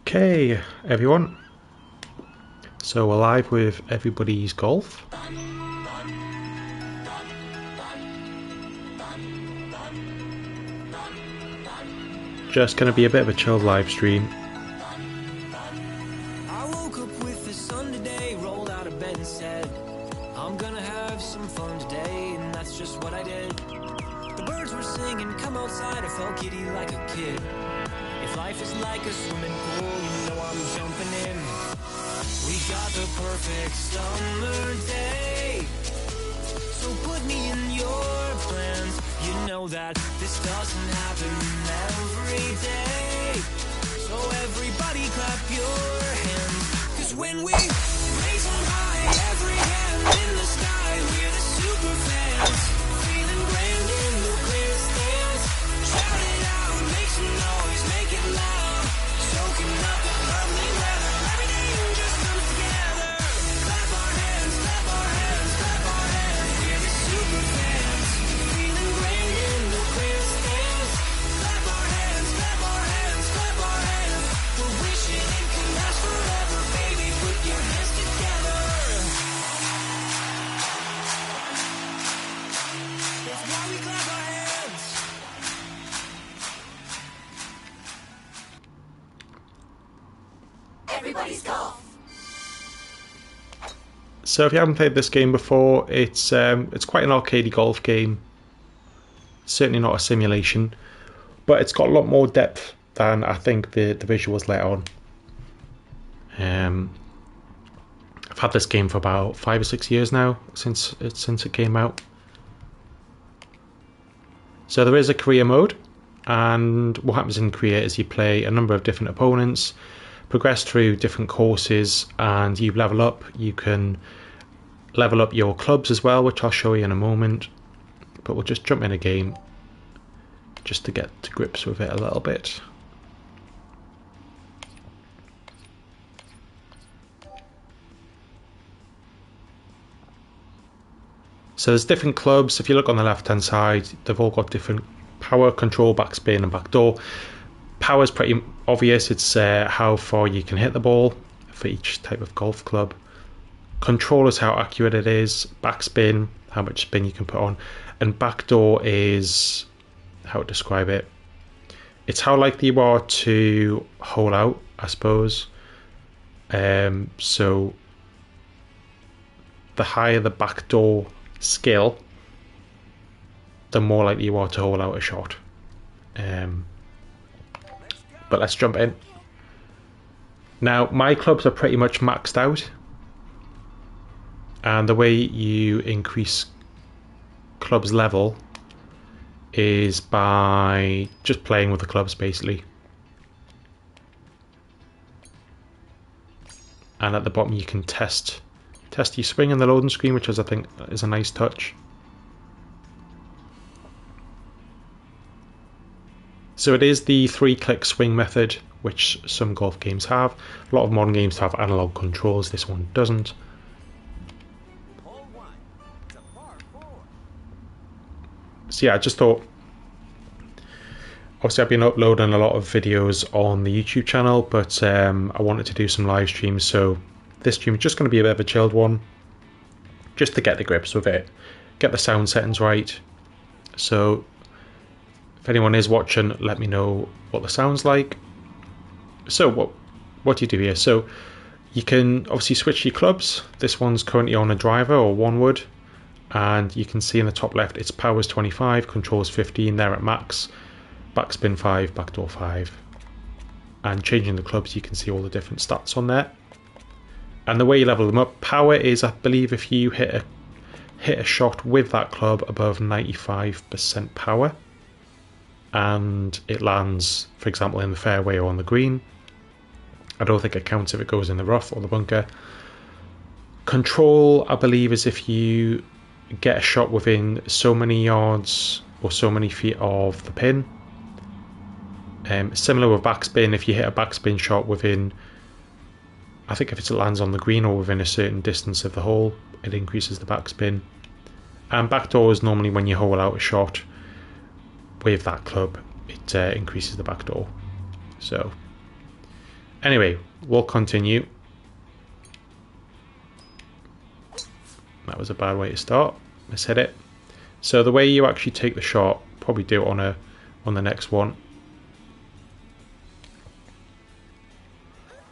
Okay, everyone. So we're live with Everybody's Golf. Just going to be a bit of a chilled live stream. I woke up with the sun today, rolled out of bed and said, I'm gonna have some fun today, and that's just what I did. The birds were singing, come outside, I felt giddy like a kid. If life is like a swimming pool, you know I'm jumping in. We got the perfect summer day, so put me in your plans. You know that this doesn't happen every day, so everybody clap your hands. 'Cause when we raise them high, every hand in the sky, we're the super fans, feeling grand in the clear stands. Shout it out, make some noise, make it loud, soaking up the lovely weather. Everything just comes together. Clap our hands, clap our hands, clap our hands. We're the super fans, feeling grand in the clear stands. Clap our hands, clap our hands, clap our hands. We're wishing it can last forever, baby. Put your hands together. That's why we clap our hands. Everybody's golf. So if you haven't played this game before, it's quite an arcadey golf game. Certainly not a simulation, but it's got a lot more depth than I think the visuals let on. I've had this game for about 5 or 6 years now since it came out. So there is a career mode, and what happens in career is you play a number of different opponents, progress through different courses, and you level up. You can level up your clubs as well, which I'll show you in a moment, but we'll just jump in a game just to get to grips with it a little bit. So there's different clubs. If you look on the left hand side, they've all got different power, control, backspin and backdoor. Power is pretty obvious. It's how far you can hit the ball for each type of golf club. Control is how accurate it is. Backspin, how much spin you can put on. And backdoor is, how to describe it, it's how likely you are to hole out, I suppose. So the higher the backdoor skill, the more likely you are to hole out a shot. But let's jump in. Now, my clubs are pretty much maxed out, and the way you increase clubs level is by just playing with the clubs, basically. And at the bottom you can test your swing in the loading screen, which is, I think, is a nice touch. So it is the 3-click swing method, which some golf games have. A lot of modern games have analog controls. This one doesn't. So yeah, I just thought, obviously I've been uploading a lot of videos on the YouTube channel, but I wanted to do some live streams, so this stream is just going to be a bit of a chilled one, just to get the grips with it, get the sound settings right. So if anyone is watching, let me know what the sound's like. So what do you do here? So you can obviously switch your clubs. This one's currently on a driver or one wood, and you can see in the top left it's power's 25, control's 15, they're at max, backspin 5, backdoor 5. And changing the clubs, you can see all the different stats on there. And the way you level them up, power is, I believe, if you hit a shot with that club above 95% power, and it lands, for example, in the fairway or on the green. I don't think it counts if it goes in the rough or the bunker. Control, I believe, is if you get a shot within so many yards or so many feet of the pin. Similar with backspin, if you hit a backspin shot within, I think if it lands on the green or within a certain distance of the hole, it increases the backspin. And backdoor is normally when you hole out a shot with that club, it increases the backdoor. So Anyway, we'll continue. That was a bad way to start. Mishit it. So the way you actually take the shot, probably do it on the next one,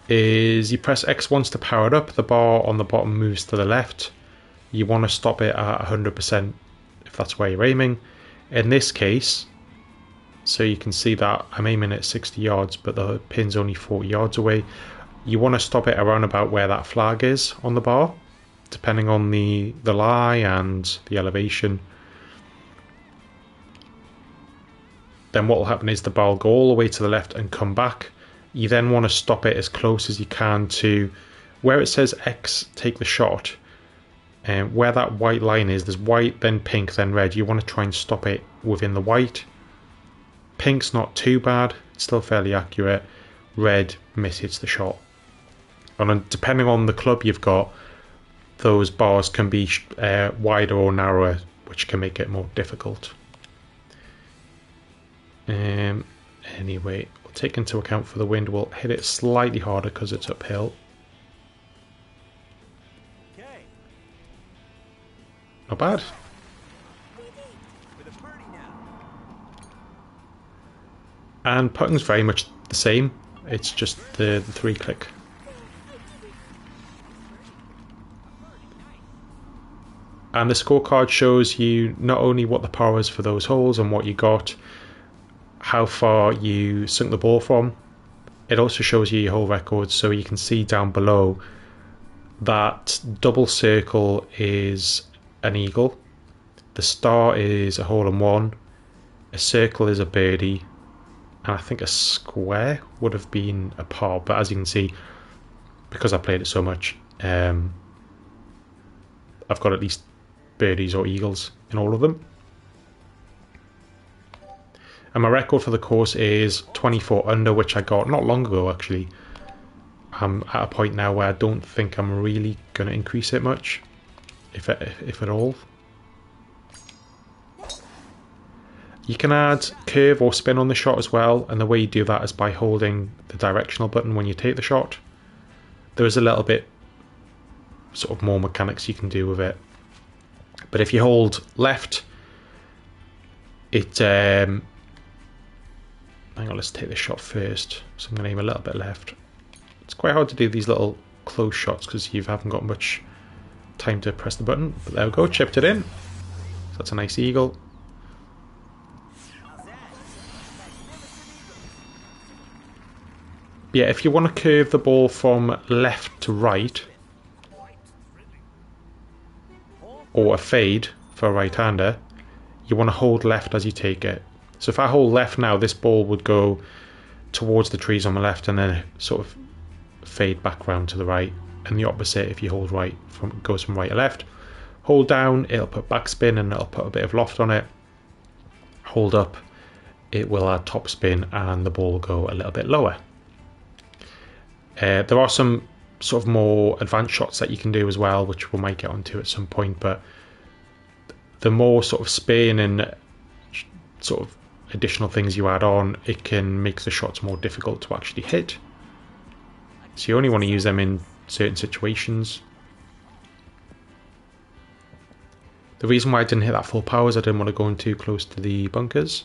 is you press X once to power it up. The bar on the bottom moves to the left. You want to stop it at 100% if that's where you're aiming. In this case, so you can see that I'm aiming at 60 yards, but the pin's only 40 yards away. You want to stop it around about where that flag is on the bar, depending on the lie and the elevation. Then what will happen is the bar will go all the way to the left and come back. You then want to stop it as close as you can to where it says X, take the shot. And where that white line is, there's white, then pink, then red. You want to try and stop it within the white. Pink's not too bad, it's still fairly accurate. Red mishits the shot. And then depending on the club you've got, those bars can be wider or narrower, which can make it more difficult. Anyway, we'll take into account for the wind, we'll hit it slightly harder because it's uphill. Not bad. And putting's very much the same, it's just the 3-click. And the scorecard shows you not only what the power is for those holes and what you got, how far you sunk the ball from, it also shows you your hole records. So you can see down below that double circle is an eagle, the star is a hole in one, a circle is a birdie, and I think a square would have been a par. But as you can see, because I played it so much, I've got at least birdies or eagles in all of them. And my record for the course is 24 under, which I got not long ago actually. I'm at a point now where I don't think I'm really going to increase it much, if at all. You can add curve or spin on the shot as well, and the way you do that is by holding the directional button when you take the shot. There is a little bit sort of more mechanics you can do with it. But if you hold left, it hang on, let's take the shot first. So I'm going to aim a little bit left. It's quite hard to do these little close shots because you haven't got much time to press the button. But there we go, chipped it in. So that's a nice eagle. Yeah, if you want to curve the ball from left to right, or a fade for a right-hander, you want to hold left as you take it. So if I hold left now, this ball would go towards the trees on my left and then sort of fade back round to the right. And the opposite, if you hold right, goes from right to left. Hold down, it'll put backspin and it'll put a bit of loft on it. Hold up, it will add topspin and the ball will go a little bit lower. There are some sort of more advanced shots that you can do as well, which we might get onto at some point, but the more sort of spin and sort of additional things you add on, it can make the shots more difficult to actually hit. So you only want to use them in certain situations. The reason why I didn't hit that full power is I didn't want to go in too close to the bunkers.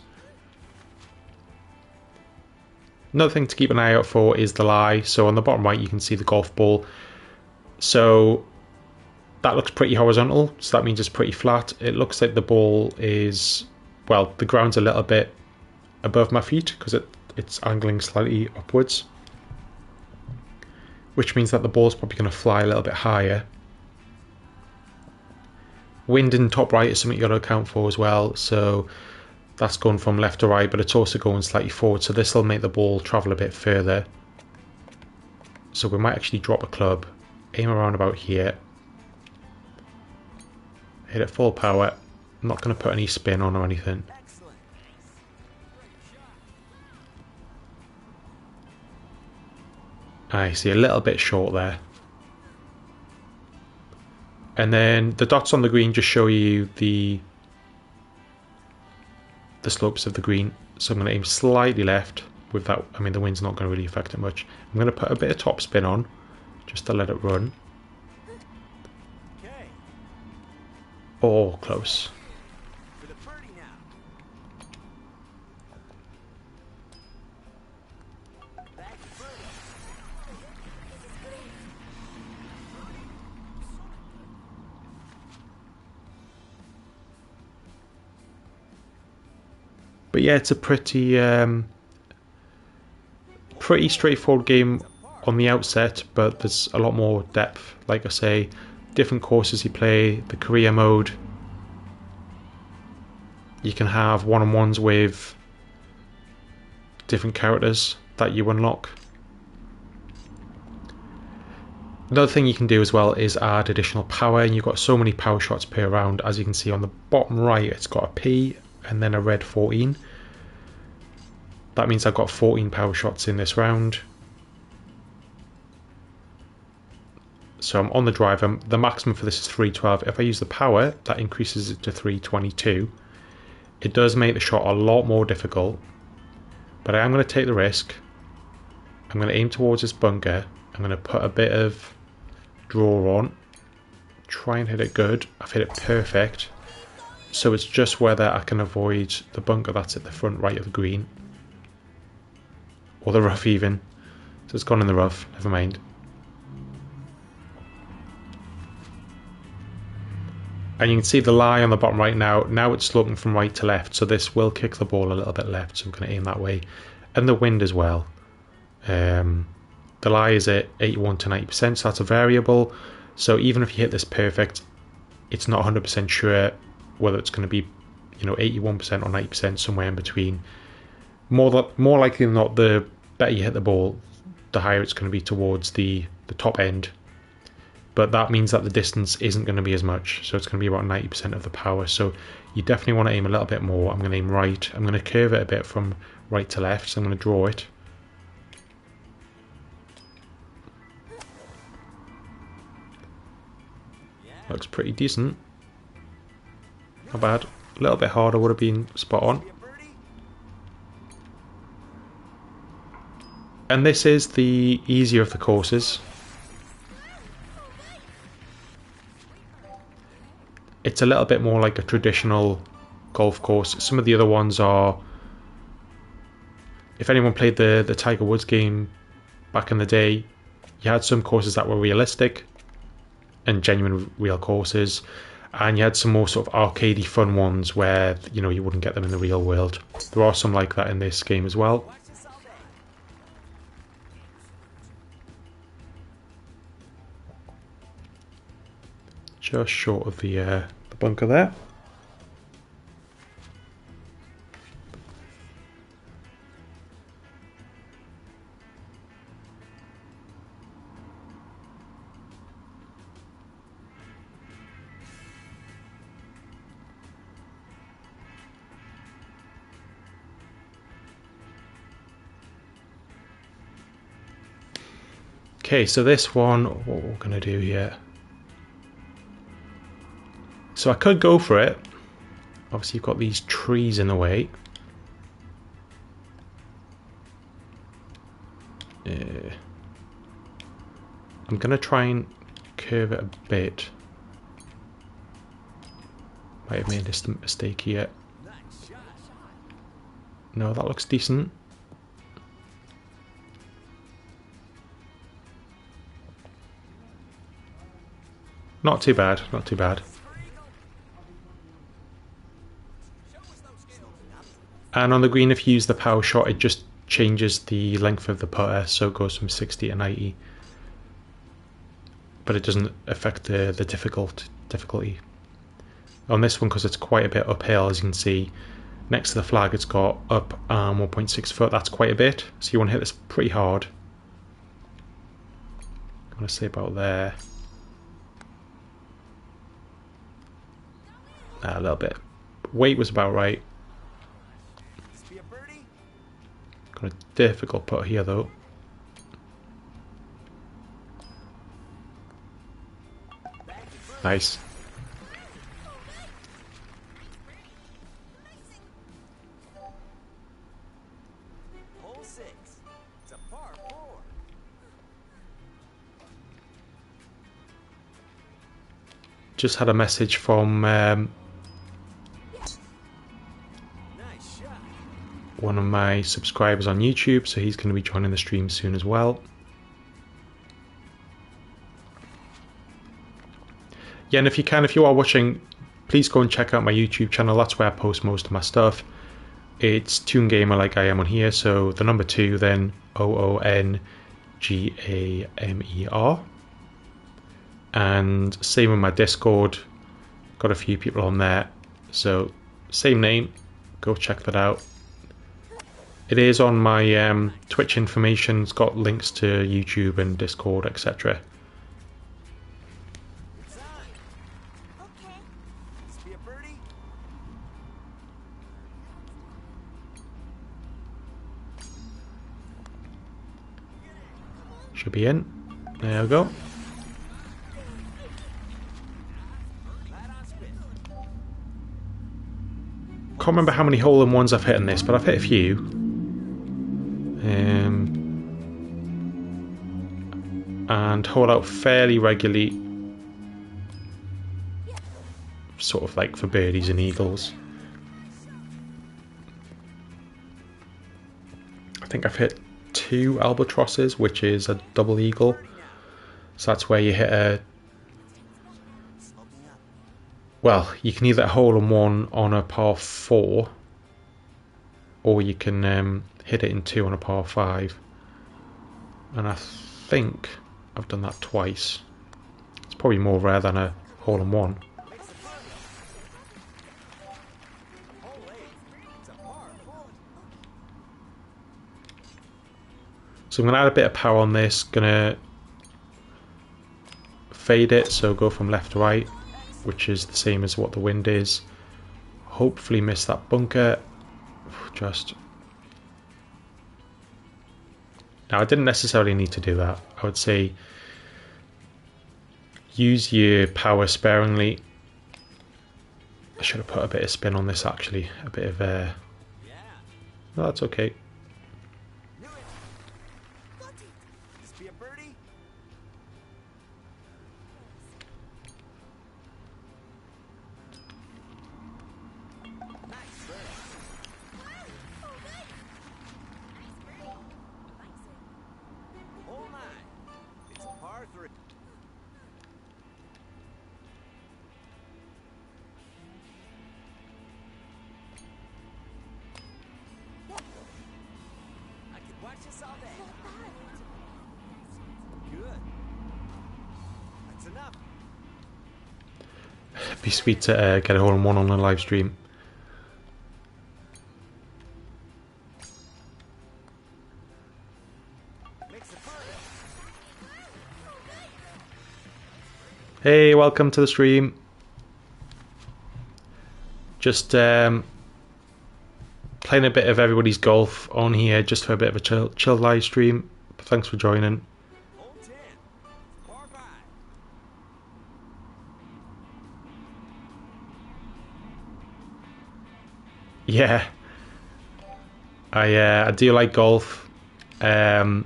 Another thing to keep an eye out for is the lie. So on the bottom right you can see the golf ball. So that looks pretty horizontal, so that means it's pretty flat. It looks like the ball is, well, the ground's a little bit above my feet because it's angling slightly upwards, which means that the ball's probably going to fly a little bit higher. Wind in top right is something you've got to account for as well. So that's going from left to right, but it's also going slightly forward, so this will make the ball travel a bit further. So we might actually drop a club, aim around about here, hit it full power. I'm not going to put any spin on or anything. I see a little bit short there. And then the dots on the green just show you the slopes of the green. So I'm going to aim slightly left. with that, I mean, the wind's not going to really affect it much. I'm going to put a bit of topspin on, just to let it run. Oh, close. But yeah, it's a pretty straightforward game on the outset, but there's a lot more depth. Like I say, different courses you play, the career mode. You can have one-on-ones with different characters that you unlock. Another thing you can do as well is add additional power, and you've got so many power shots per round. As you can see on the bottom right, it's got a P and then a red 14. That means I've got 14 power shots in this round. So I'm on the driver. The maximum for this is 312. If I use the power, that increases it to 322. It does make the shot a lot more difficult, but I am going to take the risk. I'm going to aim towards this bunker. I'm going to put a bit of draw on, try and hit it good. I've hit it perfect. So it's just whether I can avoid the bunker that's at the front right of the green. Or the rough even. So it's gone in the rough, never mind. And you can see the lie on the bottom right now. Now it's sloping from right to left, so this will kick the ball a little bit left, so we're going to aim that way. And the wind as well. The lie is at 81 to 90%, so that's a variable. So even if you hit this perfect, it's not 100% sure whether it's going to be, 81% or 90%, somewhere in between. More likely than not, the better you hit the ball, the higher it's going to be towards the top end. But that means that the distance isn't going to be as much, so it's going to be about 90% of the power. So you definitely want to aim a little bit more. I'm going to aim right. I'm going to curve it a bit from right to left, so I'm going to draw it. Looks pretty decent. Not bad. A little bit harder would have been spot on. And this is the easier of the courses. It's a little bit more like a traditional golf course. Some of the other ones are... If anyone played the Tiger Woods game back in the day, you had some courses that were realistic and genuine real courses, and you had some more sort of arcadey fun ones where you wouldn't get them in the real world. There are some like that in this game as well. Just short of the bunker there. Okay, so this one, what we're going to do here. So I could go for it. Obviously you've got these trees in the way. I'm going to try and curve it a bit. Might have made a mistake here. No, that looks decent. Not too bad, not too bad. And on the green, if you use the power shot, it just changes the length of the putter, so it goes from 60 to 90. But it doesn't affect the difficulty. On this one, because it's quite a bit uphill, as you can see, next to the flag it's got up 1.6 foot. That's quite a bit, so you want to hit this pretty hard. I'm going to say about there. A little bit. Weight was about right. Got a difficult putt here though. Nice. just had a message from one of my subscribers on YouTube, so he's going to be joining the stream soon as well. Yeah, and if you are watching, please go and check out my YouTube channel. That's where I post most of my stuff. It's Toon Gamer, like I am on here, so the number 2, then OONGAMER. And same with my Discord, got a few people on there, so same name, go check that out. It is on my Twitch information, it's got links to YouTube and Discord, etc. Should be in. There we go. Can't remember how many hole-in-ones I've hit in this, but I've hit a few. And hold out fairly regularly, sort of like for birdies and eagles. I think I've hit 2 albatrosses, which is a double eagle, so that's where you hit a, well, you can either hole-in-one on a par 4 or you can hit it in 2 on a par 5, and I think I've done that twice. It's probably more rare than a hole-in-one. So I'm going to add a bit of power on this, going to fade it, so go from left to right, which is the same as what the wind is. Hopefully miss that bunker. Just... Now I didn't necessarily need to do that. I would say use your power sparingly. I should have put a bit of spin on this actually. A bit of no, that's okay. Be sweet to get a hole-in-one on a live stream. Hey, welcome to the stream. Just playing a bit of everybody's golf on here, just for a bit of a chill live stream. Thanks for joining. Yeah, I do like golf. I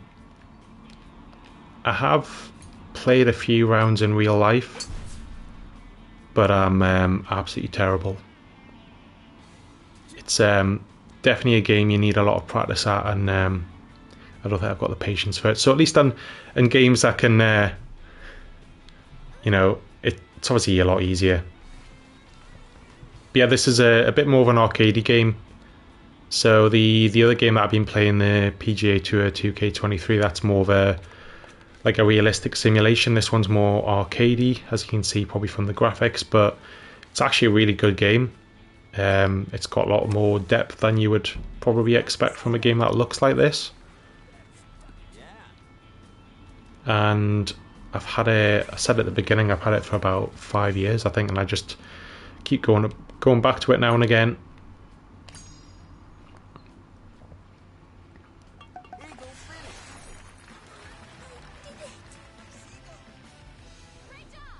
have played a few rounds in real life, but I'm absolutely terrible. It's definitely a game you need a lot of practice at, and I don't think I've got the patience for it. So at least in games that can, you know, it's obviously a lot easier. But yeah, this is a bit more of an arcadey game. So the other game that I've been playing, the PGA Tour 2K23, that's more of a realistic simulation. This one's more arcadey, as you can see probably from the graphics, but it's actually a really good game. It's got a lot more depth than you would probably expect from a game that looks like this. And I said at the beginning, I've had it for about 5 years, I think, and I just keep going back to it now and again.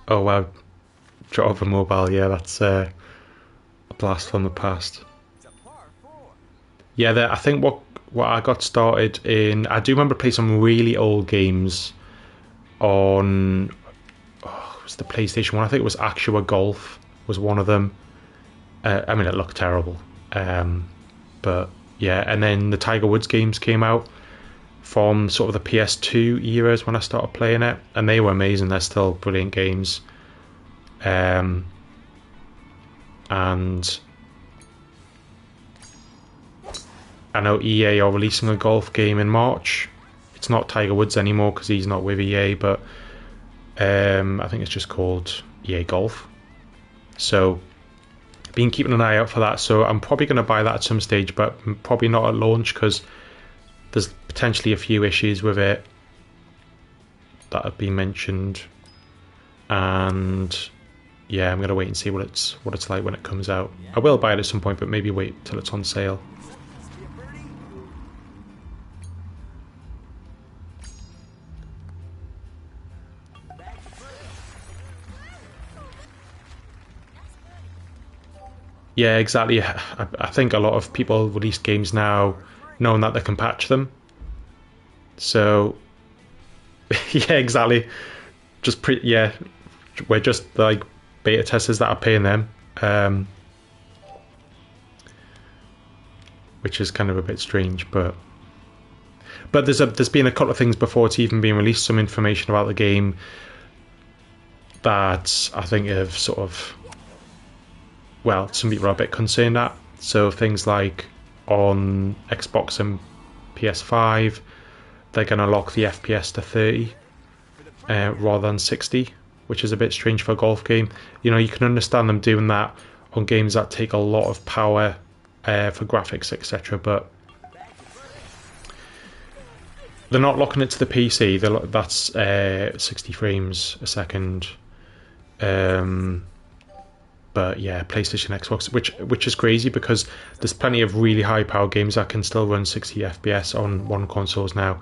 Oh wow, drop a mobile, yeah, that's a blast from the past. Yeah, I think what I got started in, I do remember playing some really old games on was the PlayStation one. I think it was Actua Golf was one of them. I mean, it looked terrible. But yeah, and then the Tiger Woods games came out from sort of the PS2 eras when I started playing it, and they were amazing. They're still brilliant games. And I know EA are releasing a golf game in March. It's not Tiger Woods anymore because he's not with EA, but I think it's just called EA Golf. So been keeping an eye out for that. So I'm probably going to buy that at some stage, but probably not at launch because there's potentially a few issues with it that have been mentioned. And yeah, I'm going to wait and see what it's like when it comes out. I will buy it at some point, but maybe wait till it's on sale. Yeah, exactly. I think a lot of people release games now knowing that they can patch them. So, yeah, exactly. We're just like beta testers that are paying them, which is kind of a bit strange. But there's been a couple of things before it's even been released, some information about the game that I think have sort of, well, some people are a bit concerned at. So things like on Xbox and PS5, they're going to lock the FPS to 30 rather than 60, which is a bit strange for a golf game. You know, you can understand them doing that on games that take a lot of power for graphics, etc. But they're not locking it to the PC. That's 60 frames a second. But yeah, PlayStation, Xbox, which is crazy because there's plenty of really high power games that can still run 60 FPS on one consoles now.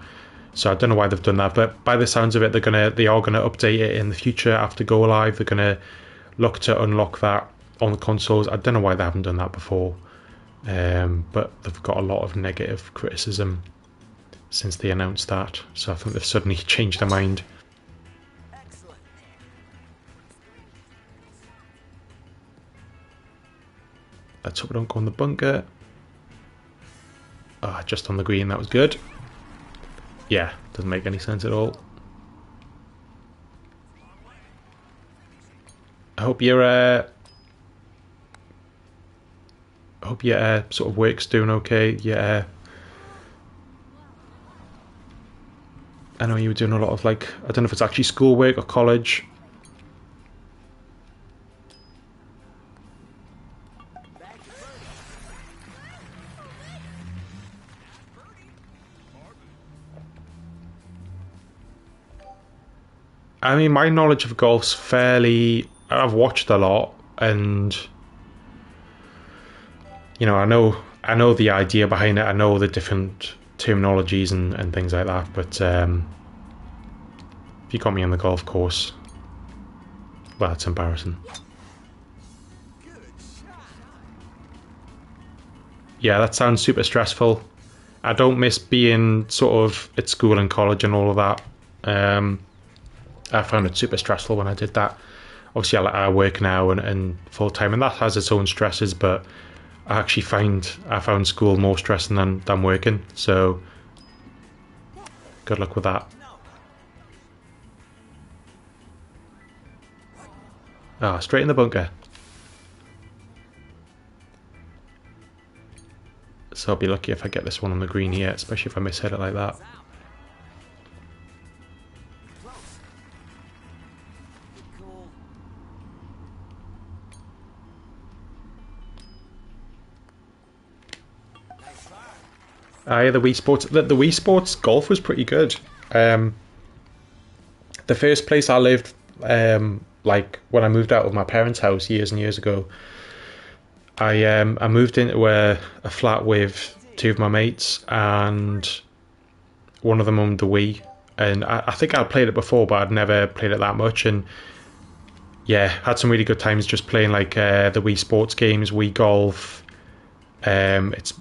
So I don't know why they've done that, but by the sounds of it, they are gonna update it in the future after go live. They're gonna look to unlock that on the consoles. I don't know why they haven't done that before, but they've got a lot of negative criticism since they announced that. So I think they've suddenly changed their mind. Let's hope we don't go in the bunker. Ah, just on the green, that was good. Yeah, doesn't make any sense at all. I hope your sort of work's doing okay. Yeah. I know you were doing a lot of, like, I don't know if it's actually schoolwork or college. I mean, my knowledge of golf's fairly... I've watched a lot, and you know, I know the idea behind it. I know the different terminologies and things like that. But if you got me on the golf course, well, it's embarrassing. Yeah, that sounds super stressful. I don't miss being sort of at school and college and all of that. I found it super stressful when I did that. Obviously, I work now and full time, and that has its own stresses. But I found school more stressing than working. So good luck with that. Ah, straight in the bunker. So I'll be lucky if I get this one on the green here, especially if I mishit it like that. Yeah, the Wii Sports. The Wii Sports golf was pretty good. The first place I lived, like when I moved out of my parents' house years and years ago, I moved into a flat with two of my mates, and one of them owned the Wii, and I think I'd played it before, but I'd never played it that much, and yeah, had some really good times just playing like the Wii Sports games, Wii Golf. It's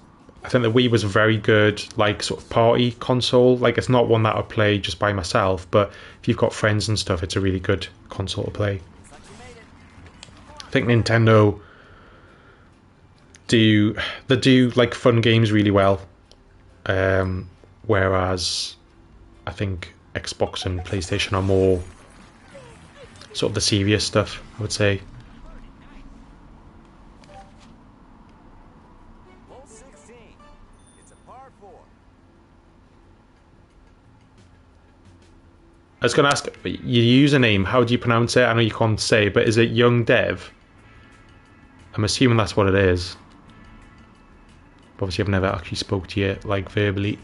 I think the Wii was a very good, like, sort of party console. Like, it's not one that I'd play just by myself, but if you've got friends and stuff, it's a really good console to play. I think Nintendo do like fun games really well, whereas I think Xbox and PlayStation are more sort of the serious stuff, I would say. I was going to ask, your username, how do you pronounce it? I know you can't say, but is it Young Dev? I'm assuming that's what it is. Obviously, I've never actually spoke to you, like, verbally.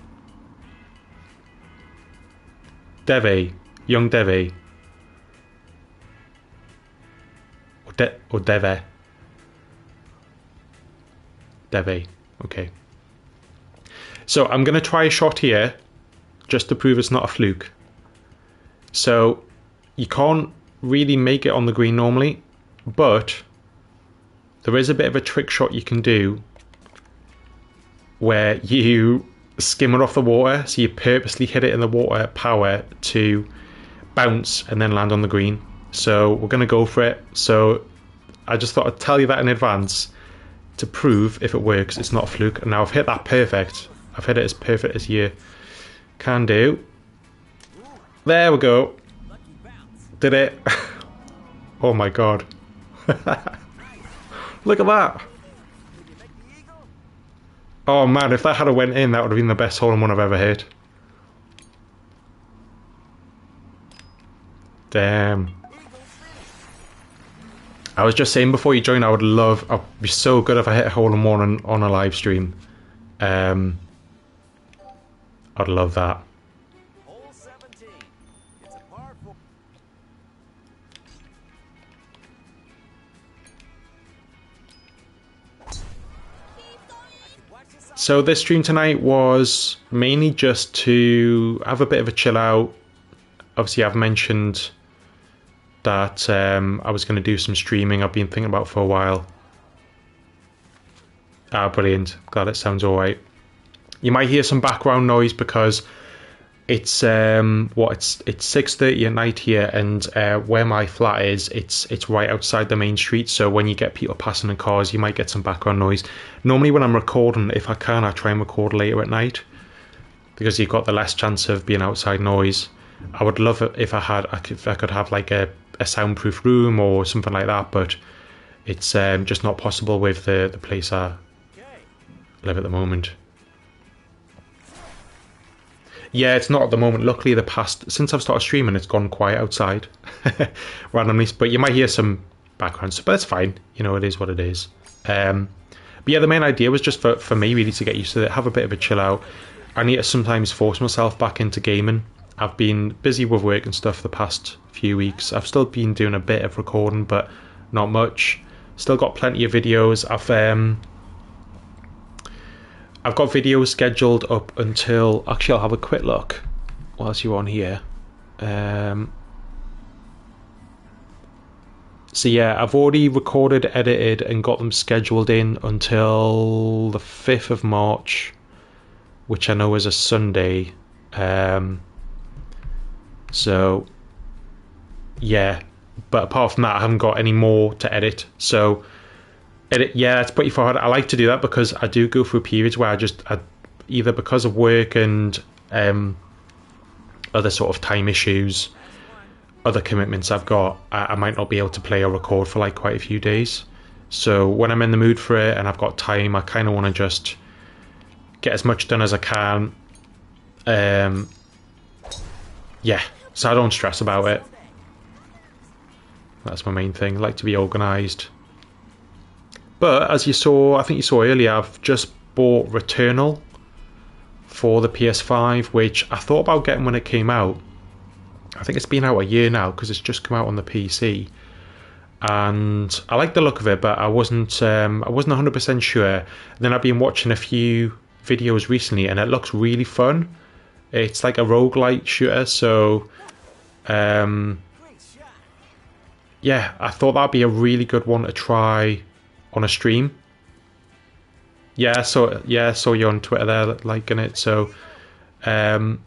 Deve. Young Deve. Or Deve. Deve. Okay. So, I'm going to try a shot here, just to prove it's not a fluke. So, you can't really make it on the green normally, but there is a bit of a trick shot you can do where you skim it off the water, so you purposely hit it in the water power to bounce and then land on the green. So we're going to go for it. So I just thought I'd tell you that in advance to prove if it works, it's not a fluke. And now I've hit that perfect. I've hit it as perfect as you can do. There we go. Did it. Oh my god. Look at that. Oh man, if that had went in, that would have been the best hole-in-one I've ever hit. Damn. I was just saying before you joined, I'd be so good if I hit a hole-in-one on a live stream. I'd love that. So this stream tonight was mainly just to have a bit of a chill out. Obviously, I've mentioned that I was going to do some streaming I've been thinking about for a while. Ah, brilliant. Glad it sounds alright. You might hear some background noise because it's it's 6:30 at night here, and where my flat is, it's right outside the main street. So when you get people passing in cars, you might get some background noise. Normally, when I'm recording, if I can, I try and record later at night because you've got the less chance of being outside noise. I would love it if I could have like a soundproof room or something like that, but it's just not possible with the place I live at the moment. Yeah, it's not at the moment. Luckily, since I've started streaming, it's gone quiet outside randomly. But you might hear some background, but it's fine. You know, it is what it is. But yeah, the main idea was just for me really to get used to it, have a bit of a chill out. I need to sometimes force myself back into gaming. I've been busy with work and stuff the past few weeks. I've still been doing a bit of recording, but not much. Still got plenty of videos. I've got videos scheduled up until... Actually, I'll have a quick look whilst you're on here. So yeah, I've already recorded, edited, and got them scheduled in until the 5th of March, which I know is a Sunday. So yeah, but apart from that, I haven't got any more to edit. So... yeah, it's pretty far hard. I like to do that because I do go through periods where I either because of work and other sort of time issues, other commitments I've got, I might not be able to play or record for like quite a few days. So when I'm in the mood for it and I've got time, I kind of want to just get as much done as I can. Yeah, so I don't stress about it. That's my main thing. I like to be organised. But as you saw, I think you saw earlier, I've just bought Returnal for the PS5, which I thought about getting when it came out. I think it's been out a year now because it's just come out on the PC. And I like the look of it, but I wasn't 100% sure. And then I've been watching a few videos recently, and it looks really fun. It's like a roguelite shooter, so yeah, I thought that'd be a really good one to try on a stream. Yeah, I saw you on Twitter there liking it. So, I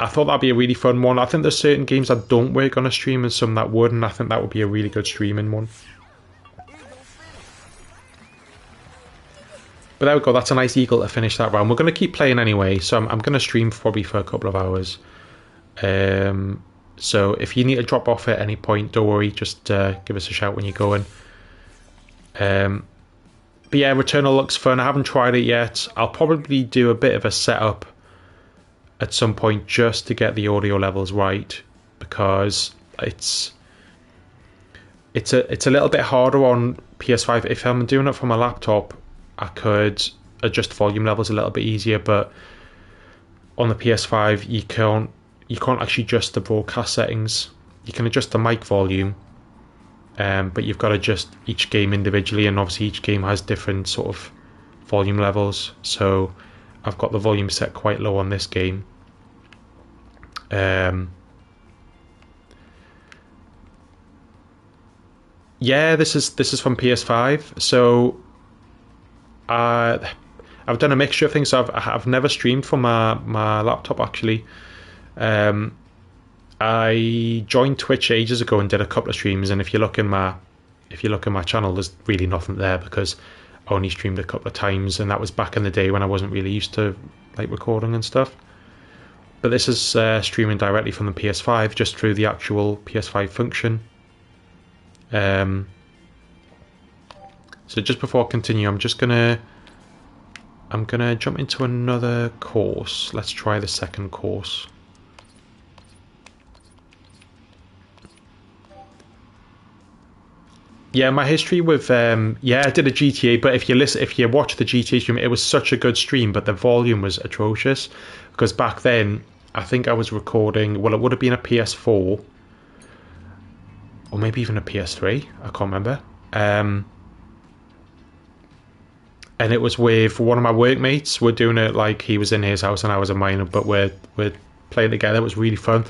thought that'd be a really fun one. I think there's certain games that don't work on a stream and some that would, and I think that would be a really good streaming one. But there we go. That's a nice eagle to finish that round. We're going to keep playing anyway, so I'm going to stream probably for a couple of hours. So if you need to drop off at any point, don't worry. Just give us a shout when you're going. But yeah, Returnal looks fun. I haven't tried it yet. I'll probably do a bit of a setup at some point just to get the audio levels right, because it's a little bit harder on PS5. If I'm doing it from a laptop, I could adjust volume levels a little bit easier, but on the PS5 you can't actually adjust the broadcast settings. You can adjust the mic volume, but you've got to adjust each game individually, and obviously each game has different sort of volume levels. So I've got the volume set quite low on this game. Yeah, this is from PS5. So I've done a mixture of things. So I've never streamed from my laptop actually. I joined Twitch ages ago and did a couple of streams, and if you look in my channel, there's really nothing there because I only streamed a couple of times, and that was back in the day when I wasn't really used to like recording and stuff. But this is streaming directly from the PS5, just through the actual PS5 function. So just before I continue, I'm gonna jump into another course. Let's try the second course. Yeah, my history with I did a GTA, but if you watch the GTA stream, it was such a good stream, but the volume was atrocious because back then I think I was recording. Well, it would have been a PS4 or maybe even a PS3. I can't remember. And it was with one of my workmates. We're doing it like he was in his house and I was in mine, but we're playing together. It was really fun.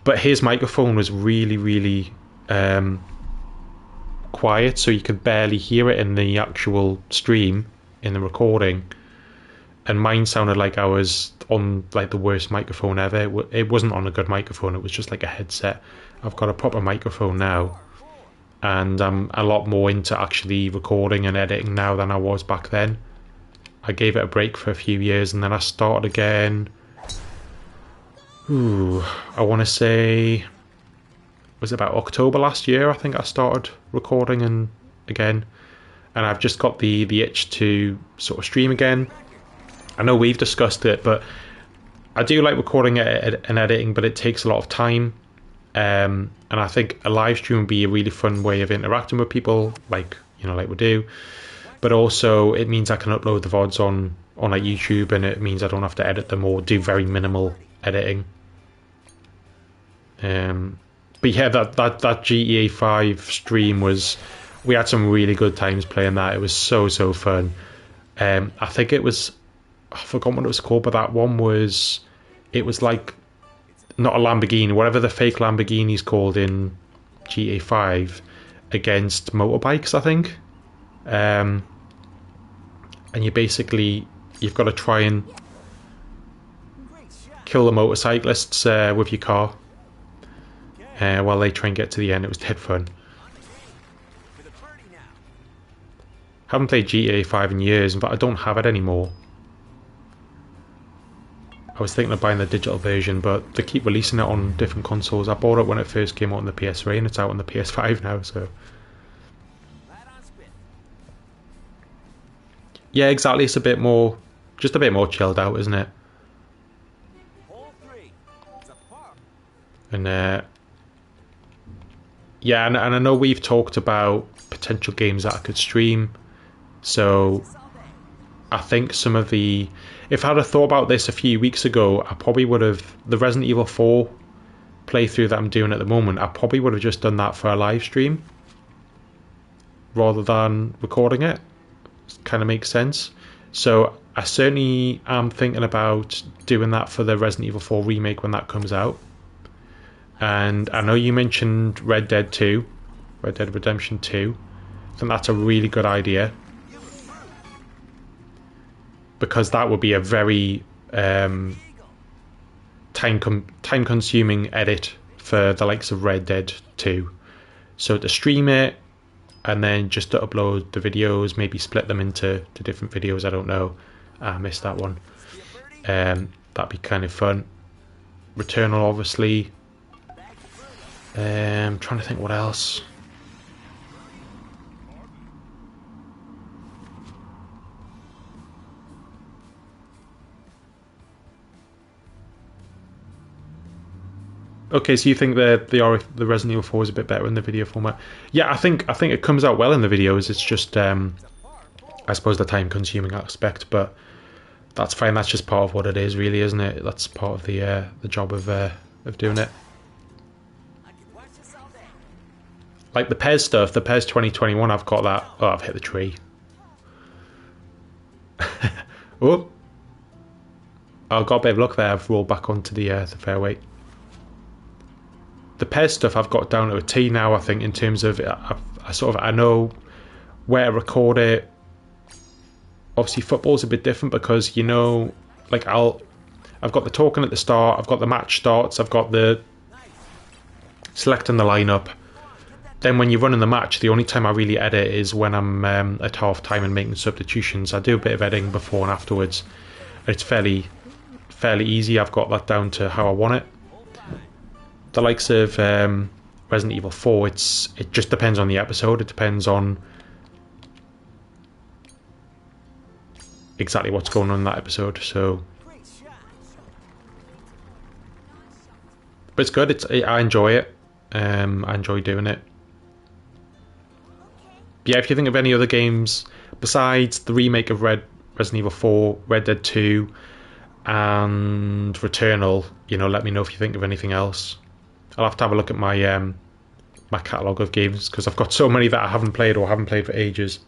But his microphone was really, really quiet, so you could barely hear it in the actual stream, in the recording. And mine sounded like I was on like the worst microphone ever. It wasn't on a good microphone. It was just like a headset. I've got a proper microphone now, and I'm a lot more into actually recording and editing now than I was back then. I gave it a break for a few years and then I started again. I want to say, was it about October last year? I think I started recording and I've just got the itch to sort of stream again. I know we've discussed it, but I do like recording and editing, but it takes a lot of time. And I think a live stream would be a really fun way of interacting with people, like we do. But also it means I can upload the VODs on like YouTube, and it means I don't have to edit them or do very minimal editing. But yeah, that GTA 5 stream we had some really good times playing that. It was so fun. I think it was, I forgot what it was called, but that one was, it was like not a Lamborghini, whatever the fake Lamborghini's called in GTA 5, against motorbikes, I think. And you've got to try and kill the motorcyclists with your car while they try and get to the end. It was dead fun. Haven't played GTA 5 in years, but I don't have it anymore. I was thinking of buying the digital version, but they keep releasing it on different consoles. I bought it when it first came out on the PS3, and it's out on the PS5 now, so... Yeah, exactly. It's just a bit more chilled out, isn't it? And and I know we've talked about potential games that I could stream. So I think some of the... If I'd have thought about this a few weeks ago, I probably would have... The Resident Evil 4 playthrough that I'm doing at the moment, I probably would have just done that for a live stream rather than recording it. Kind of makes sense. So I certainly am thinking about doing that for the Resident Evil 4 remake when that comes out. And I know you mentioned Red Dead Redemption 2. I think that's a really good idea. because that would be a very time consuming edit for the likes of Red Dead 2. So to stream it and then just to upload the videos, maybe split them into different videos, I don't know. I missed that one. That'd be kind of fun. Returnal, obviously. Trying to think what else. Okay, so you think the Resident Evil 4 is a bit better in the video format? Yeah, I think it comes out well in the videos. It's just I suppose the time-consuming aspect, but that's fine. That's just part of what it is, really, isn't it? That's part of the job of doing it. Like the PES stuff, the PES 2021, I've got that. Oh, I've hit the tree. Oh, I got a bit of luck there. I've rolled back onto the fairway. The PES stuff I've got down to a T now, I think, in terms of I know where to record it. Obviously football's a bit different because, you know, like I've got the talking at the start, I've got the match starts, I've got the selecting the lineup. Then when you're running the match, the only time I really edit is when I'm at half time and making substitutions. I do a bit of editing before and afterwards. It's fairly easy. I've got that down to how I want it. The likes of Resident Evil 4, it just depends on the episode. It depends on exactly what's going on in that episode. So, but it's good. I enjoy it. I enjoy doing it. Yeah, if you think of any other games besides the remake of Resident Evil 4, Red Dead 2, and Returnal, you know, let me know if you think of anything else. I'll have to have a look at my my catalogue of games because I've got so many that I haven't played or haven't played for ages.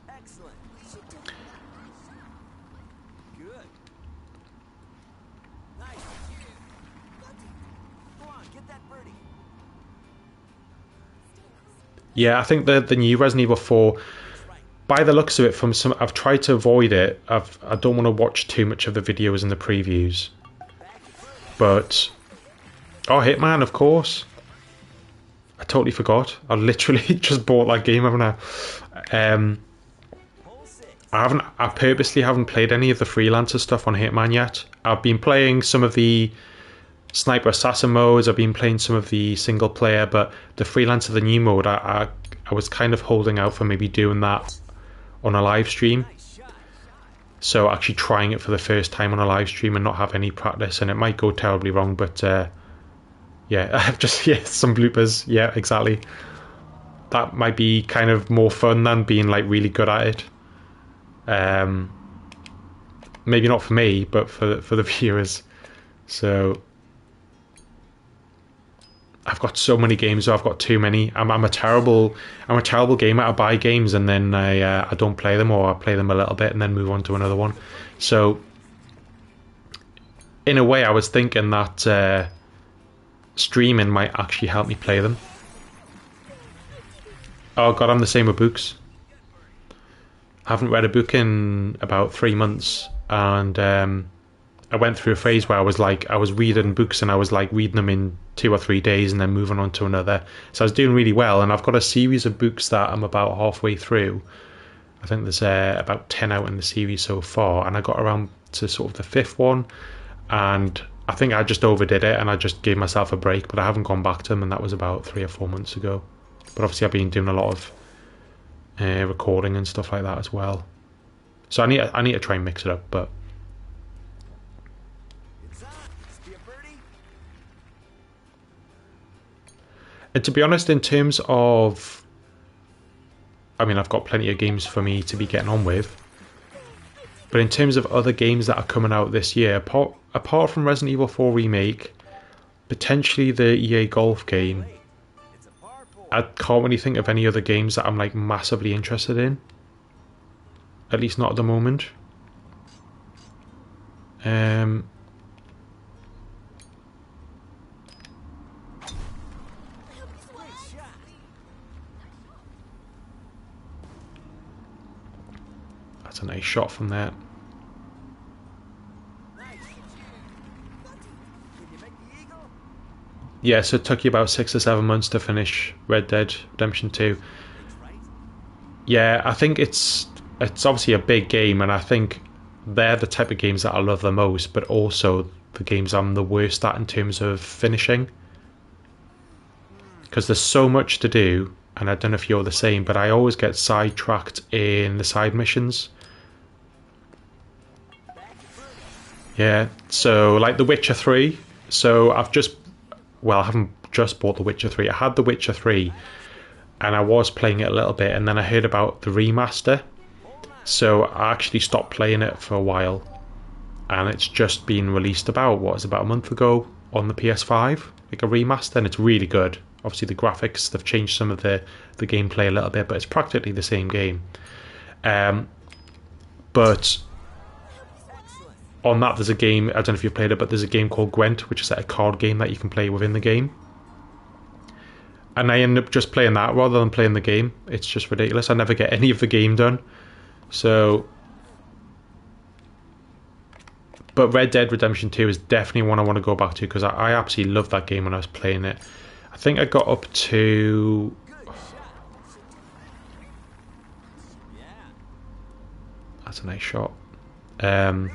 Yeah, I think the new Resident Evil 4, by the looks of it, I've tried to avoid it. I don't want to watch too much of the videos and the previews. But oh, Hitman, of course. I totally forgot. I literally just bought that game, haven't I? I purposely haven't played any of the freelancer stuff on Hitman yet. I've been playing some of the sniper assassin modes, I've been playing some of the single player, but the freelancer, the new mode, I was kind of holding out for maybe doing that on a live stream. So actually trying it for the first time on a live stream and not have any practice, and it might go terribly wrong, but yeah, I've just some bloopers. Yeah, exactly. That might be kind of more fun than being like really good at it. Maybe not for me, but for the viewers. So I've got so many games, so I've got too many. I'm a terrible gamer. I buy games and then I don't play them, or I play them a little bit and then move on to another one. So in a way, I was thinking that streaming might actually help me play them. Oh god, I'm the same with books. I haven't read a book in about 3 months, and I went through a phase where I was reading books and I was like reading them in 2 or 3 days and then moving on to another. So I was doing really well, and I've got a series of books that I'm about halfway through. I think there's about 10 out in the series so far, and I got around to sort of the 5th one, and I think I just overdid it and I just gave myself a break, but I haven't gone back to them, and that was about 3 or 4 months ago. But obviously I've been doing a lot of recording and stuff like that as well. So I need to try and mix it up, but and to be honest, in terms of, I mean, I've got plenty of games for me to be getting on with, but in terms of other games that are coming out this year, apart from Resident Evil 4 Remake, potentially the EA Golf game, I can't really think of any other games that I'm like massively interested in. At least not at the moment. That's a nice shot from there. Yeah, so it took you about 6 or 7 months to finish Red Dead Redemption 2. Yeah, I think it's obviously a big game, and I think they're the type of games that I love the most, but also the games I'm the worst at in terms of finishing. Because there's so much to do, and I don't know if you're the same, but I always get sidetracked in the side missions. Yeah, so like The Witcher 3. So I haven't just bought The Witcher 3. I had The Witcher 3 and I was playing it a little bit, and then I heard about the remaster. So I actually stopped playing it for a while, and it's just been released about a month ago on the PS5, like a remaster, and it's really good. Obviously the graphics, they've changed some of the gameplay a little bit, but it's practically the same game. But on that, there's a game, I don't know if you've played it, but there's a game called Gwent, which is like a card game that you can play within the game. And I end up just playing that rather than playing the game. It's just ridiculous. I never get any of the game done. So, but Red Dead Redemption 2 is definitely one I want to go back to, because I absolutely loved that game when I was playing it. I think I got up to... That's a nice shot. I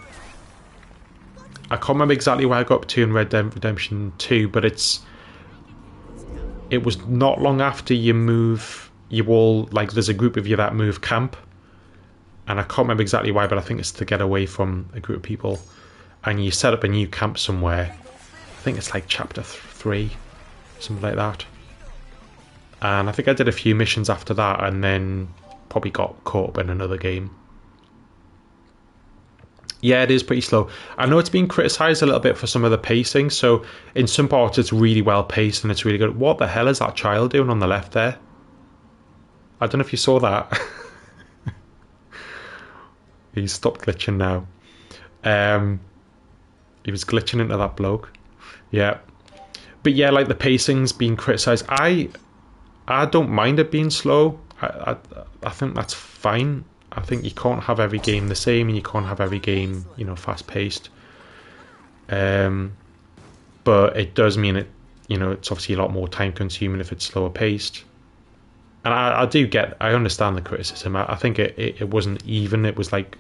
can't remember exactly where I got up to in Red Dead Redemption 2, but it was not long after there's a group of you that move camp, and I can't remember exactly why, but I think it's to get away from a group of people, and you set up a new camp somewhere. I think it's like chapter 3, something like that. And I think I did a few missions after that, and then probably got caught up in another game. Yeah, it is pretty slow. I know it's been criticised a little bit for some of the pacing, so in some parts it's really well paced and it's really good. What the hell is that child doing on the left there? I don't know if you saw that. He's stopped glitching now. He was glitching into that bloke. Yeah. But yeah, like the pacing's been criticised. I don't mind it being slow. I think that's fine. I think you can't have every game the same, and you can't have every game, fast paced. But it does mean it's obviously a lot more time consuming if it's slower paced. And I understand the criticism. I think it wasn't even. It was like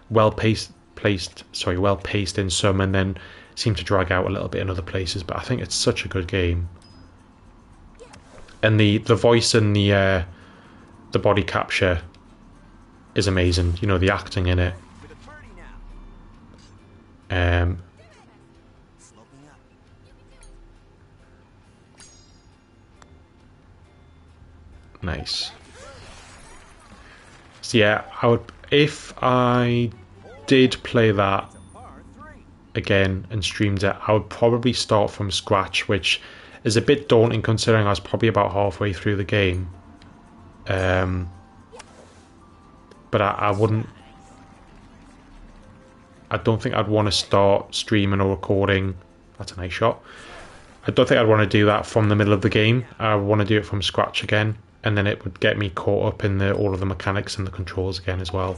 well paced in some, and then seemed to drag out a little bit in other places. But I think it's such a good game. And the voice and the body capture is amazing. The acting in it. Nice. So yeah, if I did play that again and streamed it, I would probably start from scratch, which is a bit daunting considering I was probably about halfway through the game. But I don't think I'd want to start streaming or recording. That's a nice shot. I don't think I'd want to do that from the middle of the game. I want to do it from scratch again, and then it would get me caught up in all of the mechanics and the controls again as well.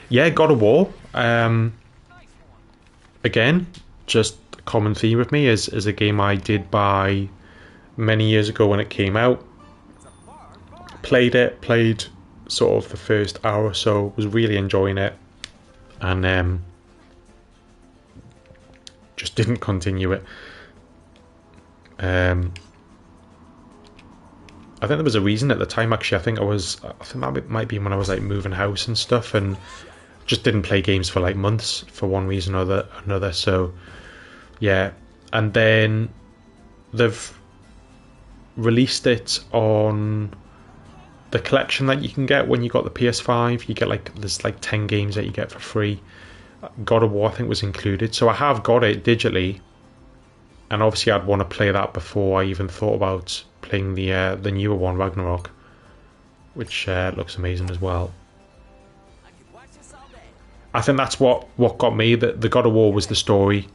Yeah, God of War. Again, just a common theme with me is a game I did buy many years ago when it came out. Played sort of the first hour or so, was really enjoying it, and just didn't continue it. I think there was a reason at the time, actually. I think that might be when I was like moving house and stuff, and just didn't play games for like months for one reason or another. So yeah, and then they've released it on the collection that you can get when you got the PS5. You get there's 10 games that you get for free. God of War I think was included, so I have got it digitally, and obviously I'd want to play that before I even thought about playing the newer one, Ragnarok, which looks amazing as well. I think that's what got me. The God of War was the story.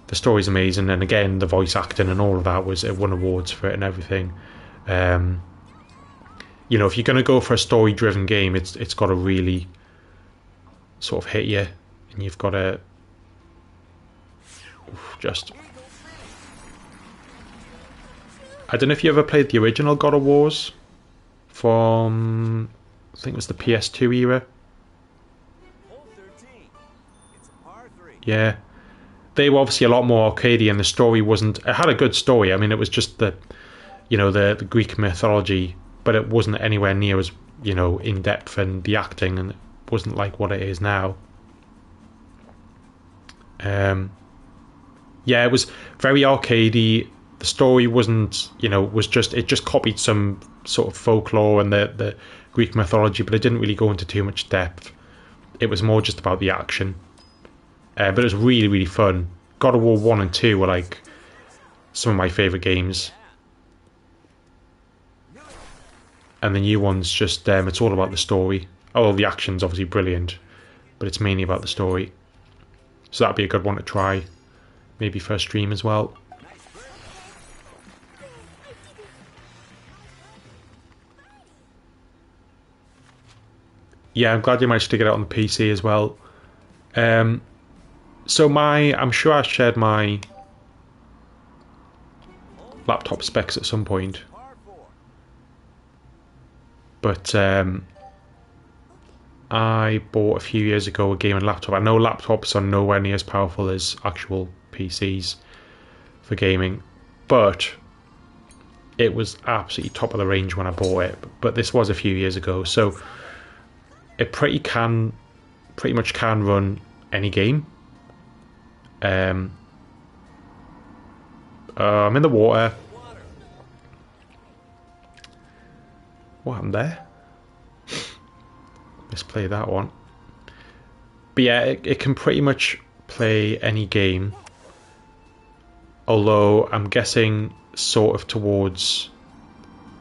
The story's amazing, and again the voice acting and all of that it won awards for it and everything. If you're going to go for a story-driven game, it's got to really sort of hit you, and you've got to just... I don't know if you ever played the original God of Wars from, I think it was the PS2 era. Yeah. They were obviously a lot more arcadey, and the story wasn't... It had a good story. I mean, it was just the, you know, the Greek mythology, but it wasn't anywhere near as, you know, in-depth, and the acting, and it wasn't like what it is now. Yeah, it was very arcadey. The story wasn't, you know, it just copied some sort of folklore and the Greek mythology, but it didn't really go into too much depth. It was more just about the action. But it was really, really fun. God of War 1 and 2 were like some of my favourite games. And the new one's just, it's all about the story. Oh, the action's obviously brilliant, but it's mainly about the story. So that'd be a good one to try. Maybe for a stream as well. Yeah, I'm glad you managed to get it on the PC as well. So I'm sure I shared my laptop specs at some point. But I bought a few years ago a gaming laptop. I know laptops are nowhere near as powerful as actual PCs for gaming, but it was absolutely top of the range when I bought it. But this was a few years ago, so it pretty much can run any game. I'm in the water. What happened there? Let's play that one. But yeah, it can pretty much play any game. Although I'm guessing sort of towards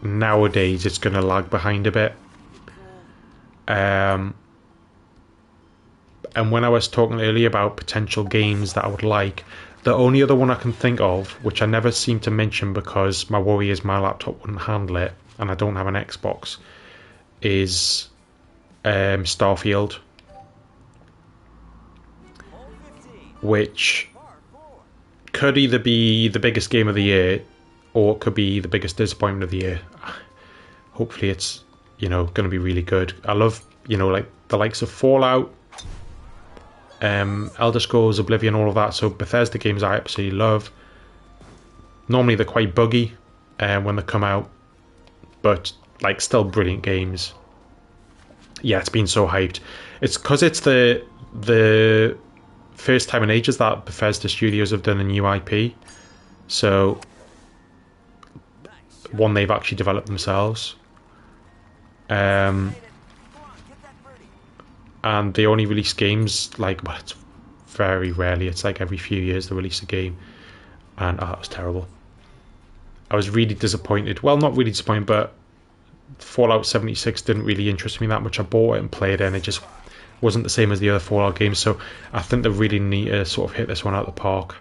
nowadays it's going to lag behind a bit. And when I was talking earlier about potential games that I would like, the only other one I can think of, which I never seem to mention because my worry is my laptop wouldn't handle it and I don't have an Xbox, is Starfield, which could either be the biggest game of the year or it could be the biggest disappointment of the year. Hopefully it's, you know, going to be really good. I love, you know, like the likes of Fallout, Elder Scrolls, Oblivion, all of that. So Bethesda games I absolutely love. Normally they're quite buggy when they come out, but like still brilliant games. Yeah, it's been so hyped. It's because it's the first time in ages that Bethesda Studios have done a new IP. So one they've actually developed themselves. And they only release games like, well, it's very rarely. It's like every few years they release a game, and that was terrible. I was really disappointed. Well, not really disappointed, but Fallout 76 didn't really interest me that much. I bought it and played it, and it just wasn't the same as the other Fallout games. So I think they really need to sort of hit this one out of the park.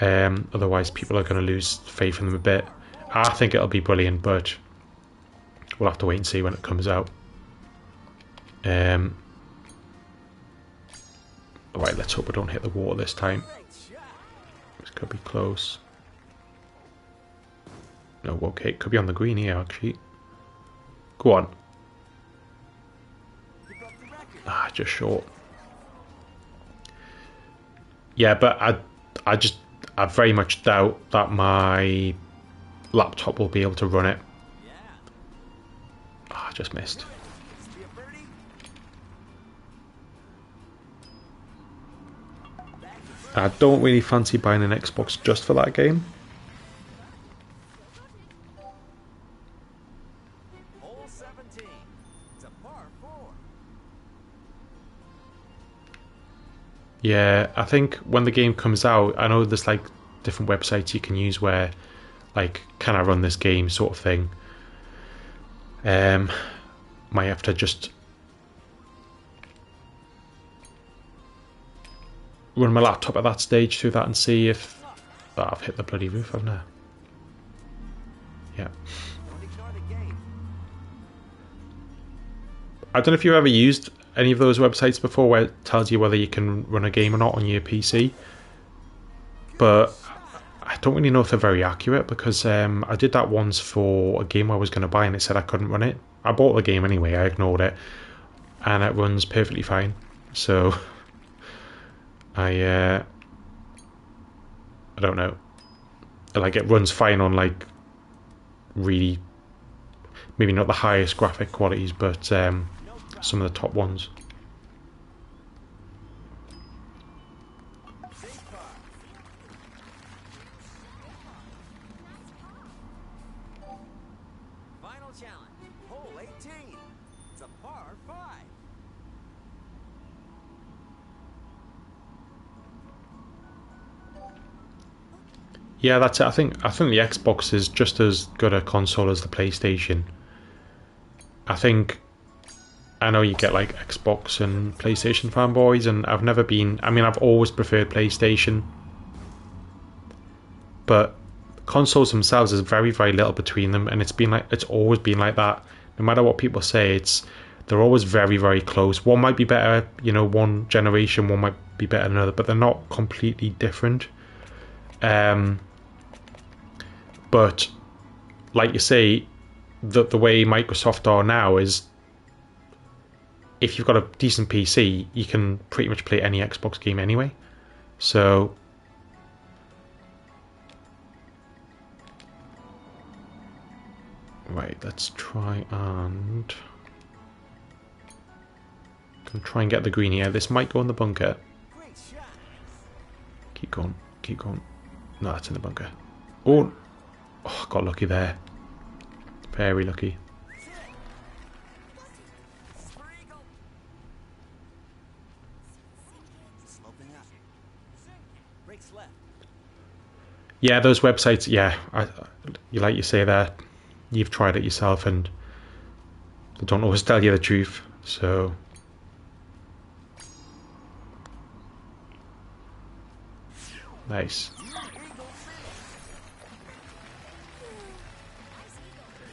Otherwise, people are going to lose faith in them a bit. I think it'll be brilliant, but we'll have to wait and see when it comes out. Alright, let's hope we don't hit the water this time. This could be close. No, okay, it could be on the green here, actually. Go on. Ah, just short. Yeah, but I very much doubt that my laptop will be able to run it. Ah, I just missed. I don't really fancy buying an Xbox just for that game. Yeah, I think when the game comes out, I know there's like different websites you can use where, like, can I run this game sort of thing. Might have to just run my laptop at that stage through that and see if I've hit the bloody roof, haven't I? Yeah. I don't know if you've ever used any of those websites before where it tells you whether you can run a game or not on your PC. but I don't really know if they're very accurate because I did that once for a game I was going to buy and it said I couldn't run it. I bought the game anyway, I ignored it, and it runs perfectly fine. So I don't know. Like, it runs fine on like really, maybe not the highest graphic qualities, but some of the top ones. Final challenge, hole 18. It's a par 5. Yeah, that's it. I think the Xbox is just as good a console as the PlayStation. I know you get like Xbox and PlayStation fanboys, and I've never been. I mean, I've always preferred PlayStation, but consoles themselves, there's very, very little between them, and it's always been like that. No matter what people say, they're always very, very close. One might be better, one generation, one might be better than another, but they're not completely different. But like you say, the way Microsoft are now is, if you've got a decent PC, you can pretty much play any Xbox game anyway. So right, let's try and get the green here. This might go in the bunker. Great shot. Keep going, keep going. No, that's in the bunker. Oh, got lucky there. Very lucky. Sloping up. Breaks left. Yeah, those websites. Yeah, like you say there, you've tried it yourself, and they don't always tell you the truth. So nice.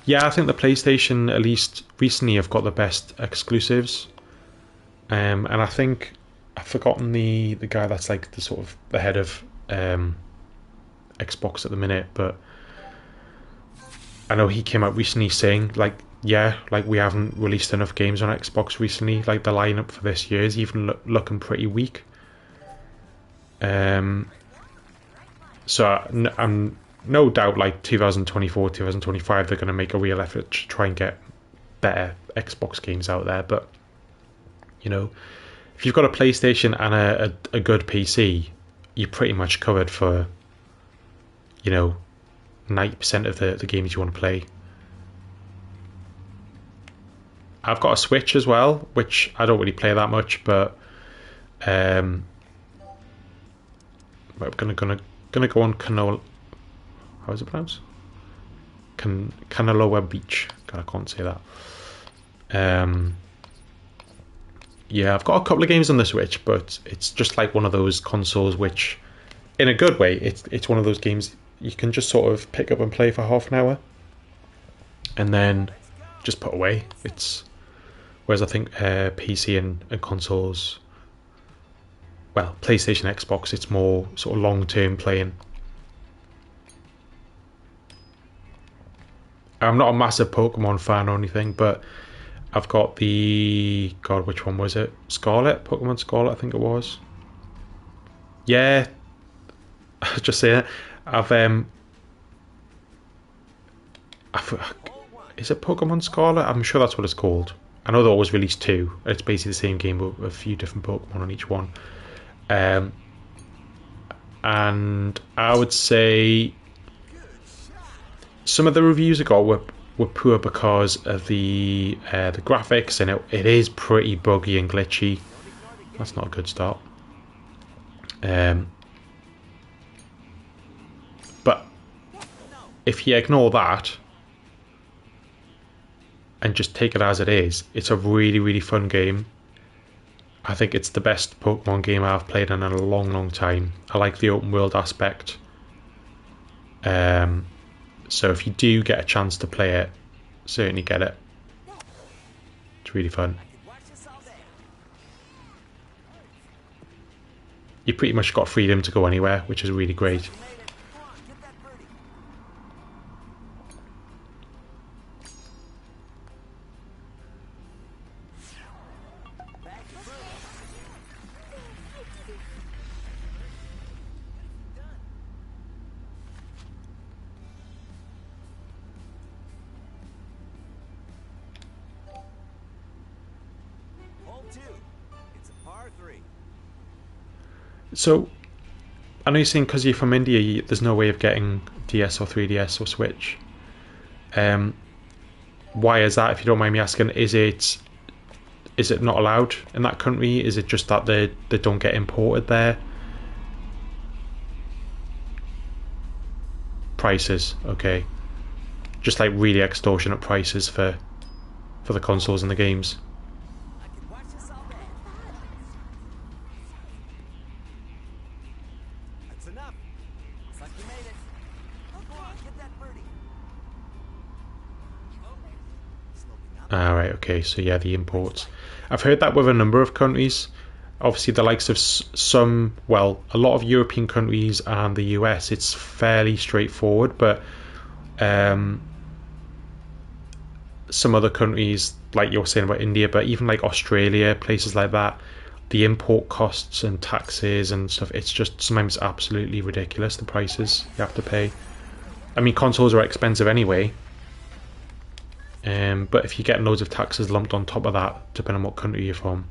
Yeah, I think the PlayStation, at least recently, have got the best exclusives. And I think I've forgotten the guy that's like the sort of the head of Xbox at the minute, but I know he came out recently saying like, yeah, like, we haven't released enough games on Xbox recently. Like, the lineup for this year is even looking pretty weak. So I'm no doubt, like 2024, 2025, they're going to make a real effort to try and get better Xbox games out there. But if you've got a PlayStation and a good PC, you're pretty much covered for 90% of the games you want to play. I've got a Switch as well, which I don't really play that much, but we're gonna go on Canola. How is it pronounced? Canaloa Beach. God, I can't say that. Yeah, I've got a couple of games on the Switch, but it's just like one of those consoles which, in a good way, it's one of those games you can just sort of pick up and play for half an hour, and then just put away. Whereas I think PC and consoles, well, PlayStation, Xbox, it's more sort of long-term playing. I'm not a massive Pokemon fan or anything, but I've got God, which one was it? Scarlet? Pokemon Scarlet, I think it was. Yeah, just saying it. Is it Pokemon Scarlet? I'm sure that's what it's called. I know they always release two. It's basically the same game with a few different Pokemon on each one. And I would say some of the reviews I got were poor because of the graphics, and it is pretty buggy and glitchy. That's not a good start. But if you ignore that and just take it as it is, it's a really, really fun game. I think it's the best Pokemon game I've played in a long, long time. I like the open world aspect. So if you do get a chance to play it, certainly get it. It's really fun. you pretty much got freedom to go anywhere, which is really great. You made it. Come on, get that birdie. Back to birdie. Hole 2. It's a par 3. So, I know you're saying because you're from India, there's no way of getting DS or 3DS or Switch. Why is that, if you don't mind me asking? Is it not allowed in that country? Is it just that they don't get imported there? Prices, okay. Just like really extortionate prices for the consoles and the games. I could watch this all day. That's enough. Looks like you made it. Oh, come on, get that birdie. Sloping up. Alright, okay, so yeah, the imports. I've heard that with a number of countries. Obviously, the likes of some, well, a lot of European countries and the US, it's fairly straightforward, but some other countries, like you're saying about India, but even like Australia, places like that, the import costs and taxes and stuff, it's just sometimes absolutely ridiculous, the prices you have to pay. I mean, consoles are expensive anyway, but if you get loads of taxes lumped on top of that, depending on what country you're from,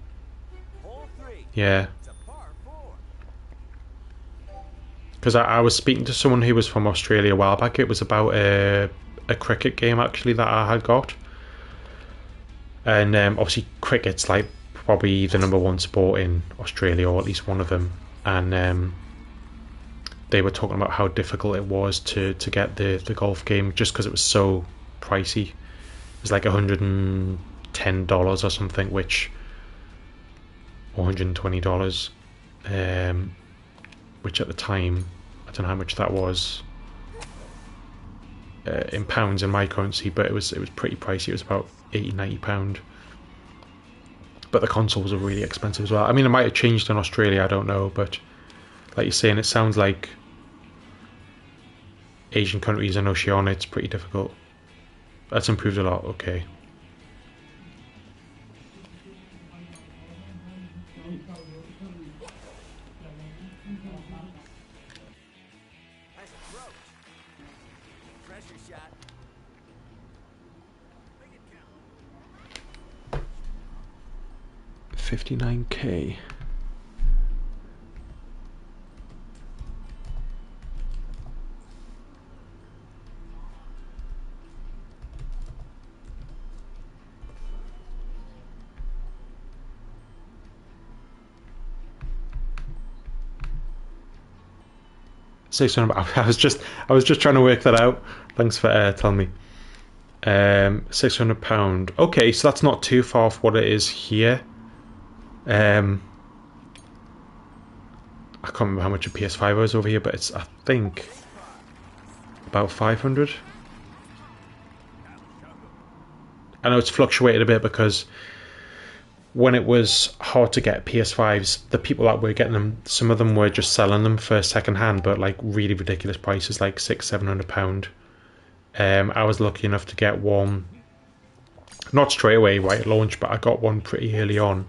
Hole 3. yeah. It's a par 4. Because I was speaking to someone who was from Australia a while back. It was about a cricket game actually that I had got, and obviously cricket's like probably the #1 sport in Australia, or at least one of them. And they were talking about how difficult it was to get the golf game, just because it was so pricey. It was like $110 or something, which, or $120, which at the time, I don't know how much that was in pounds in my currency, but it was pretty pricey. It was about £80-90. But the consoles are really expensive as well. I mean, it might have changed in Australia, I don't know, but like you're saying, it sounds like Asian countries and Oceania, it's pretty difficult. That's improved a lot, okay. Nice approach. Pressure shot. Make it count. 59k. Say something about. I was just trying to work that out. Thanks for telling me. £600. Okay, so that's not too far off what it is here. I can't remember how much a PS5 was over here, but it's, I think, about 500. I know it's fluctuated a bit because when it was hard to get PS5s, the people that were getting them, some of them were just selling them for second hand, but like really ridiculous prices, like £600-700. I was lucky enough to get one, not straight away right at launch, but I got one pretty early on.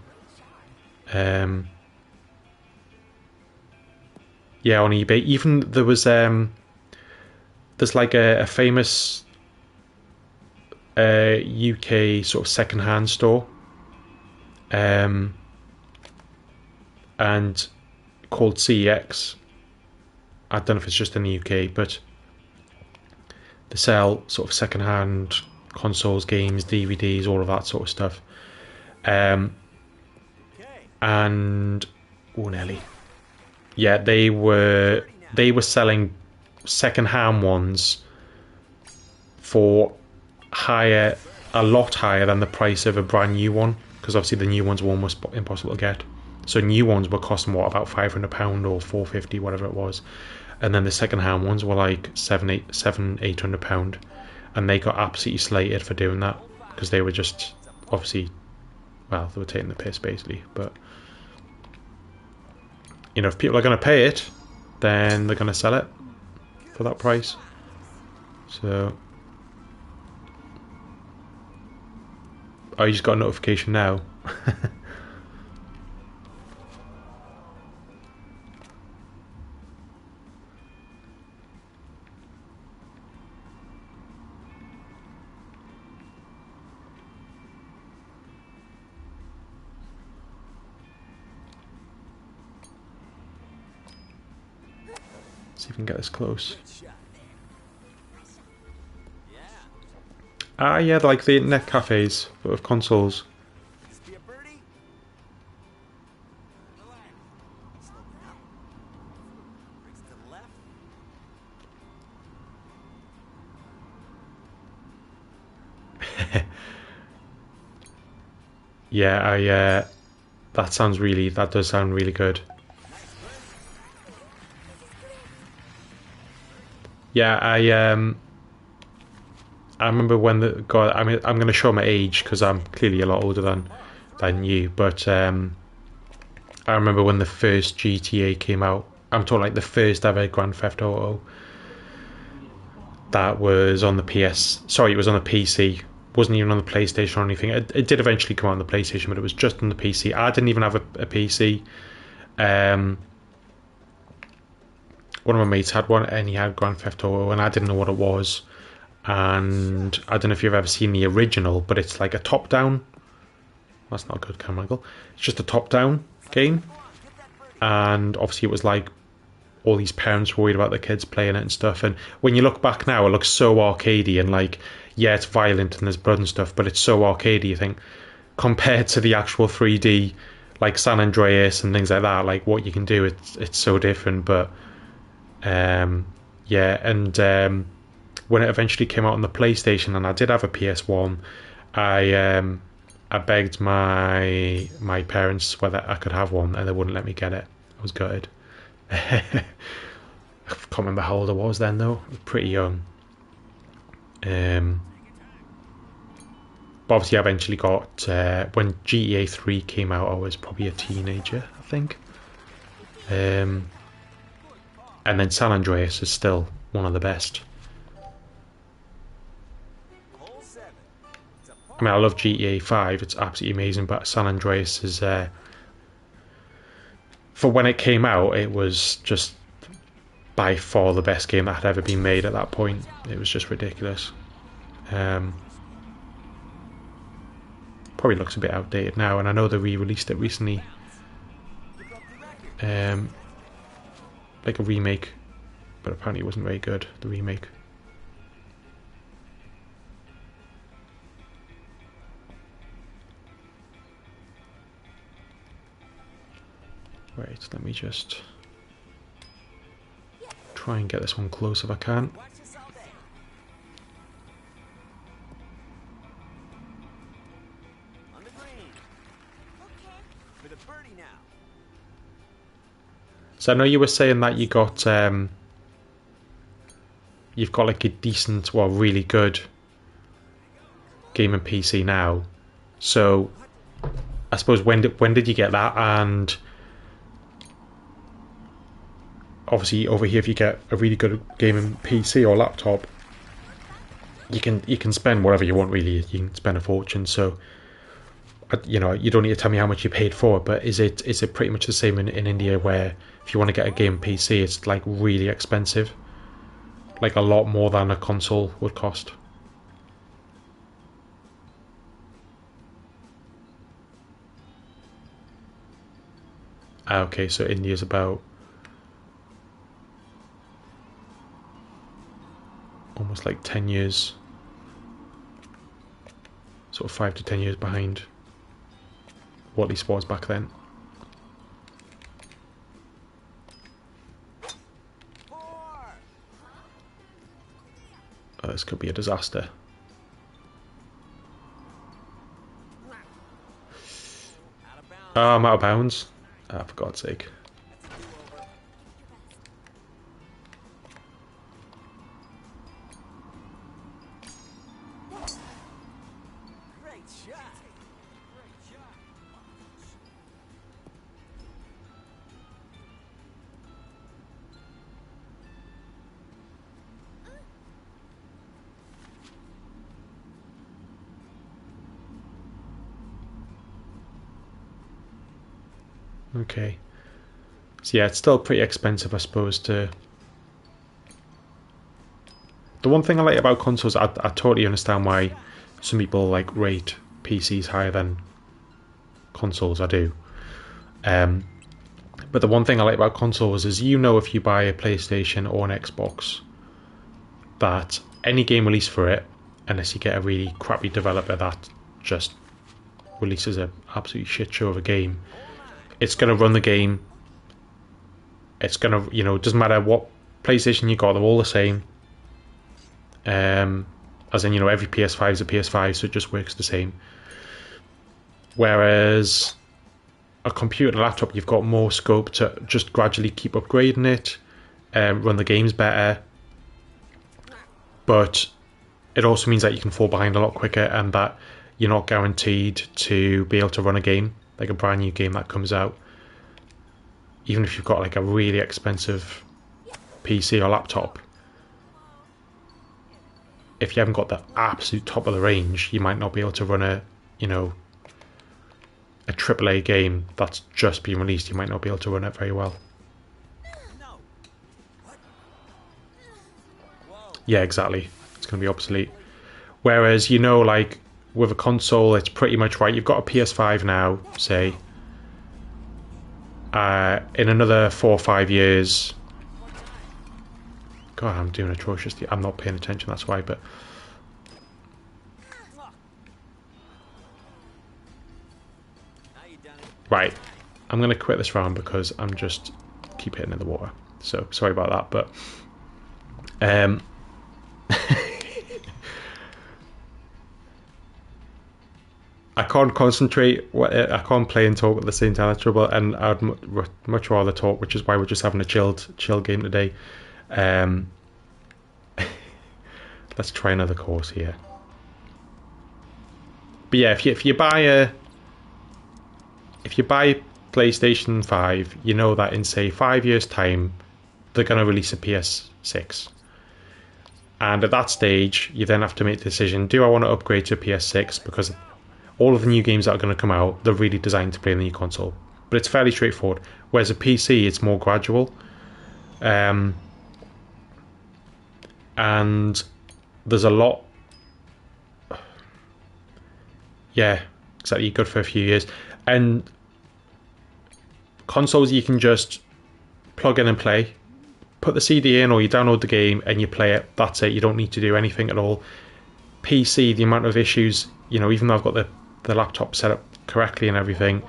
Yeah, on eBay. Even there was there's like a famous UK sort of second-hand store, and called CEX. I don't know if it's just in the UK, but they sell sort of second-hand consoles, games, DVDs, all of that sort of stuff. And oh, Nelly, yeah, they were selling second-hand ones for a lot higher than the price of a brand new one, because obviously the new ones were almost impossible to get. So new ones were costing about £500 or £450, whatever it was, and then the second-hand ones were like £800, and they got absolutely slated for doing that because they were just obviously, well, they were taking the piss basically. But you know, if people are going to pay it, then they're going to sell it for that price. So, oh, you just got a notification now. See if we can get this close. Ah, yeah, like the internet cafes, but with consoles. Be a birdie. Slow down. Brings to the left. Yeah, that does sound really good. Yeah, I remember when the God. I mean, I'm going to show my age because I'm clearly a lot older than you. But I remember when the first GTA came out. I'm talking like the first ever Grand Theft Auto. That was on the PS. Sorry, it was on the PC. Wasn't even on the PlayStation or anything. It did eventually come out on the PlayStation, but it was just on the PC. I didn't even have a PC. One of my mates had one, and he had Grand Theft Auto, and I didn't know what it was. And I don't know if you've ever seen the original, but it's like a top-down. That's not a good camera angle. It's just a top-down game, and obviously it was like all these parents worried about their kids playing it and stuff. And when you look back now, it looks so arcadey and like, yeah, it's violent and there's blood and stuff, but it's so arcadey. You think compared to the actual 3D, like San Andreas and things like that, like what you can do, it's so different. But yeah, and when it eventually came out on the PlayStation, and I did have a PS1, I begged my parents whether I could have one, and they wouldn't let me get it. I was gutted. I can't remember how old I was then, though. I was pretty young. But obviously, I eventually got when GTA 3 came out. I was probably a teenager, I think. And then San Andreas is still one of the best. I mean, I love GTA 5. It's absolutely amazing, but San Andreas is for when it came out, it was just by far the best game that had ever been made at that point. It was just ridiculous. Probably looks a bit outdated now, and I know they re-released it recently. Like a remake, but apparently it wasn't very good, the remake. Wait, let me just try and get this one close if I can. So I know you were saying that you got you've got like a decent, well, really good gaming PC now. So I suppose when did you get that? And obviously over here, if you get a really good gaming PC or laptop, you can spend whatever you want. Really, you can spend a fortune. So you know, you don't need to tell me how much you paid for it, but is it pretty much the same in India, where if you want to get a game PC, it's like really expensive, like a lot more than a console would cost? Okay, so India's about almost like 10 years, sort of 5 to 10 years behind what at least was back then. This could be a disaster. Oh, I'm out of bounds. Ah, for God's sake. Great shot. Okay. So yeah, it's still pretty expensive, I suppose, to... The one thing I like about consoles, I totally understand why some people like rate PCs higher than consoles. I do. But the one thing I like about consoles is, you know, if you buy a PlayStation or an Xbox, that any game released for it, unless you get a really crappy developer that just releases an absolute shit show of a game, it's going to run the game. It's going to, you know, it doesn't matter what PlayStation you got, they're all the same. As in, you know, every PS5 is a PS5, so it just works the same. Whereas a computer and a laptop, you've got more scope to just gradually keep upgrading it, run the games better. But it also means that you can fall behind a lot quicker, and that you're not guaranteed to be able to run a game, like a brand new game that comes out. Even if you've got like a really expensive PC or laptop, if you haven't got the absolute top of the range, you might not be able to run a, you know, a AAA game that's just been released. You might not be able to run it very well. Yeah, exactly. It's going to be obsolete. Whereas, you know, like with a console, it's pretty much right. You've got a PS5 now, say. In another 4 or 5 years... God, I'm doing atrociously. I'm not paying attention, that's why, but... Right. I'm going to quit this round because I'm just keep hitting in the water. So, sorry about that, but... I can't concentrate. I can't play and talk at the same time. That's trouble, and I'd much rather talk, which is why we're just having a chill game today. Let's try another course here. But yeah, if you buy PlayStation 5, you know that in say 5 years' time they're going to release a PS6, and at that stage you then have to make the decision: do I want to upgrade to a PS6 because all of the new games that are going to come out, they're really designed to play in the new console? But it's fairly straightforward. Whereas a PC, it's more gradual. And there's a lot... Yeah, exactly. Good for a few years. And consoles, you can just plug in and play. Put the CD in, or you download the game and you play it. That's it. You don't need to do anything at all. PC, the amount of issues... You know, even though I've got the laptop set up correctly and everything,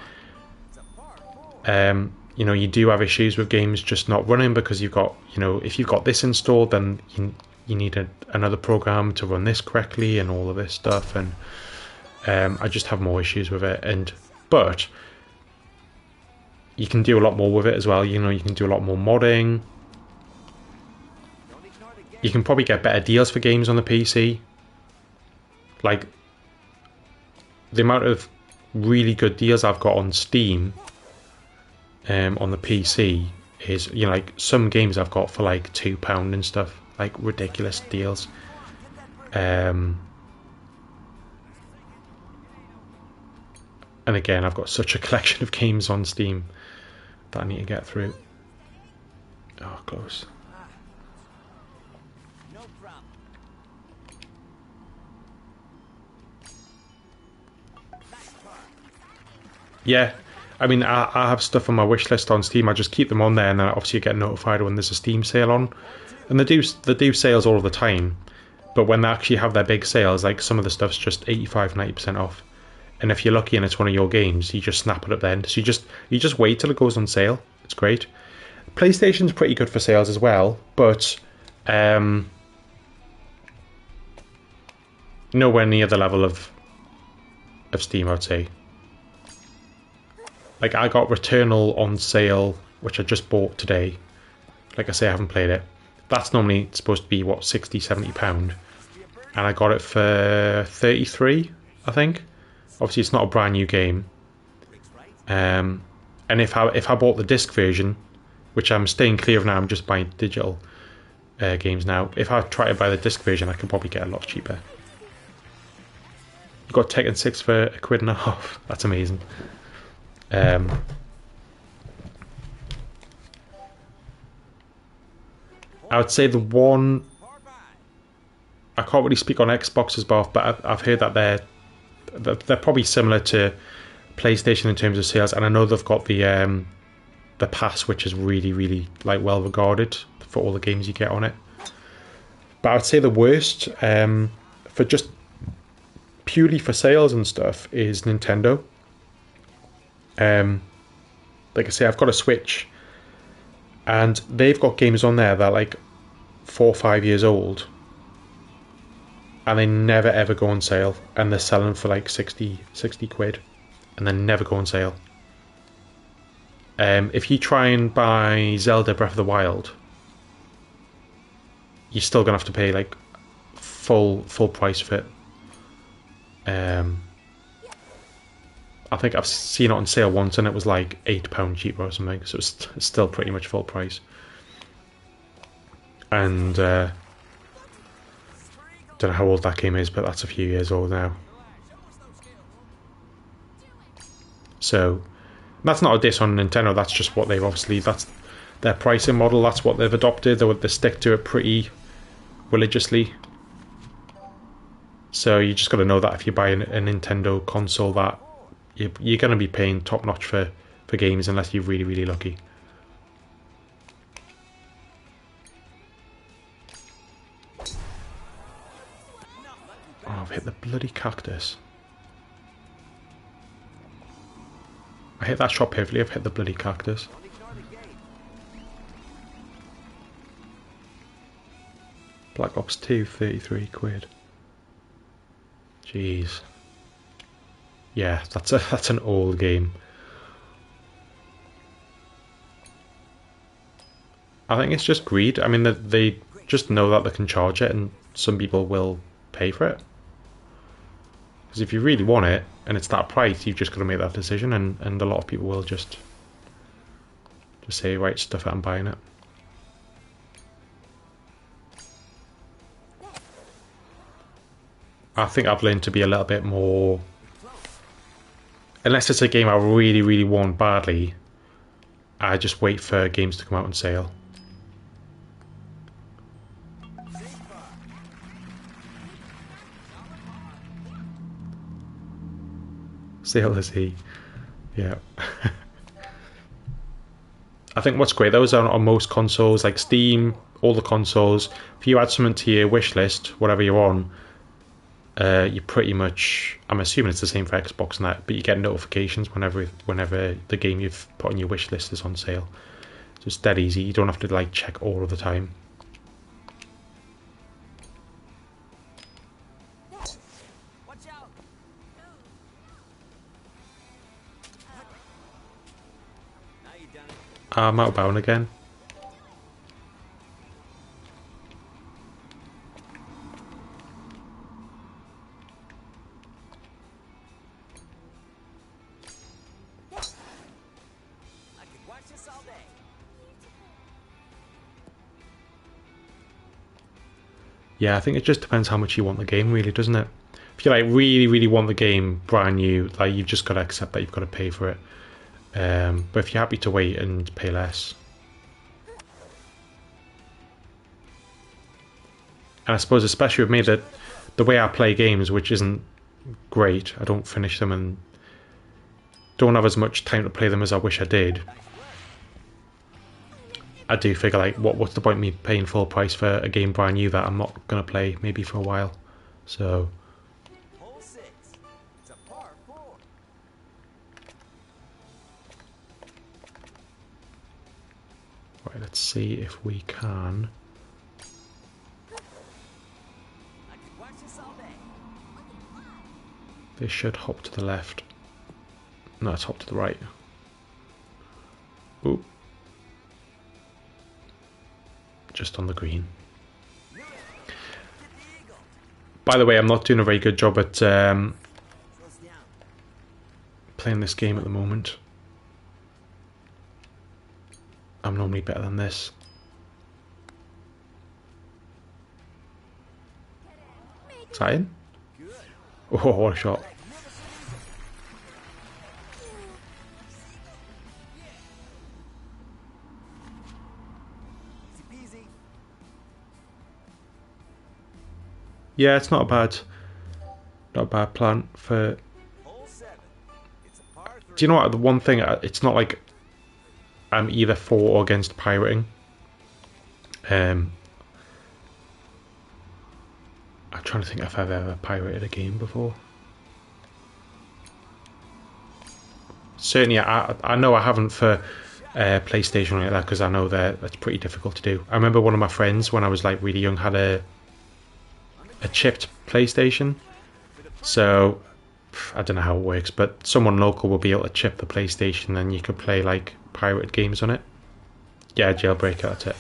you know, you do have issues with games just not running because you've got, you know, if you've got this installed, then you need another program to run this correctly and all of this stuff, and I just have more issues with it. But you can do a lot more with it as well. You know, you can do a lot more modding. You can probably get better deals for games on the PC. Like, the amount of really good deals I've got on Steam on the PC is, you know, like some games I've got for like £2 and stuff, like ridiculous deals. And again, I've got such a collection of games on Steam that I need to get through. Oh, close. Yeah, I mean, I have stuff on my wish list on Steam. I just keep them on there, and then obviously you get notified when there's a Steam sale on. And they do sales all the time, but when they actually have their big sales, like some of the stuff's just 85-90% off. And if you're lucky and it's one of your games, you just snap it up then. So you just wait till it goes on sale. It's great. PlayStation's pretty good for sales as well, but nowhere near the level of Steam, I'd say. Like, I got Returnal on sale, which I just bought today. Like I say, I haven't played it. That's normally supposed to be, what, £60-70? And I got it for 33, I think. Obviously, it's not a brand new game. And if I bought the disc version, which I'm staying clear of now, I'm just buying digital games now. If I try to buy the disc version, I could probably get a lot cheaper. You've got Tekken 6 for £1.50. That's amazing. I would say the one, I can't really speak on Xbox's behalf, but I've heard that they're probably similar to PlayStation in terms of sales, and I know they've got the pass, which is really, really like well regarded for all the games you get on it. But I would say the worst, for just purely for sales and stuff, is Nintendo. Like I say, I've got a Switch, and they've got games on there that are like 4 or 5 years old, and they never ever go on sale, and they're selling for like 60 quid, and they never go on sale. If you try and buy Zelda Breath of the Wild, you're still gonna have to pay like full price for it. I think I've seen it on sale once, and it was like £8 cheaper or something, so it's still pretty much full price. And don't know how old that game is, but that's a few years old now. So that's not a diss on Nintendo. That's just what they've obviously, that's their pricing model. That's what they've adopted. They stick to it pretty religiously. So you just got to know that if you buy a Nintendo console, that you're going to be paying top notch for games, unless you're really, really lucky. Oh, I've hit the bloody cactus. I hit that shot perfectly. I've hit the bloody cactus. Black Ops 2, 33 quid. Jeez. Yeah, that's an old game. I think it's just greed. I mean, they just know that they can charge it, and some people will pay for it. Because if you really want it, and it's that price, you've just got to make that decision, and a lot of people will just say, right, stuff it, I'm buying it. I think I've learned to be a little bit more, unless it's a game I really, really want badly, I just wait for games to come out on sale. Sale is he. Yeah. I think what's great though is on most consoles, like Steam, all the consoles, if you add something to your wish list, whatever you're on, you pretty much, I'm assuming it's the same for Xbox and that, but you get notifications whenever the game you've put on your wish list is on sale. So it's dead easy. You don't have to like check all of the time. Watch out! Now you done it. I'm out of bound again. I could watch this all day. Yeah, I think it just depends how much you want the game, really, doesn't it? If you like really, really want the game brand new, like you've just got to accept that you've got to pay for it. But if you're happy to wait and pay less, and I suppose especially with me, that the way I play games, which isn't great, I don't finish them and don't have as much time to play them as I wish I did. I do figure like, what's the point of me paying full price for a game brand new that I'm not gonna play maybe for a while? So Hole 6. It's a par 4. right, let's see if we can. I could watch this all day. They should hop to the left. No, it's hop to the right. Ooh. Just on the green. By the way, I'm not doing a very good job at Slows down. playing this game at the moment. I'm normally better than this. Is that in? Oh, what a shot. Easy peasy. Yeah, it's not a bad plan for. Hole 7. It's a par 3. Do you know what? The one thing, it's not like I'm either for or against pirating. I'm trying to think if I've ever pirated a game before. Certainly, I know I haven't for PlayStation like that, because I know that's pretty difficult to do. I remember one of my friends when I was like really young had a chipped PlayStation, so I don't know how it works, but someone local will be able to chip the PlayStation and you could play like pirated games on it. Yeah, jailbreak, that's it.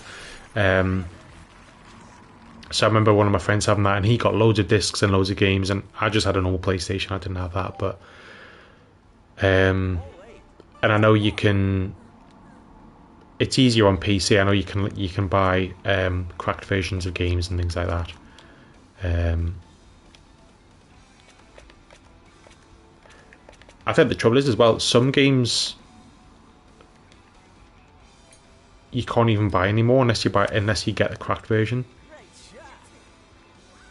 So I remember one of my friends having that, and he got loads of discs and loads of games, and I just had an old PlayStation. I didn't have that, but and I know you can. It's easier on PC. I know you can buy cracked versions of games and things like that. I think the trouble is as well, some games you can't even buy anymore unless you get the cracked version.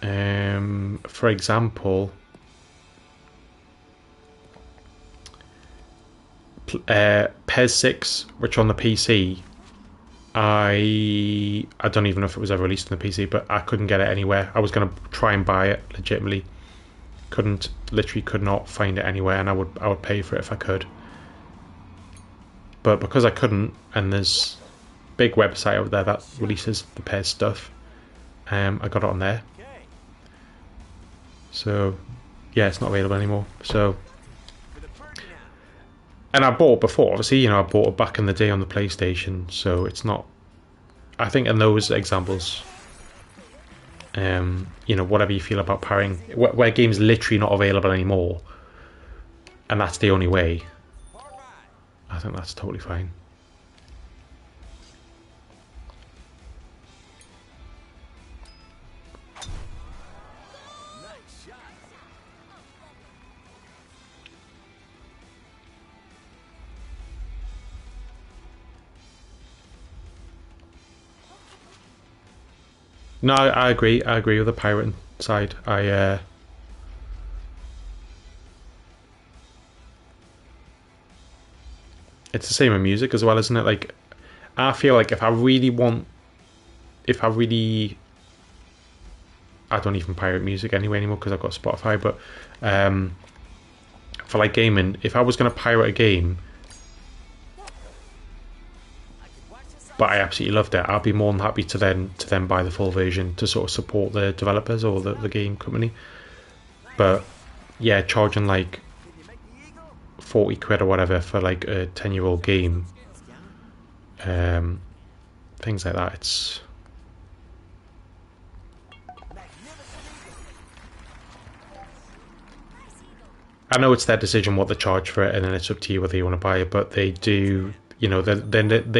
For example, PES 6, which on the PC, I don't even know if it was ever released on the PC, but I couldn't get it anywhere. I was going to try and buy it legitimately, literally could not find it anywhere, and I would pay for it if I could. But because I couldn't, and there's a big website out there that releases the PES stuff, I got it on there. So yeah, it's not available anymore. So, and I bought it before, obviously, I bought it back in the day on the PlayStation, so it's not. I think in those examples, whatever you feel about pairing, where games literally not available anymore, and that's the only way, I think that's totally fine. No, I agree. I agree with the pirate side. It's the same with music as well, isn't it? Like, I feel like if I don't even pirate music anyway anymore because I've got Spotify. But for like gaming, if I was going to pirate a game, but I absolutely loved it, I'd be more than happy to then buy the full version to sort of support the developers or the game company. But yeah, charging like 40 quid or whatever for like a 10-year-old game, things like that, it's. I know it's their decision what they charge for it, and then it's up to you whether you want to buy it, but they do. They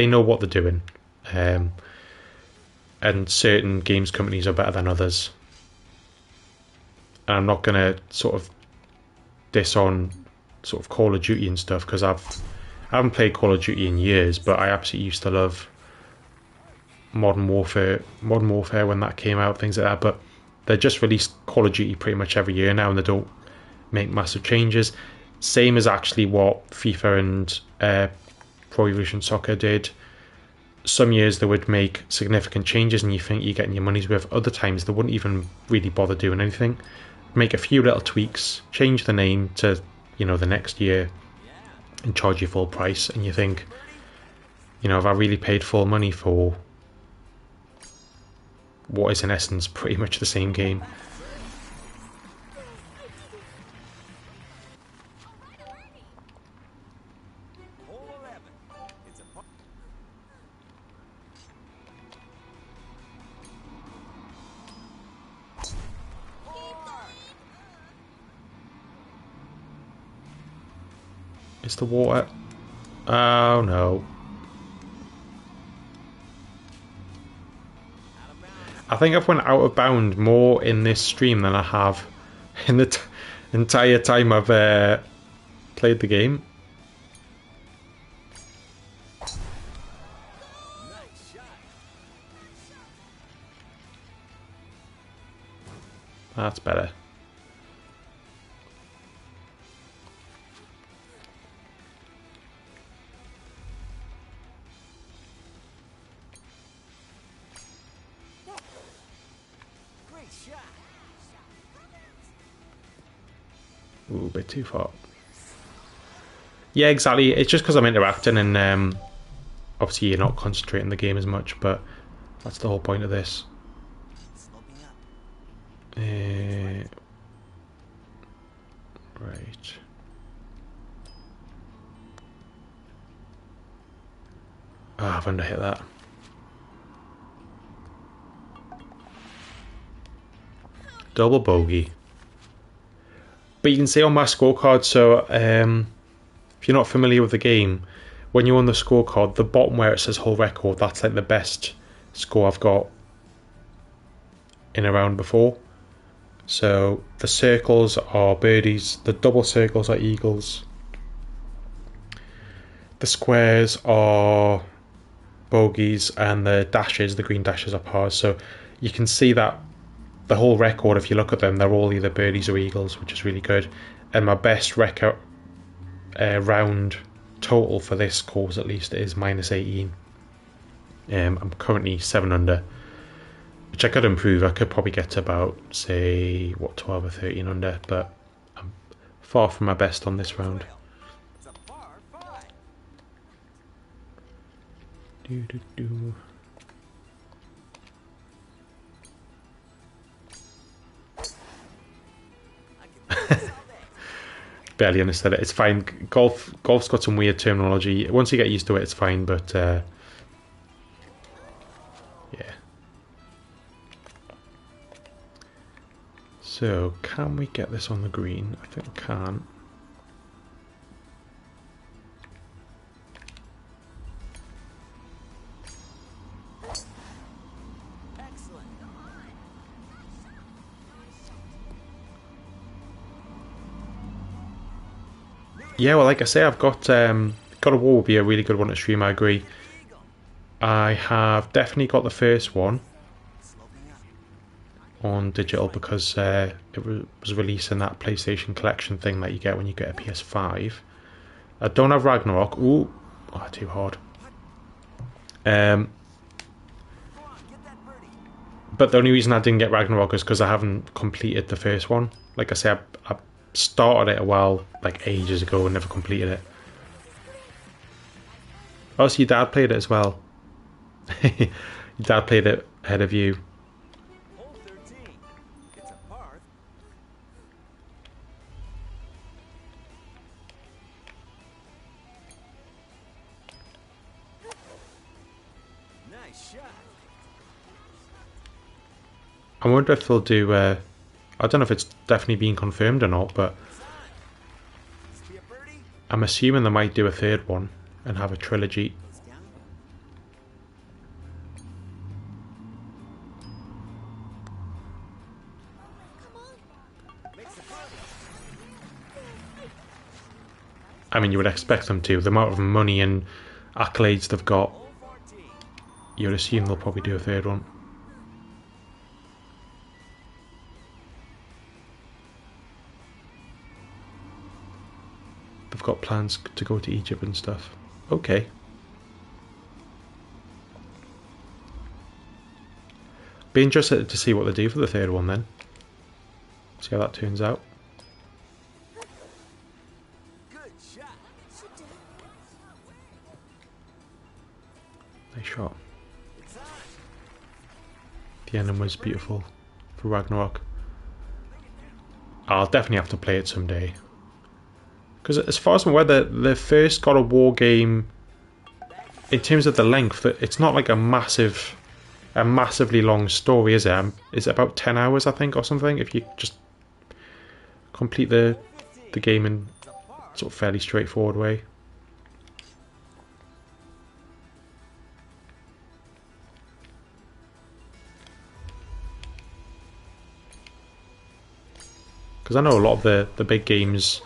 know what they're doing, and certain games companies are better than others. And I'm not gonna sort of diss on sort of Call of Duty and stuff, because I haven't played Call of Duty in years, but I absolutely used to love Modern Warfare when that came out, things like that. But they just released Call of Duty pretty much every year now, and they don't make massive changes. Same as actually what FIFA and Pro Evolution Soccer did. Some years they would make significant changes and you think you're getting your money's worth. Other times they wouldn't even really bother doing anything. Make a few little tweaks, change the name to the next year, and charge you full price. And you think, have I really paid full money for what is in essence pretty much the same game? Is the water? Oh no. I think I've went out of bound more in this stream than I have in the entire time I've played the game. That's better. Great shot. Ooh, a bit too far. Yeah, exactly. It's just because I'm interacting and obviously you're not concentrating the game as much, but that's the whole point of this. Sloping up. Right. Ah, I've under hit that. Double bogey. But you can see on my scorecard, so if you're not familiar with the game, when you're on the scorecard, the bottom where it says whole record, that's like the best score I've got in a round before. So the circles are birdies, the double circles are eagles, the squares are bogeys, and the dashes, the green dashes, are pars. So you can see that the whole record, if you look at them, they're all either birdies or eagles, which is really good. And my best record round total for this course, at least, is -18. I'm currently 7 under, which I could improve. I could probably get to about, say, 12 or 13 under, but I'm far from my best on this round. It's a par 5. Do. I can do this all day. Barely understood it. It's fine. Golf's got some weird terminology. Once you get used to it, it's fine. But yeah. So can we get this on the green? I think we can. Excellent. Yeah, well, like I say, I've got God of War would be a really good one to stream. I agree. Eagle. I have definitely got the first one Sloping up. on digital because it was released in that PlayStation Collection thing that you get when you get a PS5. I don't have Ragnarok. Ooh, oh, too hard. Go on, get that birdie. But the only reason I didn't get Ragnarok is because I haven't completed the first one. Like I said, I started it a while, like ages ago, and never completed it. Oh, so your dad played it as well. Your dad played it ahead of you. Hole 13. It's a par. Nice shot. I wonder if they'll do. I don't know if it's definitely been confirmed or not, but It's on. This be a birdie. I'm assuming they might do a third one and have a trilogy. Goes down. Makes a birdie. I mean, you would expect them to. The amount of money and accolades they've got, Hole 14. you would assume they'll probably do a third one. They've got plans to go to Egypt and stuff. Okay. Be interested to see what they do for the third one then. See how that turns out. Good shot. Nice shot. It's on. The ending was beautiful for Ragnarok. I'll definitely have to play it someday. Because as far as I'm aware, the first God of War game, in terms of the length, it's not like a massively long story, is it? It's about 10 hours, I think, or something, if you just complete the game in It's a par. sort of fairly straightforward way. Because I know a lot of the big games,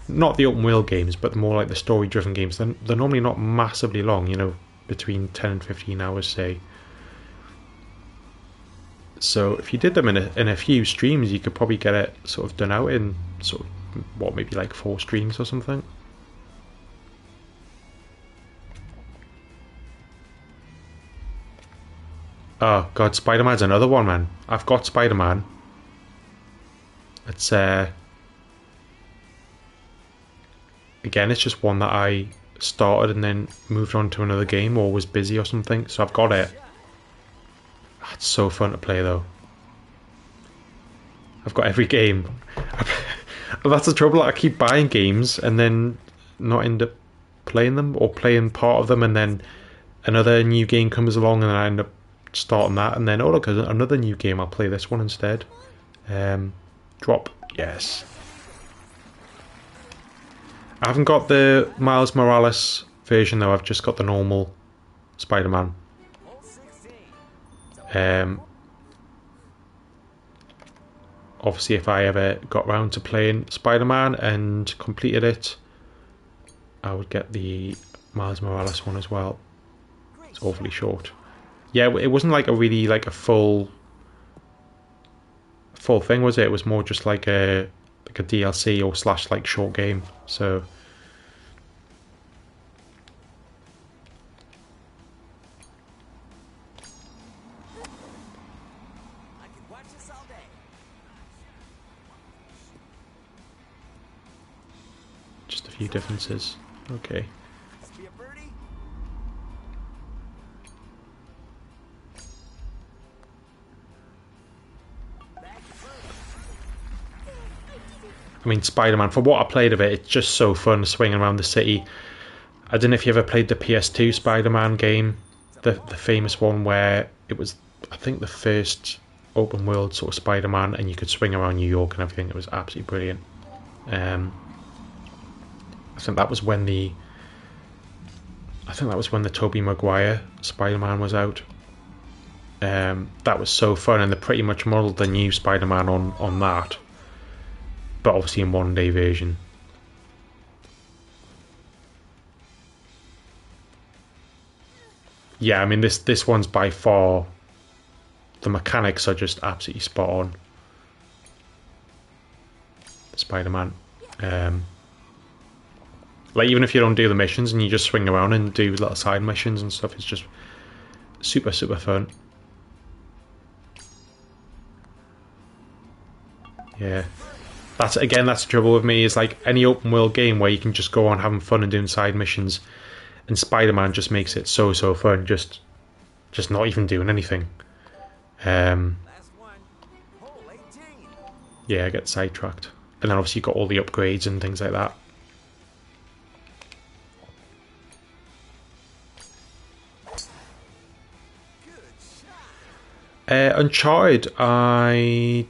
not the open world games, but more like the story driven games, they're normally not massively long, you know, between 10 and 15 hours, say. So if you did them in a few streams, you could probably get it sort of done out in sort of, what, maybe like 4 streams or something. Oh god, Spider-Man's another one, man. I've got Spider-Man. It's again, it's just one that I started and then moved on to another game or was busy or something, so I've got it. It's so fun to play though. I've got every game. That's the trouble, I keep buying games and then not end up playing them, or playing part of them and then another new game comes along and I end up starting that, and then, oh look, another new game, I'll play this one instead. Drop, yes. I haven't got the Miles Morales version though, I've just got the normal Spider-Man. Obviously if I ever got round to playing Spider-Man and completed it, I would get the Miles Morales one as well. It's awfully short. Yeah, it wasn't like a really like a full thing, was it? It was more just like a DLC or slash like short game. So I could watch this all day. just a few differences. Okay. Must be a birdie. I mean, Spider-Man, for what I played of it, it's just so fun swinging around the city. I don't know if you ever played the PS2 Spider-Man game, the famous one where it was, I think, the first open world sort of Spider-Man, and you could swing around New York and everything. It was absolutely brilliant. I think that was when the Tobey Maguire Spider-Man was out. That was so fun, and they pretty much modelled the new Spider-Man on that, but obviously in modern day version. Yeah, I mean this one's by far, the mechanics are just absolutely spot on. Spider-Man. Like even if you don't do the missions and you just swing around and do little side missions and stuff, it's just super fun. Yeah. That's the trouble with me, is like any open world game where you can just go on having fun and doing side missions, and Spider-Man just makes it so fun, just not even doing anything. Last one. Hole 18. Yeah, I get sidetracked. And then obviously you've got all the upgrades and things like that. Uncharted, I've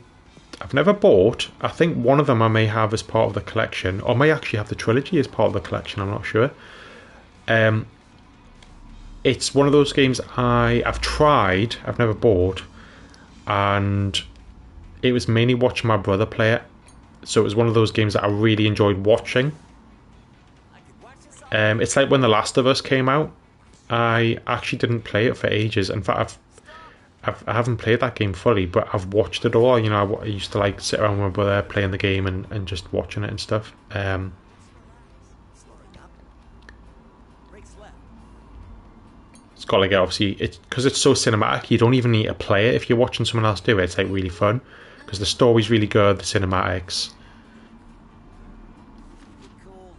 never bought. I think one of them I may have as part of the collection, or may actually have the trilogy as part of the collection, I'm not sure. It's one of those games I've tried, I've never bought, and it was mainly watching my brother play it. So it was one of those games that I really enjoyed watching. I could watch this all It's like when The Last of Us came out, I actually didn't play it for ages. In fact, I haven't played that game fully, but I've watched it all. You know, I used to like sit around with my brother playing the game and just watching it and stuff. slowing up. Brakes left. It's got like, obviously, it's because it's so cinematic, you don't even need to play it if you're watching someone else do it. It's like really fun because the story's really good, the cinematics. Be cool.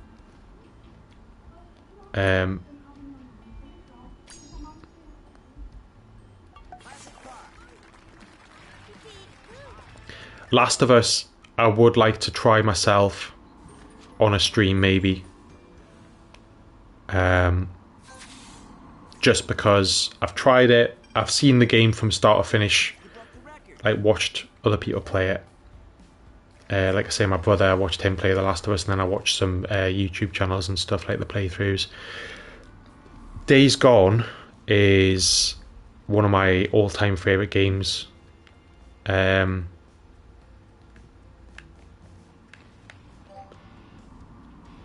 Classic car. Last of Us, I would like to try myself on a stream maybe. Just because I've tried it, I've seen the game from start to finish, Broke the record. like watched other people play it. Like I say, my brother, I watched him play The Last of Us, and then I watched some YouTube channels and stuff like the playthroughs. Days Gone is one of my all-time favourite games. And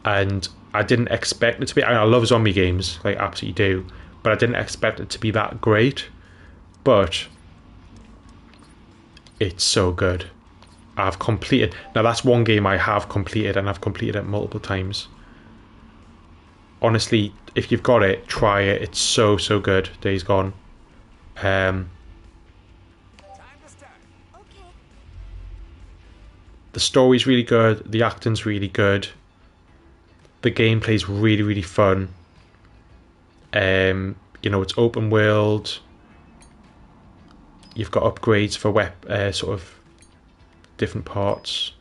I didn't expect it to be. I love zombie games, like absolutely do, but I didn't expect it to be that great. But It's so good. I've completed... Now, that's one game I have completed, and I've completed it multiple times. Honestly, if you've got it, try it. It's so, so good. Days Gone. Time to start. Okay. The story's really good. The acting's really good. The gameplay's really, really fun. You know, it's open world. You've got upgrades for sort of different parts.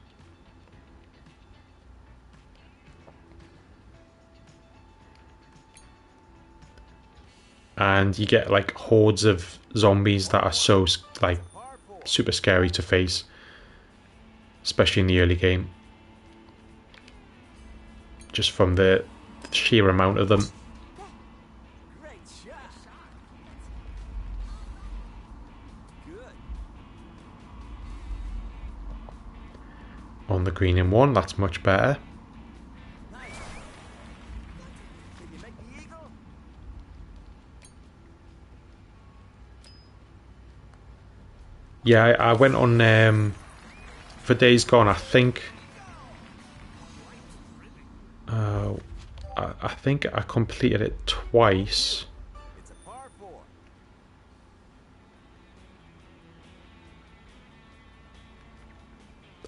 And you get like hordes of zombies that are so like super scary to face, especially in the early game, just from the sheer amount of them. Great shot. Good. On the green in one, that's much better. Nice. Can you make the eagle? Yeah, I went on for Days Gone. I think I think I completed it twice. It's a par 4.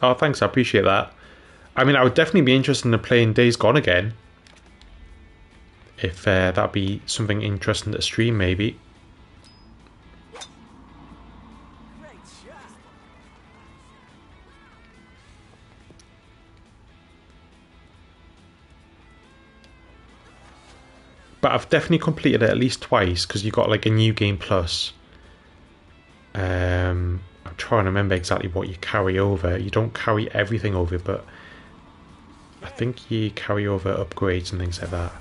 Oh, thanks, I appreciate that. I mean, I would definitely be interested in playing Days Gone again, if that'd be something interesting to stream, maybe. Great shot. But I've definitely completed it at least twice, because you got like a new game plus. I'm trying to remember exactly what you carry over. You don't carry everything over, but I think you carry over upgrades and things like that.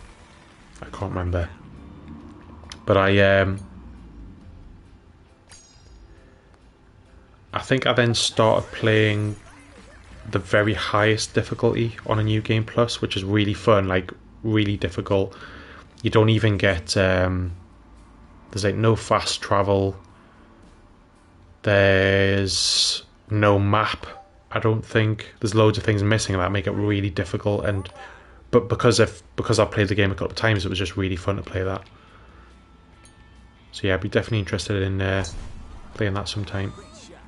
I can't remember. But I think I then started playing the very highest difficulty on a new game plus, which is really fun, like really difficult. You don't even get there's like no fast travel. There's no map. I don't think. There's loads of things missing that make it really difficult, but because I've played the game a couple of times, it was just really fun to play that. So yeah, I'd be definitely interested in playing that sometime. Great shot.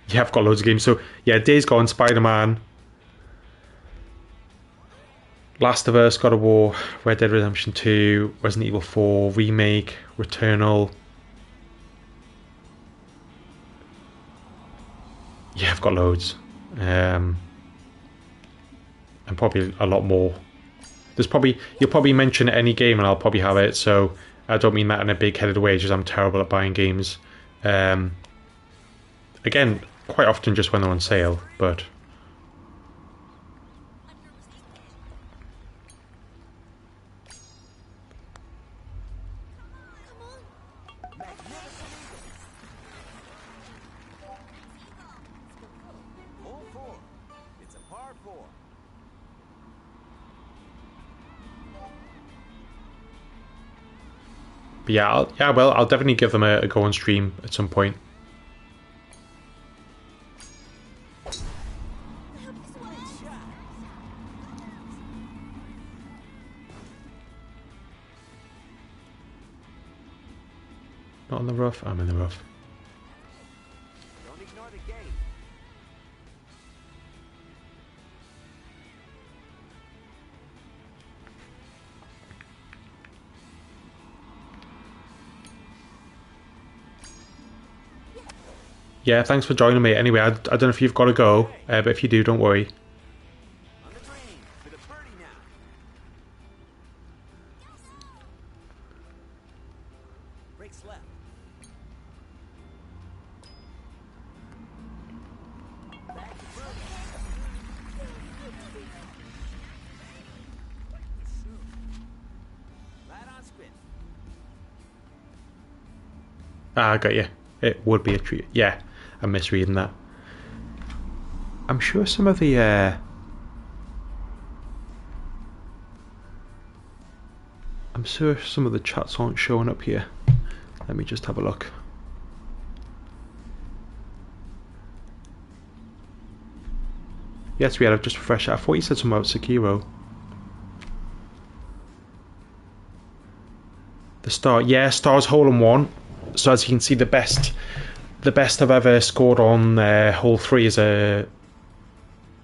Yeah, I've got loads of games. So yeah, Days Gone, Spider-Man, Last of Us, God of War, Red Dead Redemption 2, Resident Evil 4, Remake, Returnal. Yeah, I've got loads. And probably a lot more. You'll probably mention any game and I'll probably have it, so I don't mean that in a big-headed way, just I'm terrible at buying games. Again, quite often just when they're on sale, but... Hole 4. It's a par 4. But yeah, I'll definitely give them a go on stream at some point. Not in the rough? I'm in the rough. Don't ignore the game. Yeah, thanks for joining me. Anyway, I don't know if you've got to go, but if you do, don't worry. On the green for the birdie now. Breaks left. Back to birdie. Right on spin. Ah, I got you. It would be a treat. Yeah, I'm misreading that. I'm sure some of the I'm sure some of the chats aren't showing up here. Let me just have a look. Yes, we had just refresh it. I thought you said something about Sekiro. The star, yeah, star's hole in one. So as you can see, the best I've ever scored on hole 3 is a.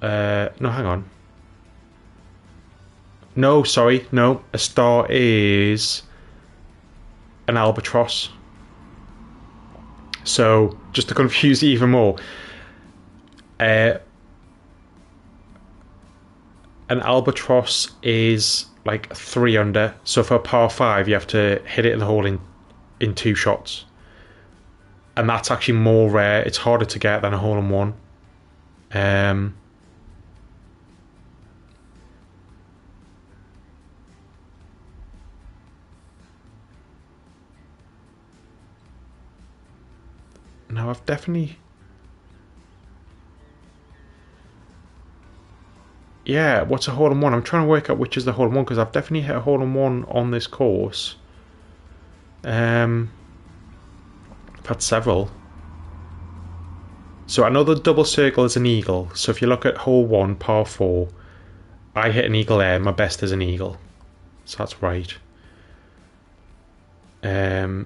No, hang on. No, sorry, no. A star is an albatross. So just to confuse you even more, an albatross is like 3 under. So for a par 5, you have to hit it in the hole in 2 shots, and that's actually more rare. It's harder to get than a hole in one. Now I've definitely, yeah, what's a hole in one? I'm trying to work out which is the hole in one, because I've definitely hit a hole in one on this course. I've had several. So I know the double circle is an eagle. So if you look at hole 1, par 4, I hit an eagle there. My best is an eagle. So that's right. A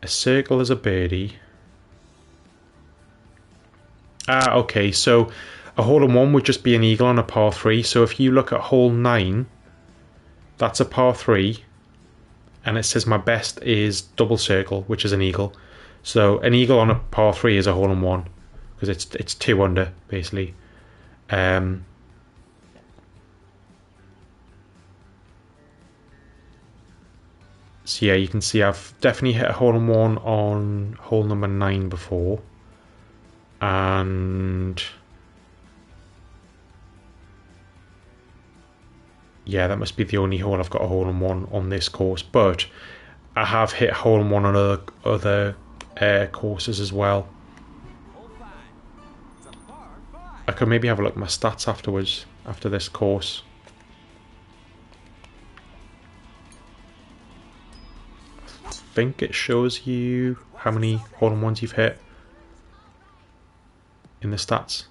circle is a birdie. Ah, okay. So a hole in one would just be an eagle on a par 3. So if you look at hole 9, that's a par 3. And it says my best is double circle, which is an eagle. So an eagle on a par 3 is a hole in one, because it's 2 under basically. So yeah, you can see I've definitely hit a hole in one on hole number 9 before, and yeah, that must be the only hole I've got a hole in one on this course. But I have hit a hole in one on other courses as well. I could maybe have a look at my stats afterwards, after this course. I think it shows you how many hole in ones you've hit in the stats.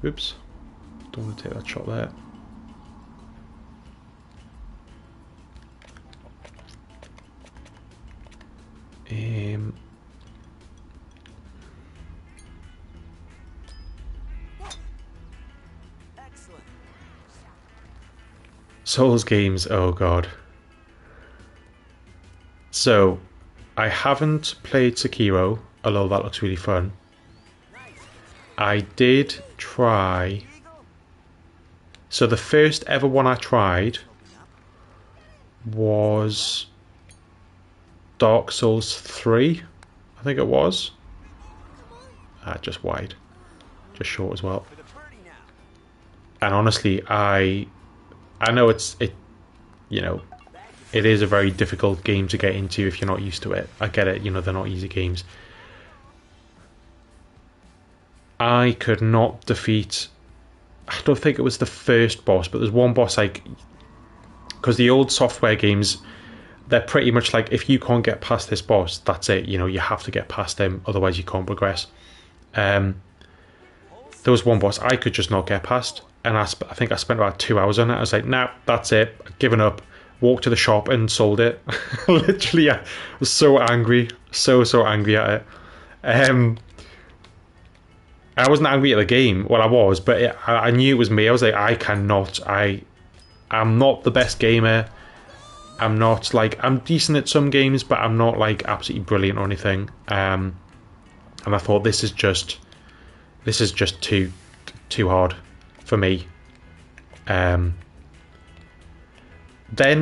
Oops, don't want to take that shot there. Souls games, oh god. So, I haven't played Sekiro, although that looks really fun. I did try. So the first ever one I tried was Dark Souls 3, I think it was. Just wide, just short as well. And honestly, I know it is a very difficult game to get into if you're not used to it. I get it, they're not easy games. I could not defeat, I don't think it was the first boss, but there's one boss, because the old software games, they're pretty much like, if you can't get past this boss, that's it, you have to get past them, otherwise you can't progress. There was one boss I could just not get past, and I think I spent about 2 hours on it. I was like, nah, that's it, I've given up. Walked to the shop and sold it. Literally, I was so angry, so angry at it. I wasn't angry at the game. Well, I was, but I knew it was me. I was like, I'm not the best gamer. I'm not I'm decent at some games, but I'm not absolutely brilliant or anything. And I thought this is just too hard for me. Then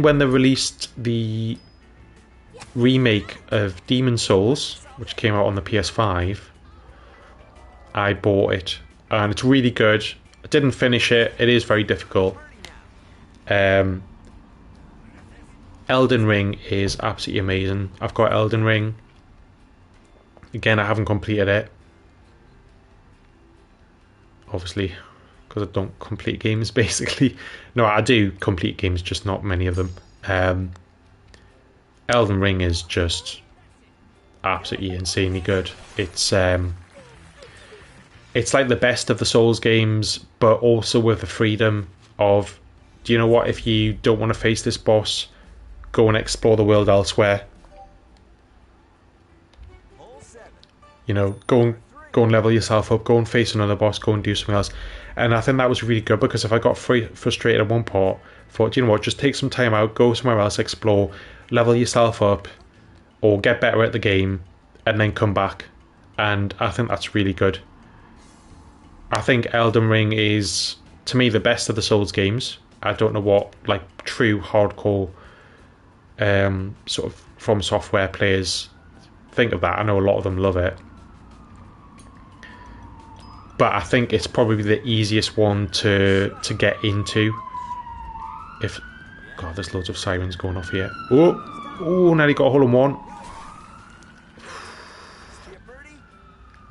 when they released the remake of Demon's Souls, which came out on the PS5, I bought it, and it's really good. I didn't finish it. It is very difficult. Elden Ring is absolutely amazing. I've got Elden Ring. Again, I haven't completed it. obviously, because I don't complete games, basically. No, I do complete games, just not many of them. Elden Ring is just absolutely insanely good. It's like the best of the Souls games, but also with the freedom of, do you know what, if you don't want to face this boss, go and explore the world elsewhere. You know, go and level yourself up, go and face another boss, go and do something else. And I think that was really good, because if I got frustrated at one part, thought, you know what, just take some time out, go somewhere else, explore, level yourself up, or get better at the game, and then come back. And I think that's really good. I think Elden Ring is, to me, the best of the Souls games. I don't know what like true hardcore sort of From Software players think of that. I know a lot of them love it, but I think it's probably the easiest one to get into. If God, there's loads of sirens going off here. Oh, nearly got a hole in one.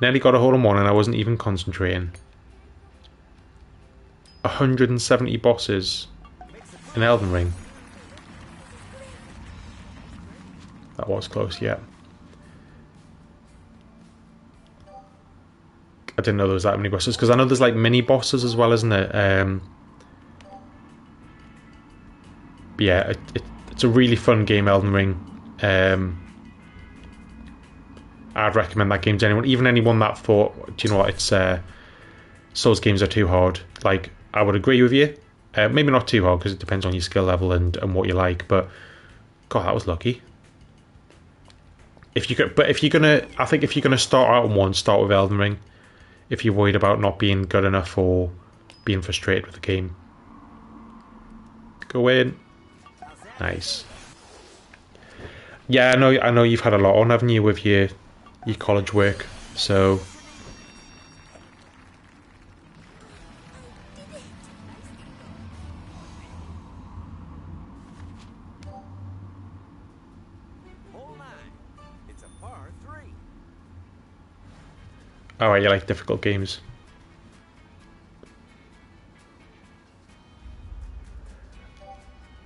Nearly got a hole in one, and I wasn't even concentrating. 170 bosses in Elden Ring. That was close, yeah. I didn't know there was that many bosses, because I know there's like mini bosses as well, isn't it? But yeah, it's a really fun game, Elden Ring. I'd recommend that game to anyone, even anyone that thought, do you know what, it's Souls games are too hard. Like, I would agree with you. Maybe not too hard, because it depends on your skill level and what you like. But God, that was lucky. If you're gonna start out on one, start with Elden Ring. If you're worried about not being good enough or being frustrated with the game, go in. Nice. Yeah, I know you've had a lot on, haven't you, with your college work? So. Alright, you like difficult games.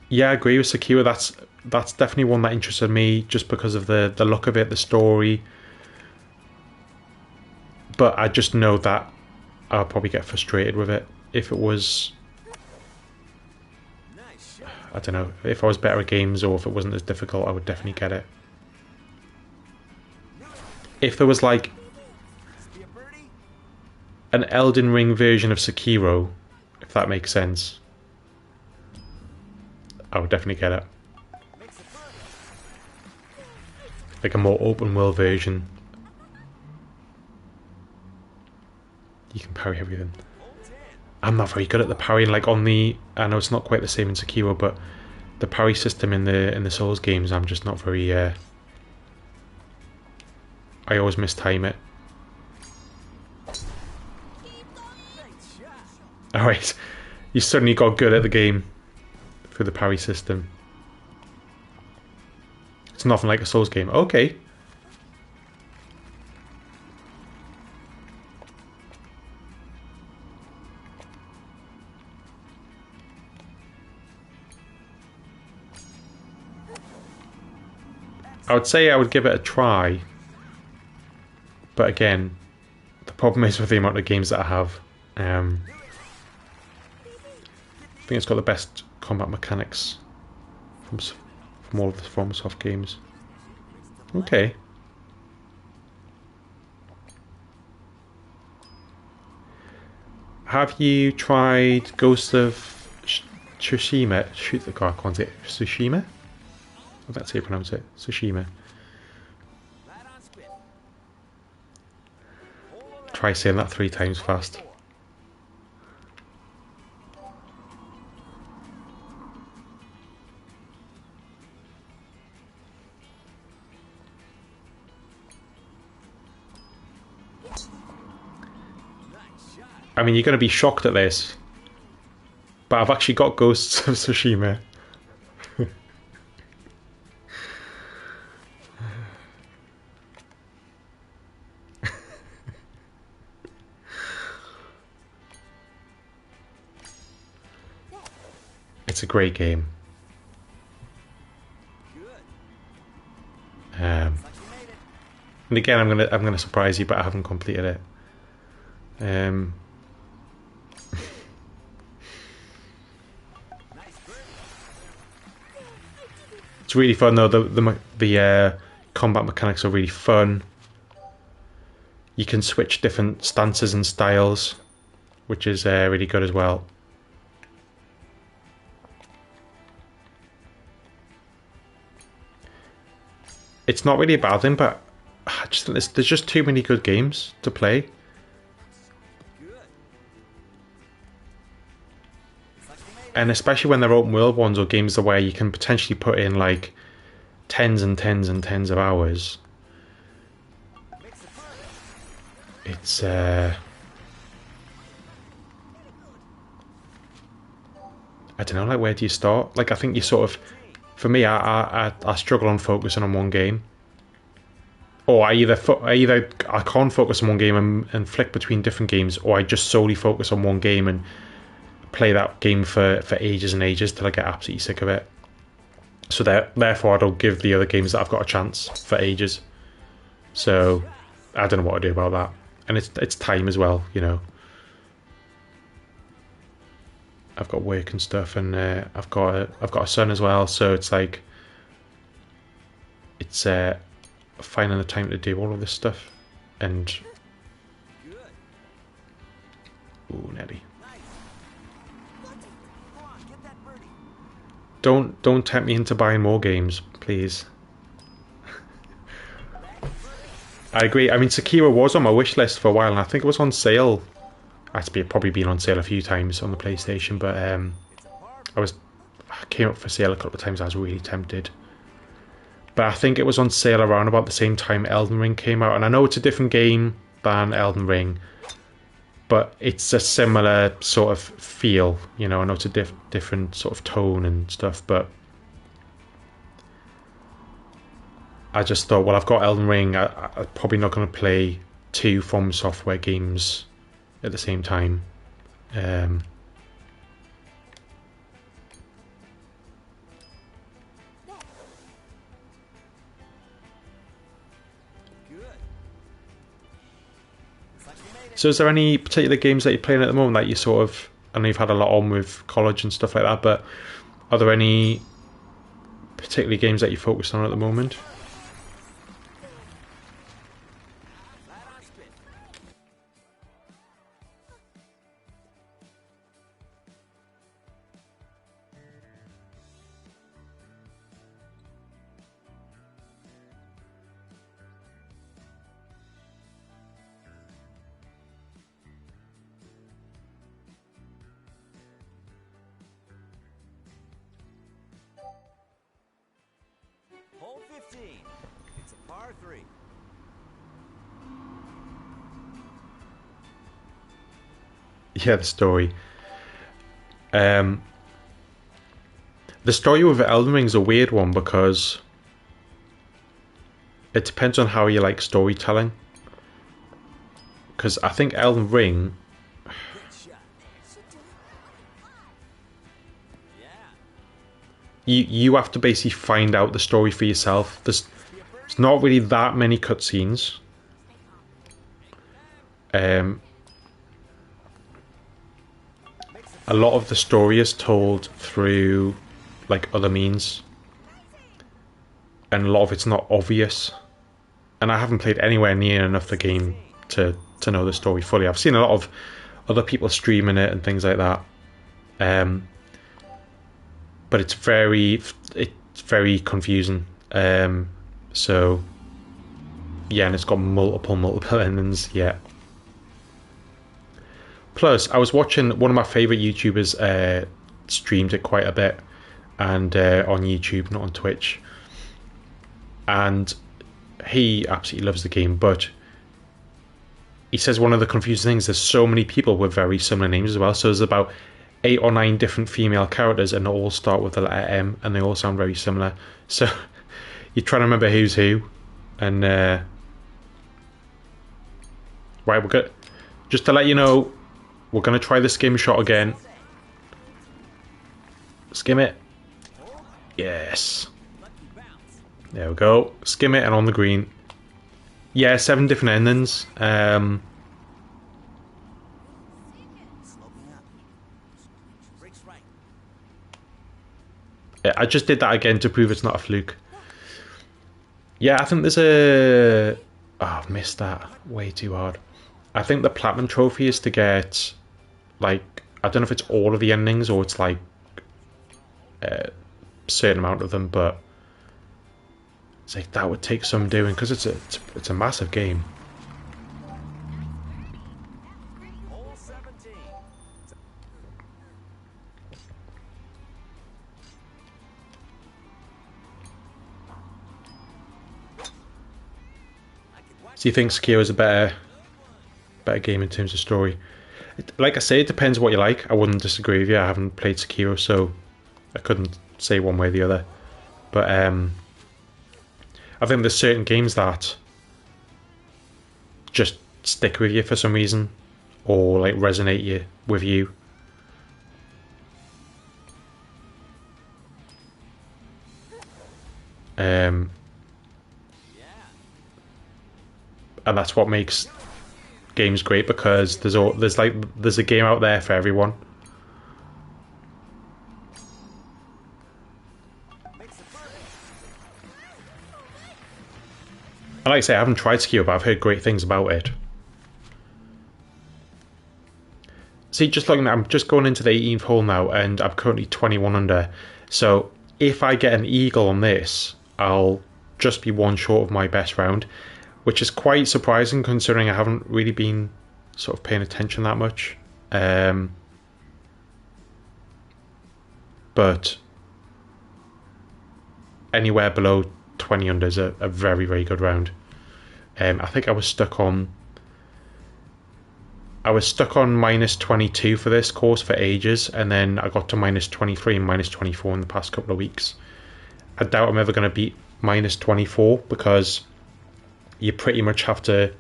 Yeah, I agree with Sekiro. That's definitely one that interested me, just because of the look of it, the story. But I just know that I'll probably get frustrated with it if it was, I don't know, if I was better at games, or if it wasn't as difficult, I would definitely get it. If there was like an Elden Ring version of Sekiro, if that makes sense, I would definitely get it. Like a more open world version. You can parry everything. I'm not very good at the parrying. Like on the, I know it's not quite the same in Sekiro, but the parry system in the Souls games, I'm just not very. I always mistime it. Alright, you suddenly got good at the game through the parry system. It's nothing like a Souls game. Okay. I would say I would give it a try. But again, the problem is with the amount of games that I have. I think it's got the best combat mechanics from all of the FromSoft games. Okay. Have you tried Ghost of Tsushima? Shoot the car, I can't say it. Tsushima? That's how you pronounce it. Tsushima. Try saying that 3 times fast. I mean, you're going to be shocked at this, but I've actually got Ghosts of Tsushima. It's a great game. Good. Um, Looks like you made it. and again, I'm gonna surprise you, but I haven't completed it. Nice birdie. It's really fun though. The combat mechanics are really fun. You can switch different stances and styles, which is really good as well. It's not really a bad thing, but I just think there's just too many good games to play. Good. Looks like you made it. And especially when they're open world ones or games where you can potentially put in like tens and tens and tens of hours. Makes it fun. It's I don't know, like where do you start? Like I think you sort of, for me, I struggle on focusing on one game, or I can't focus on one game and flick between different games, or I just solely focus on one game and play that game for ages and ages till I get absolutely sick of it. So therefore, I don't give the other games that I've got a chance for ages. So I don't know what to do about that, and it's time as well, you know. I've got work and stuff, and I've got a son as well, so it's like it's finding the time to do all of this stuff. And Good. ooh, Nelly, Nice. Come on, get that birdie. don't tempt me into buying more games, please. I agree. I mean, Sekiro was on my wish list for a while, and I think it was on sale. It's probably been on sale a few times on the PlayStation, but It's a par. I came up for sale a couple of times. I was really tempted, but I think it was on sale around about the same time Elden Ring came out, and I know it's a different game than Elden Ring, but it's a similar sort of feel, you know. I know it's a different sort of tone and stuff, but I just thought, well, I've got Elden Ring, I'm probably not going to play two From Software games at the same time. Good. Looks like you made it. So is there any particular games that you're playing at the moment that you sort of, I know you've had a lot on with college and stuff like that, but are there any particular games that you're focused on at the moment? Flat on spin. Hole 15. It's a par 3. Yeah, the story. The story with Elden Ring is a weird one because it depends on how you like storytelling. Because I think Elden Ring, Good shot. Yeah. you have to basically find out the story for yourself. There's not really that many cutscenes. A lot of the story is told through like other means, and a lot of it's not obvious. And I haven't played anywhere near enough the game to know the story fully. I've seen a lot of other people streaming it and things like that, but it's very confusing. So yeah, and it's got multiple endings. Yeah. Plus, I was watching one of my favorite YouTubers streamed it quite a bit, and on YouTube, not on Twitch. And he absolutely loves the game, but he says one of the confusing things, there's so many people with very similar names as well. So there's about 8 or 9 different female characters, and they all start with the letter M, and they all sound very similar. So you're trying to remember who's who, and right, we're good. Just to let you know, we're going to try this game shot again. Skim it. Yes. There we go. Skim it and on the green. Yeah, 7 different endings. Sloping up. Brakes right. I just did that again to prove it's not a fluke. Yeah, I think there's a... Oh, I've missed that. Way too hard. I think the Platinum Trophy is to get, like, I don't know if it's all of the endings or it's, like, a certain amount of them, but it's like that would take some doing because it's a massive game. Hole 17. So you think Sekiro is a better game in terms of story? Like I say, it depends what you like. I wouldn't disagree with you. I haven't played Sekiro, so I couldn't say one way or the other. But I think there's certain games that just stick with you for some reason, or like resonate with you. And that's what makes games great, because there's a game out there for everyone. And like I say, I haven't tried Sekiro, but I've heard great things about it. See, just looking, I'm just going into the 18th hole now, and I'm currently 21 under. So if I get an eagle on this, I'll just be one short of my best round, which is quite surprising considering I haven't really been sort of paying attention that much. But anywhere below 20 under is a very, very good round. I think I was stuck on minus 22 for this course for ages, and then I got to minus 23 and minus 24 in the past couple of weeks. I doubt I'm ever going to beat minus 24, because you pretty much have to...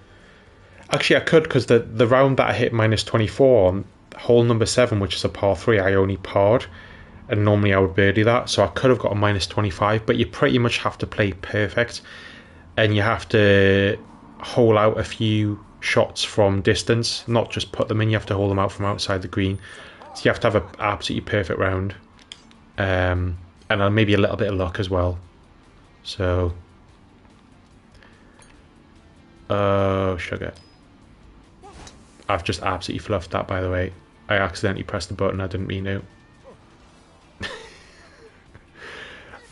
Actually, I could, because the round that I hit minus 24 on, hole number 7, which is a par 3, I only parred, and normally I would birdie that, so I could have got a minus 25, but you pretty much have to play perfect, and you have to hole out a few shots from distance, not just put them in. You have to hold them out from outside the green, so you have to have an absolutely perfect round, and maybe a little bit of luck as well. So sugar, I've just absolutely fluffed that, by the way. I accidentally pressed the button, I didn't mean to.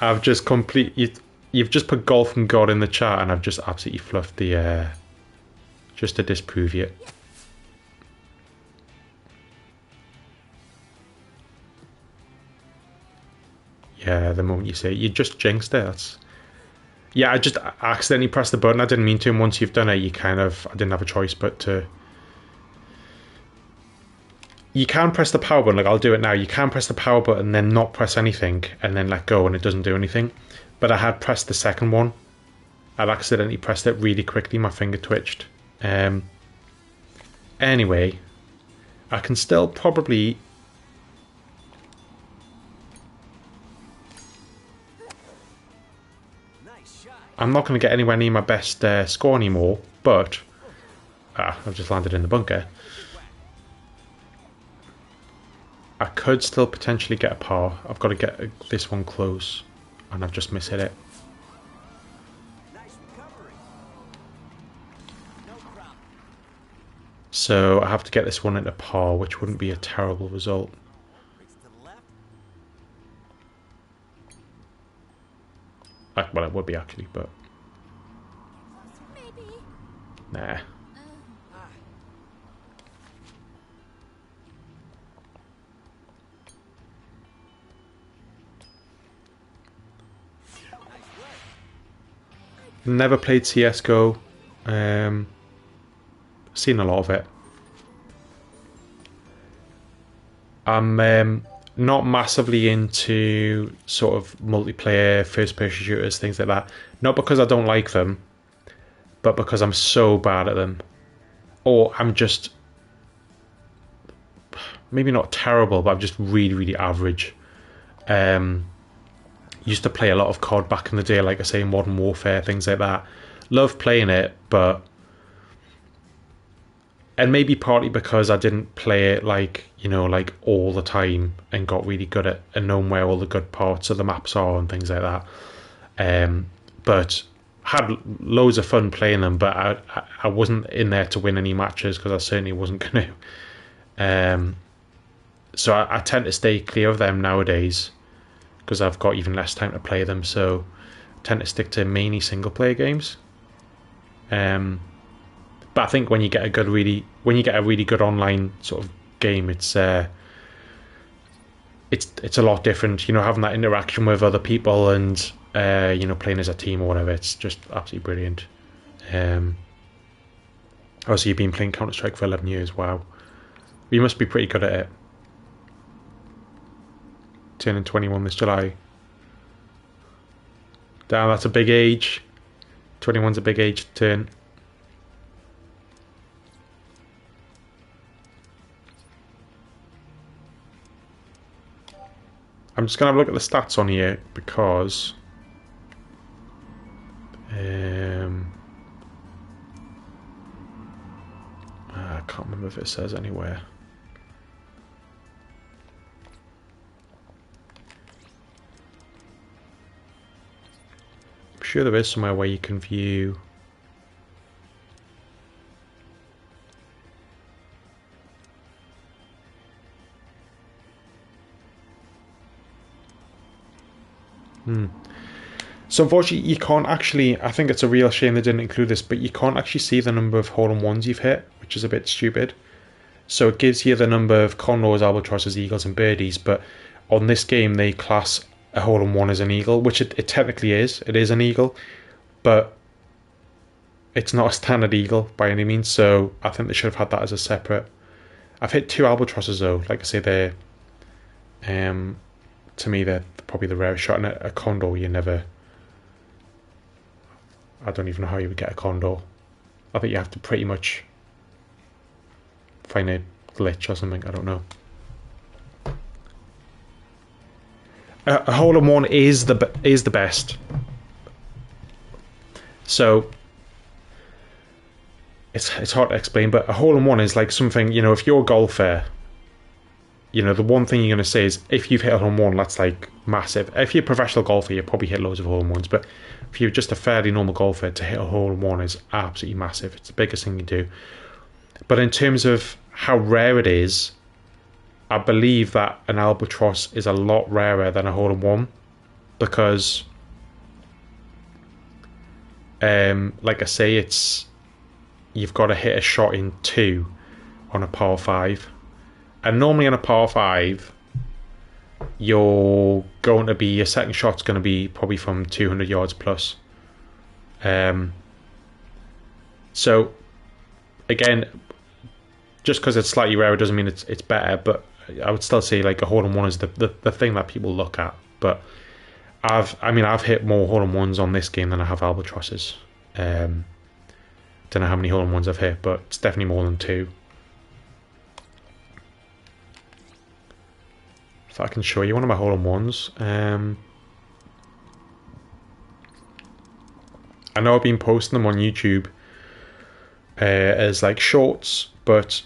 I've just you've just put Golf and God in the chat, and I've just absolutely fluffed the just to disprove you. Yeah, the moment you say it, you just jinxed it. Yeah, I just accidentally pressed the button. I didn't mean to, and once you've done it, I didn't have a choice but to... You can press the power button, like I'll do it now. You can press the power button, then not press anything, and then let go, and it doesn't do anything. But I had pressed the second one. I'd accidentally pressed it really quickly, my finger twitched. Anyway, I can still probably... I'm not going to get anywhere near my best score anymore, but... I've just landed in the bunker. I could still potentially get a par. I've got to get this one close, and I've just mishit it. So I have to get this one at a par, which wouldn't be a terrible result. Well, it would be actually, but... Nah. Never played CSGO. Seen a lot of it. I'm not massively into sort of multiplayer, first-person shooters, things like that. Not because I don't like them, but because I'm so bad at them. Or I'm just... maybe not terrible, but I'm just really, really average. Used to play a lot of COD back in the day, like I say, Modern Warfare, things like that. Love playing it, but... And maybe partly because I didn't play it like, you know, like all the time and got really good at and known where all the good parts of the maps are and things like that. But had loads of fun playing them, but I wasn't in there to win any matches because I certainly wasn't going to. So I tend to stay clear of them nowadays because I've got even less time to play them. So I tend to stick to mainly single player games. But I think when you get a really good online sort of game, it's a lot different. You know, having that interaction with other people and you know, playing as a team or whatever. It's just absolutely brilliant. Obviously, you've been playing Counter-Strike for 11 years. Wow, you must be pretty good at it. Turning 21 this July. Damn, that's a big age. 21's a big age to turn. I'm just going to have a look at the stats on here because I can't remember if it says anywhere. I'm sure there is somewhere where you can view. So unfortunately you can't actually, I think it's a real shame they didn't include this, but you can't actually see the number of hole-in-ones you've hit, which is a bit stupid. So it gives you the number of condors, albatrosses, eagles and birdies, but on this game they class a hole-in-one as an eagle, which it technically is. It is an eagle, but it's not a standard eagle by any means, so I think they should have had that as a separate. I've hit 2 albatrosses though, like I say, they're to me they're probably the rarest shot. And a condor, you never, I don't even know how you would get a condor. I think you have to pretty much find a glitch or something, I don't know. A hole-in-one is the best. So it's hard to explain, but a hole-in-one is like something, you know, if you're a golfer, you know, the one thing you're going to say is if you've hit a hole-in-one, that's like massive. If you're a professional golfer, you probably hit loads of hole-in-ones, but if you're just a fairly normal golfer, to hit a hole-in-one is absolutely massive. It's the biggest thing you do. But in terms of how rare it is, I believe that an albatross is a lot rarer than a hole-in-one because, like I say, you've got to hit a shot in 2 on a par 5. And normally on a par 5, your second shot's going to be probably from 200 yards plus. So, again, just because it's slightly rarer doesn't mean it's better, but I would still say like a hole-in-one is the thing that people look at. But I've hit more hole-in-ones on this game than I have albatrosses. Don't know how many hole-in-ones I've hit, but it's definitely more than 2. If I can show you one of my hole-in-ones. I know I've been posting them on YouTube as like shorts, but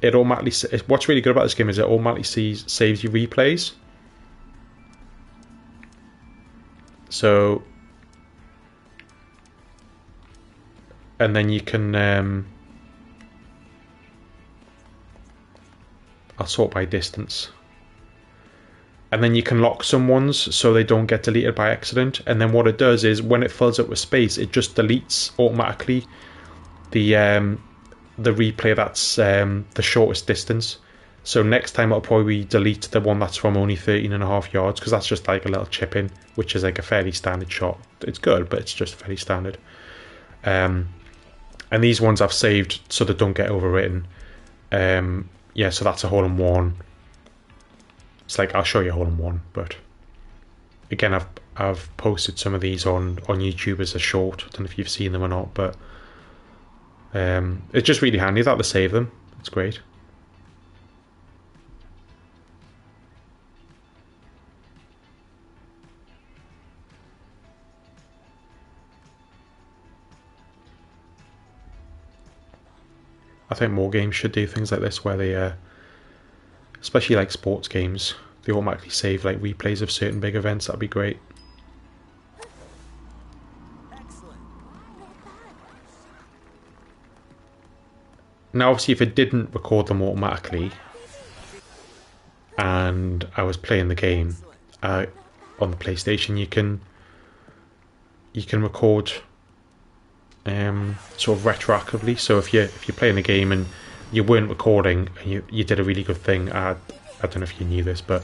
it automatically. What's really good about this game is it automatically saves you replays. So, and then you can. I'll sort by distance. And then you can lock some ones so they don't get deleted by accident. And then what it does is when it fills up with space, it just deletes automatically the replay that's the shortest distance. So next time it'll probably delete the one that's from only 13.5 yards because that's just like a little chip in, which is like a fairly standard shot. It's good, but it's just fairly standard. And these ones I've saved so they don't get overwritten. Yeah, so that's a hole-in-one. It's like I'll show you a hole-in-one, but again, I've posted some of these on YouTube as a short. I don't know if you've seen them or not, but it's just really handy that they save them. It's great. I think more games should do things like this where they, especially like sports games, they automatically save like replays of certain big events. That'd be great. Excellent. Now, obviously, if it didn't record them automatically, and I was playing the game on the PlayStation, you can record sort of retroactively. So if you're playing a game and you weren't recording and you did a really good thing, I don't know if you knew this, but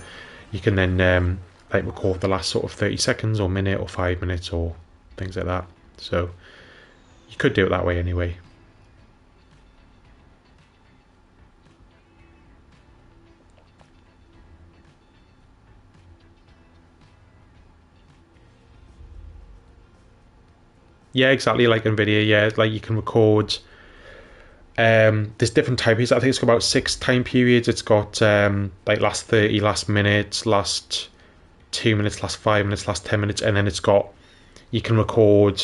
you can then like record the last sort of 30 seconds or minute or 5 minutes or things like that. So you could do it that way anyway. Yeah, exactly, like NVIDIA. Yeah, like you can record. There's different time periods. I think it's got about 6 time periods. It's got like last 30, last minute, last 2 minutes, last 5 minutes, last 10 minutes, and then it's got, you can record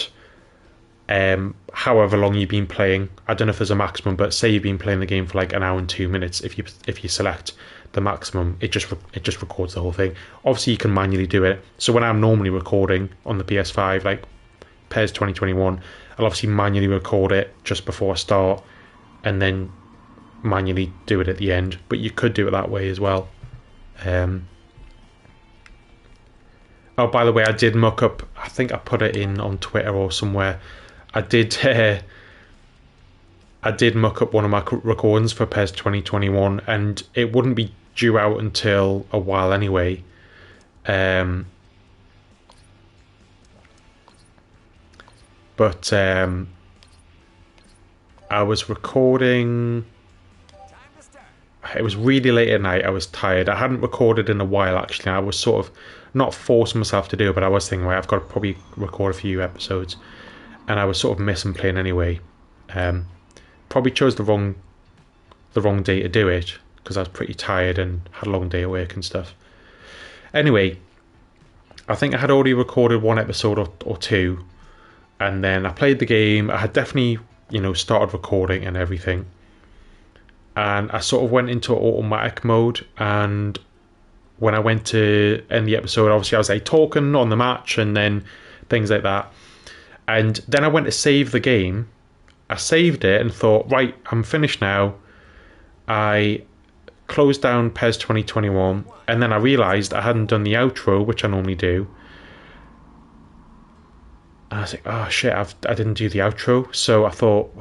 however long you've been playing. I don't know if there's a maximum, but say you've been playing the game for like an hour and 2 minutes. If you select the maximum, it just records the whole thing. Obviously, you can manually do it. So when I'm normally recording on the PS5, like PES 2021, I'll obviously manually record it just before I start, and then manually do it at the end. But you could do it that way as well. Oh, by the way, I did muck up. I think I put it in on Twitter or somewhere. I did muck up one of my recordings for PES 2021, and it wouldn't be due out until a while anyway. But I was recording. It was really late at night. I was tired. I hadn't recorded in a while, actually. I was sort of not forcing myself to do it, but I was thinking, right, I've got to probably record a few episodes. And I was sort of missing playing anyway. Probably chose the wrong day to do it, because I was pretty tired and had a long day at work and stuff. Anyway, I think I had already recorded one episode or two, and then I played the game. I had definitely, started recording and everything. And I sort of went into automatic mode, and when I went to end the episode, obviously I was like talking on the match and then things like that. And then I went to save the game. I saved it and thought, right, I'm finished now. I closed down PES 2021, and then I realised I hadn't done the outro, which I normally do. And I was like, oh shit, I didn't do the outro. So I thought,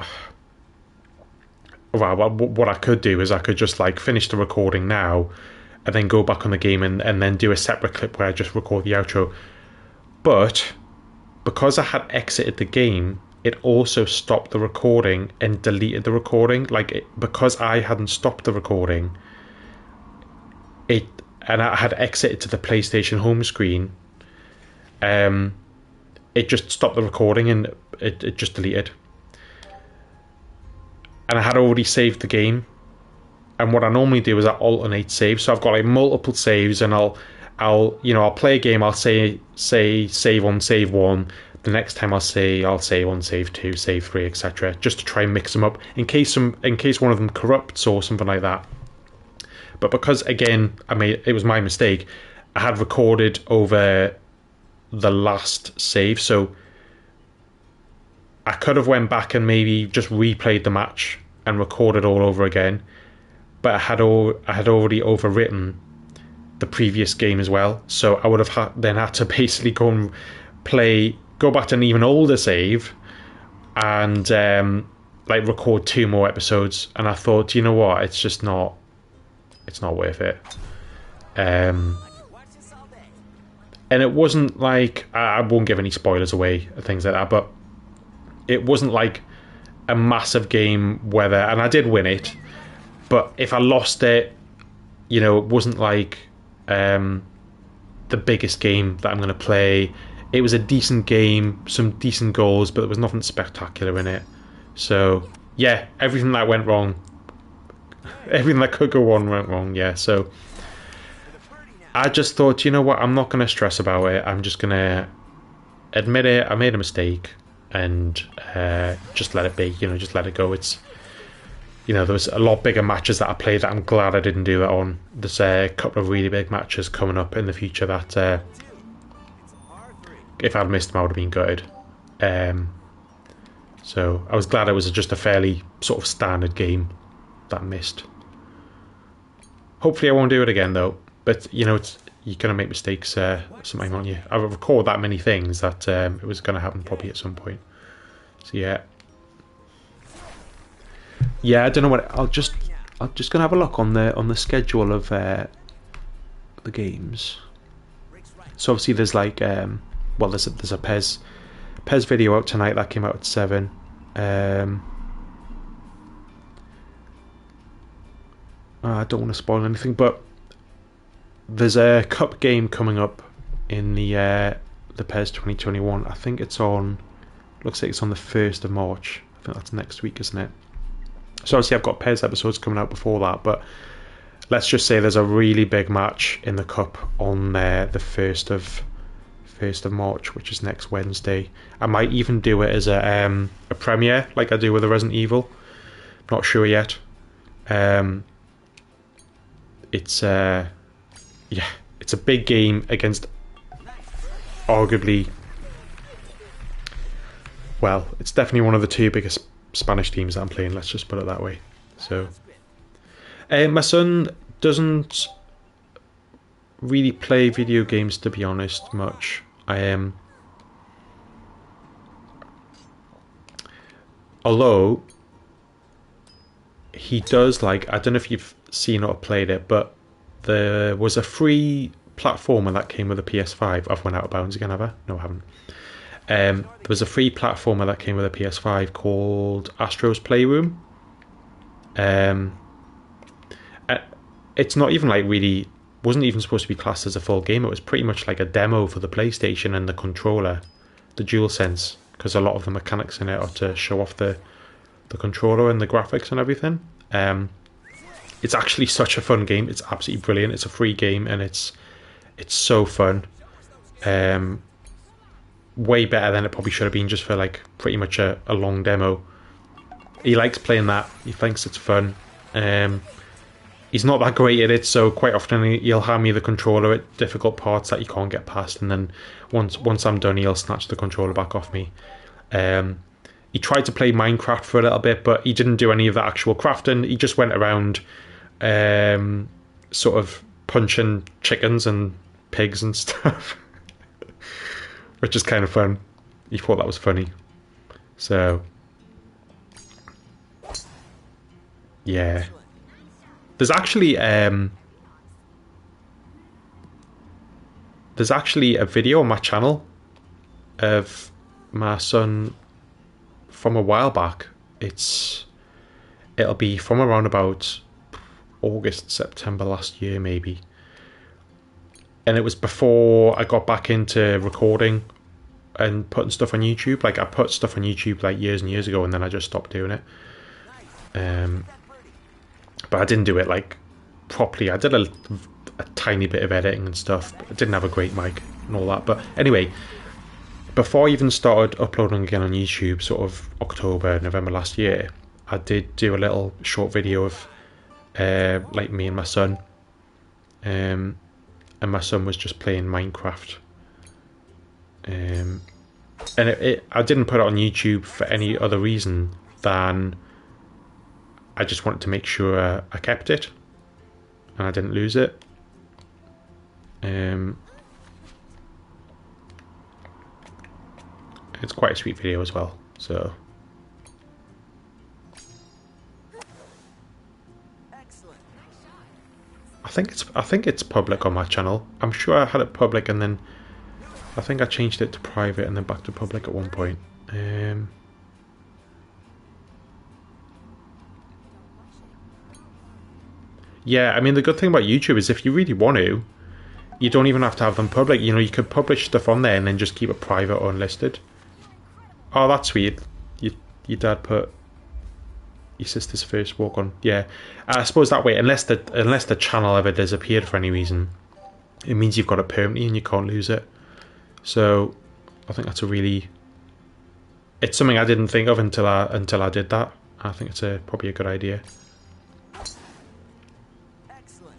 well, what I could do is I could just like finish the recording now and then go back on the game and then do a separate clip where I just record the outro. But because I had exited the game, it also stopped the recording and deleted the recording. Because I hadn't stopped the recording, and I had exited to the PlayStation home screen, it just stopped the recording and it just deleted. And I had already saved the game, and what I normally do is I alternate saves. So I've got like multiple saves, and I'll play a game. I'll say save on, save one. The next time I'll save on, save two, save three, etc. Just to try and mix them up in case one of them corrupts or something like that. But because again it was my mistake, I had recorded over the last save, so I could have went back and maybe just replayed the match and recorded all over again, but I had already overwritten the previous game as well, so I would have had to basically go back to an even older save and record 2 more episodes. And I thought, you know what, it's not worth it. And it wasn't like, I won't give any spoilers away or things like that, but it wasn't like a massive game and I did win it, but if I lost it, it wasn't like the biggest game that I'm going to play. It was a decent game, some decent goals, but there was nothing spectacular in it. So yeah, everything that went wrong, everything that could go wrong went wrong. Yeah, so I just thought, you know what, I'm not going to stress about it. I'm just going to admit it. I made a mistake and just let it be. Just let it go. you know, there was a lot bigger matches that I played that I'm glad I didn't do that on. There's a couple of really big matches coming up in the future that if I'd missed them I would have been gutted. So I was glad it was just a fairly sort of standard game that I missed. Hopefully I won't do it again though, but you know, you're going to make mistakes sometimes, aren't you? I recall that many things that it was going to happen probably at some point. So yeah, I don't know what. I'm just gonna have a look on the schedule of the games. So obviously there's like well, there's a PES video out tonight that came out at 7. I don't want to spoil anything, but there's a cup game coming up in the PES 2021. I think it's on. Looks like it's on the 1st of March. I think that's next week, isn't it? So obviously I've got PES episodes coming out before that, but let's just say there's a really big match in the cup on the 1st of March, which is next Wednesday. I might even do it as a premiere, like I do with the Resident Evil. Not sure yet. It's it's a big game against arguably, well, it's definitely one of the 2 biggest Spanish teams that I'm playing, let's just put it that way. So my son doesn't really play video games, to be honest, much. Although he does like, I don't know if you've seen or played it, but there was a free platformer that came with a PS5. I've went out of bounds again, have I? No, I haven't. There was a free platformer that came with a PS5 called Astro's Playroom. It's not even like really, wasn't even supposed to be classed as a full game. It was pretty much like a demo for the PlayStation and the controller, the DualSense, because a lot of the mechanics in it are to show off the controller and the graphics and everything. It's actually such a fun game. It's absolutely brilliant. It's a free game and it's so fun. Way better than it probably should have been, just for like pretty much a long demo. He likes playing that. He thinks it's fun. He's not that great at it, so quite often he'll hand me the controller at difficult parts that he can't get past, and then once I'm done, he'll snatch the controller back off me. He tried to play Minecraft for a little bit, but he didn't do any of the actual crafting. He just went around sort of punching chickens and pigs and stuff. Which is kind of fun. He thought that was funny. So yeah. There's actually a video on my channel of my son from a while back. It'll be from around about August, September last year maybe. And it was before I got back into recording and putting stuff on YouTube. Like I put stuff on YouTube like years and years ago, and then I just stopped doing it. But I didn't do it like properly. I did a tiny bit of editing and stuff, but I didn't have a great mic and all that. But anyway, before I even started uploading again on YouTube, sort of October, November last year, I did do a little short video of like me and my son. And my son was just playing Minecraft. And I didn't put it on YouTube for any other reason than I just wanted to make sure I kept it and I didn't lose it. It's quite a sweet video as well, so I think it's public on my channel. I'm sure I had it public and then I think I changed it to private and then back to public at one point. Yeah, I mean, the good thing about YouTube is if you really want to, you don't even have to have them public. You know, you could publish stuff on there and then just keep it private or unlisted. Oh, that's sweet. Your dad put your sister's first walk on. Yeah, I suppose that way, unless the channel ever disappeared for any reason, it means you've got it permanently and you can't lose it. So I think that's it's something I didn't think of until I did that. I think it's probably a good idea. Excellent.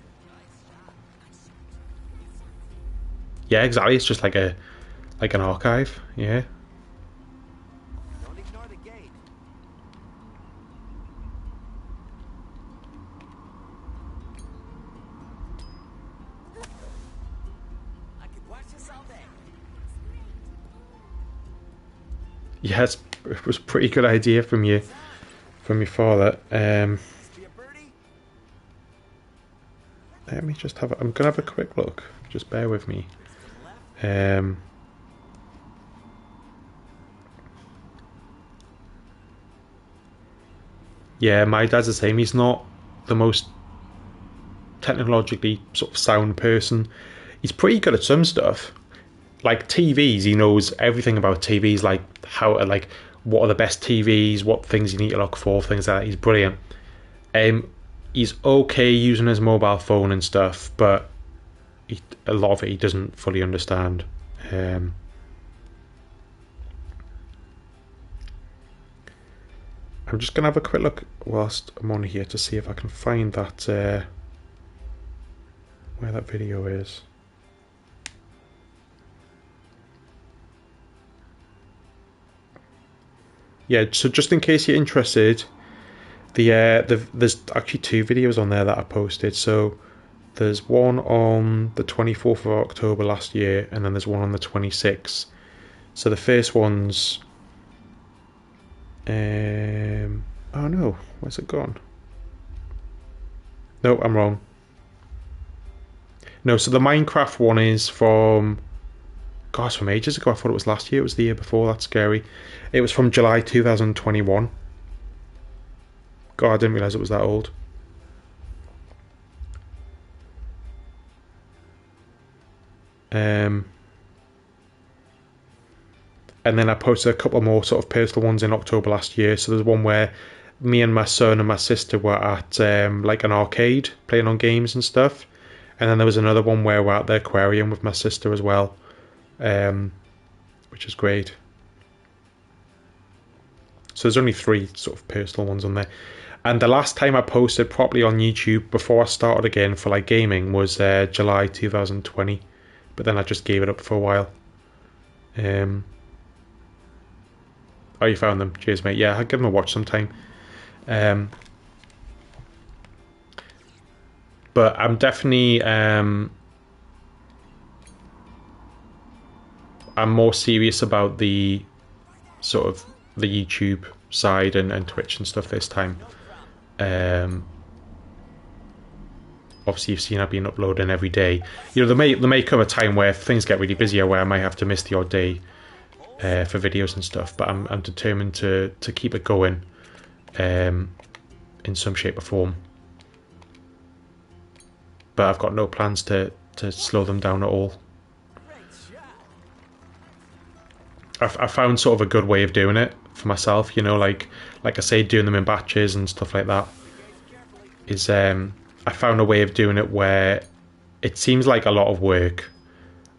Yeah, exactly. It's just like an archive. Yeah. Don't ignore the gate. I could watch this all day. Yeah, it was a pretty good idea from your father. This be a birdie? Let me just have. I'm gonna have a quick look. Just bear with me. Left? Yeah, my dad's the same. He's not the most technologically sort of sound person. He's pretty good at some stuff. Like TVs, he knows everything about TVs, like how to, like, what are the best TVs, what things you need to look for, things like that. He's brilliant. He's okay using his mobile phone and stuff, but a lot of it he doesn't fully understand. I'm just gonna have a quick look whilst I'm on here to see if I can find that where that video is. Yeah, so just in case you're interested, there's actually 2 videos on there that I posted. So there's one on the 24th of October last year, and then there's one on the 26th. So the first one's oh no, where's it gone? No, I'm wrong. No, so the Minecraft one is from, gosh, from ages ago. I thought it was last year. It was the year before. That's scary. It was from July 2021. God, I didn't realise it was that old. And then I posted a couple more sort of personal ones in October last year. So there's one where me and my son and my sister were at like an arcade playing on games and stuff. And then there was another one where we're at the aquarium with my sister as well, which is great. So there's only 3 sort of personal ones on there. And the last time I posted properly on YouTube before I started again for like gaming was July 2020. But then I just gave it up for a while. Oh, you found them. Cheers, mate. Yeah, I'll give them a watch sometime. But I'm definitely I'm more serious about the sort of the YouTube side and Twitch and stuff this time. Obviously you've seen I've been uploading every day. You know, there may come a time where things get really busy where I might have to miss the odd day for videos and stuff, but I'm determined to keep it going in some shape or form. But I've got no plans to slow them down at all. I found sort of a good way of doing it for myself, you know, like I say, doing them in batches and stuff like that is I found a way of doing it where it seems like a lot of work,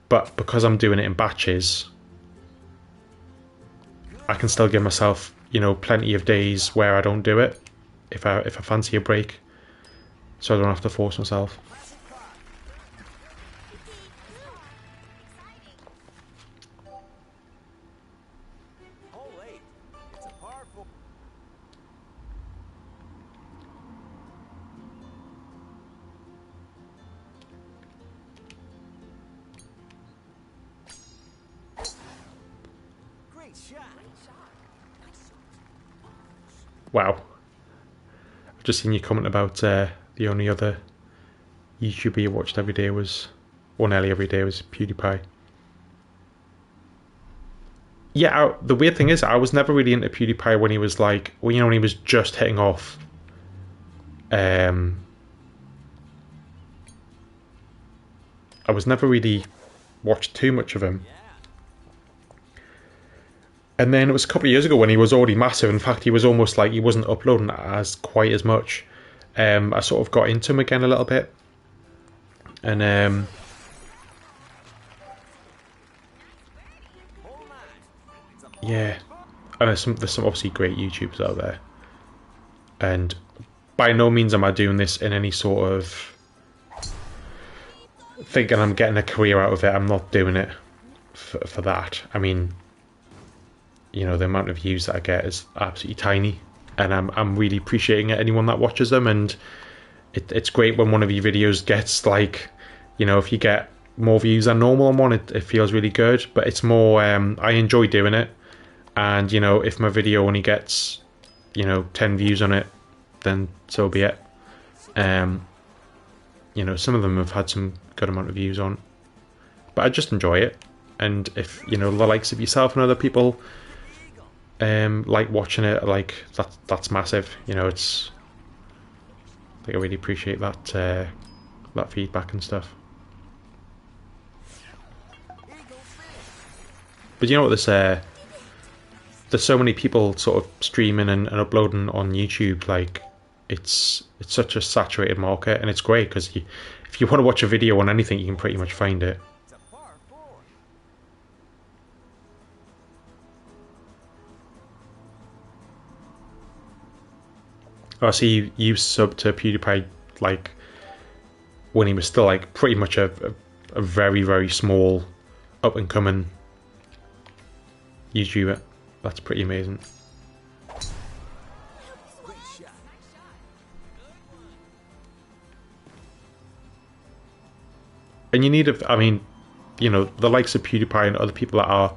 but because I'm doing it in batches, I can still give myself, you know, plenty of days where I don't do it if I fancy a break, so I don't have to force myself. Wow. I've just seen you comment about the only other YouTuber you watched every day was, or nearly every day, was PewDiePie. Yeah, the weird thing is I was never really into PewDiePie when he was like, well, you know, when he was just hitting off. I was never really watched too much of him. And then it was a couple of years ago when he was already massive. In fact, he was almost like he wasn't uploading quite as much. I sort of got into him again a little bit. And yeah. And there's some obviously great YouTubers out there. And by no means am I doing this in any sort of thinking I'm getting a career out of it. I'm not doing it for that. I mean, you know, the amount of views that I get is absolutely tiny, and I'm really appreciating it, anyone that watches them. And it's great when one of your videos gets, like, you know, if you get more views than normal on one, it feels really good. But it's more, I enjoy doing it, and, you know, if my video only gets, you know, 10 views on it, then so be it. You know, some of them have had some good amount of views on, but I just enjoy it. And if, you know, the likes of yourself and other people like watching it, like, that's massive. You know, it's like, I really appreciate that that feedback and stuff. But you know what, there's so many people sort of streaming and uploading on YouTube. Like, it's such a saturated market, and it's great because if you want to watch a video on anything, you can pretty much find it. It's a par 4. I see you subbed to PewDiePie, like, when he was still, like, pretty much a very, very small, up and coming YouTuber. That's pretty amazing. Great shot. And you need I mean, you know, the likes of PewDiePie and other people that are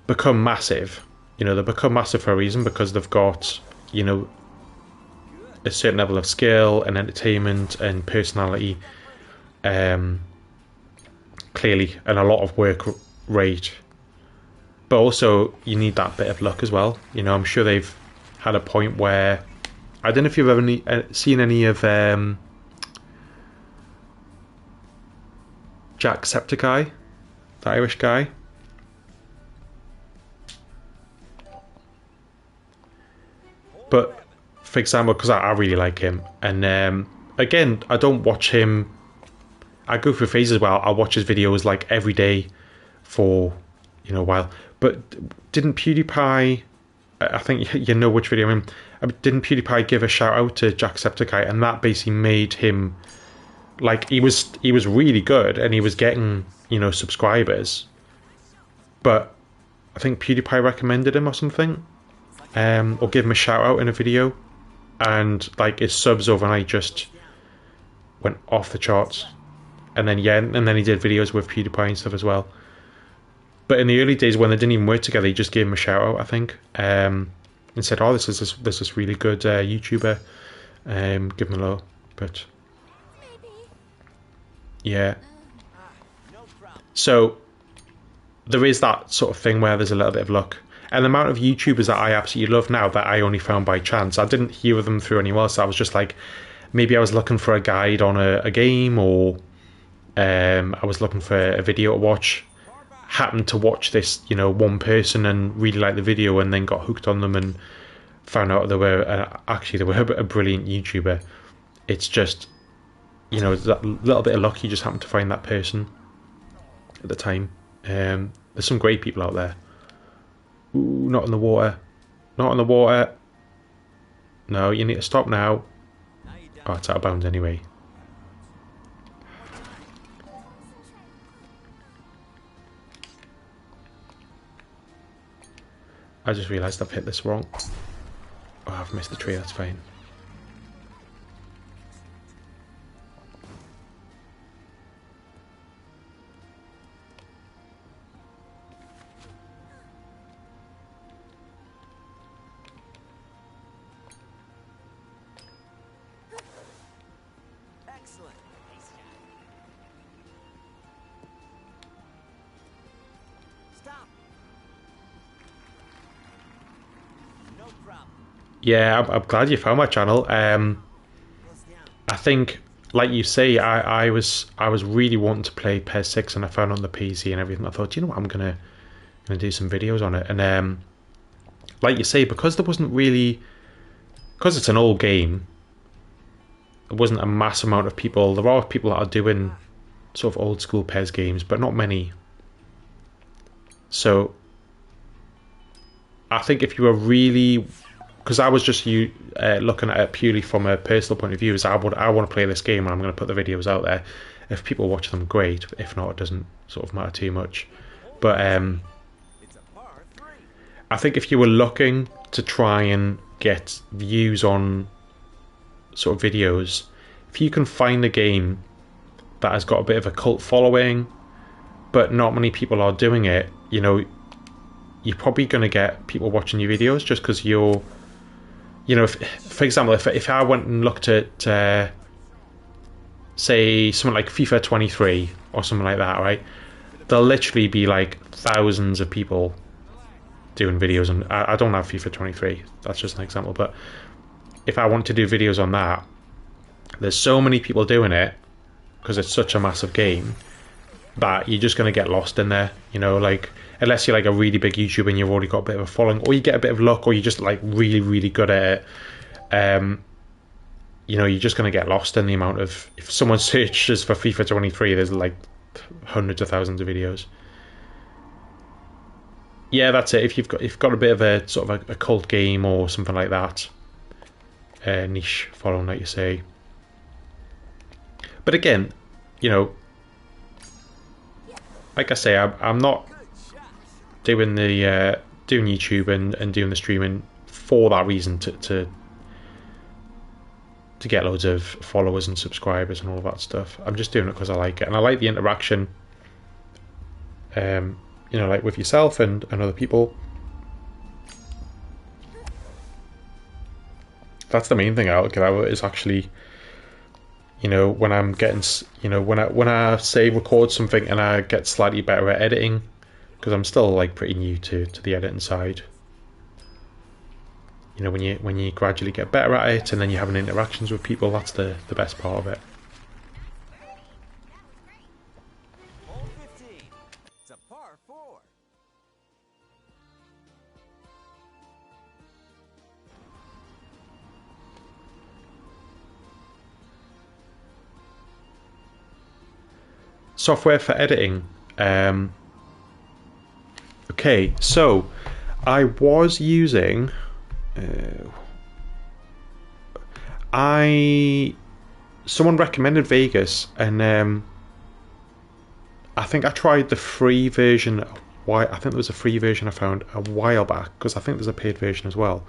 become massive. You know, they become massive for a reason, because they've got, you know, a certain level of skill and entertainment and personality, clearly, and a lot of work rate. But also, you need that bit of luck as well. You know, I'm sure they've had a point where, I don't know if you've ever seen any of Jacksepticeye, the Irish guy. But for example, because I really like him, and again, I don't watch him. I go through phases where I'll watch his videos like every day for, you know, a while. But didn't PewDiePie, I think you know which video I mean, didn't PewDiePie give a shout out to Jacksepticeye, and that basically made him, like, he was really good, and he was getting, you know, subscribers. But I think PewDiePie recommended him or something, or gave him a shout out in a video, and, like, his subs overnight just went off the charts. And then, yeah, and then he did videos with PewDiePie and stuff as well. But in the early days, when they didn't even work together, he just gave him a shout out, I think, and said, "Oh, this is really good YouTuber. Give him a low." But yeah, so there is that sort of thing where there's a little bit of luck. And the amount of YouTubers that I absolutely love now that I only found by chance, I didn't hear of them through anyone else. I was just like, maybe I was looking for a guide on a game, or I was looking for a video to watch. Happened to watch this, you know, one person and really liked the video, and then got hooked on them and found out they were a brilliant YouTuber. It's just, you know, that little bit of luck. You just happen to find that person at the time. There's some great people out there. Ooh, not in the water. Not in the water. No, you need to stop now. Oh, it's out of bounds anyway. I just realised I've hit this wrong. Oh, I've missed the tree, that's fine. Excellent. Stop. No problem. Yeah, I'm glad you found my channel. Close down. I think, like you say, I was really wanting to play PES 6, and I found it on the PC and everything. I thought, you know what, I'm gonna do some videos on it. And like you say, because there wasn't really, because it's an old game, there wasn't a mass amount of people. There are people that are doing sort of old school PES games, but not many. So I think if you were really because I was just looking at it purely from a personal point of view. Is I want to play this game and I'm going to put the videos out there. If people watch them, great. If not, it doesn't sort of matter too much. But It's a par 3. I think if you were looking to try and get views on sort of videos, if you can find a game that has got a bit of a cult following, but not many people are doing it, you know, you're probably going to get people watching your videos just because you're, you know, for example, if I went and looked at, say, something like FIFA 23 or something like that, right? There'll literally be like thousands of people doing videos on. I don't have FIFA 23. That's just an example. But if I want to do videos on that, there's so many people doing it because it's such a massive game that you're just going to get lost in there. You know, like unless you're like a really big YouTuber and you've already got a bit of a following, or you get a bit of luck, or you're just like really, really good at it. You know, you're just going to get lost in the amount of. If someone searches for FIFA 23, there's like hundreds of thousands of videos. Yeah, that's it. If you've got a bit of a sort of a cult game or something like that, niche following, like you say. But again, you know, like I say, I'm not doing the doing YouTube and doing the streaming for that reason to get loads of followers and subscribers and all of that stuff. I'm just doing it because I like it, and I like the interaction. You know, like with yourself and other people. That's the main thing I get out of it, is actually, you know, when I'm getting, you know, when I say record something and I get slightly better at editing, because I'm still like pretty new to the editing side. You know, when you gradually get better at it and then you're having interactions with people, that's the best part of it. Hole 15. It's a par 4. Software for editing. Okay, so I was using. Someone recommended Vegas, and I think I tried the free version. I think there was a free version I found a while back, because I think there's a paid version as well.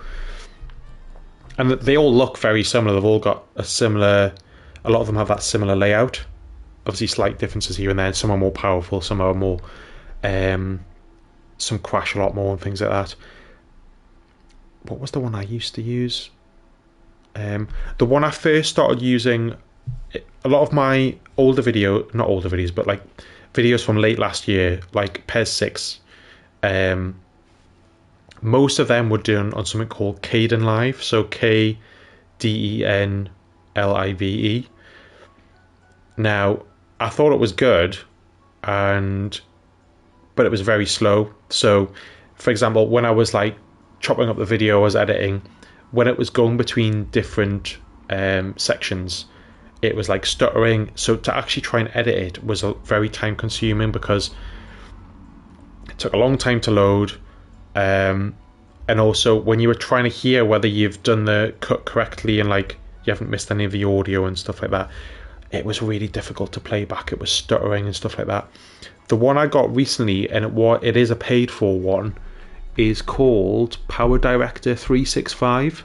And they all look very similar. They've all got a lot of them have that similar layout. Obviously slight differences here and there. Some are more powerful, some are more, some crash a lot more and things like that. What was the one I used to use? The one I first started using, a lot of my not older videos, but like videos from late last year, like PES 6, most of them were done on something called Kdenlive, so Kdenlive. Now, I thought it was good, but it was very slow. So, for example, when I was like chopping up the video I was editing, when it was going between different sections, it was like stuttering. So to actually try and edit it was very time consuming, because it took a long time to load, and also when you were trying to hear whether you've done the cut correctly and like you haven't missed any of the audio and stuff like that, it was really difficult to play back. It was stuttering and stuff like that. The one I got recently, and it is a paid for one, is called Power Director 365.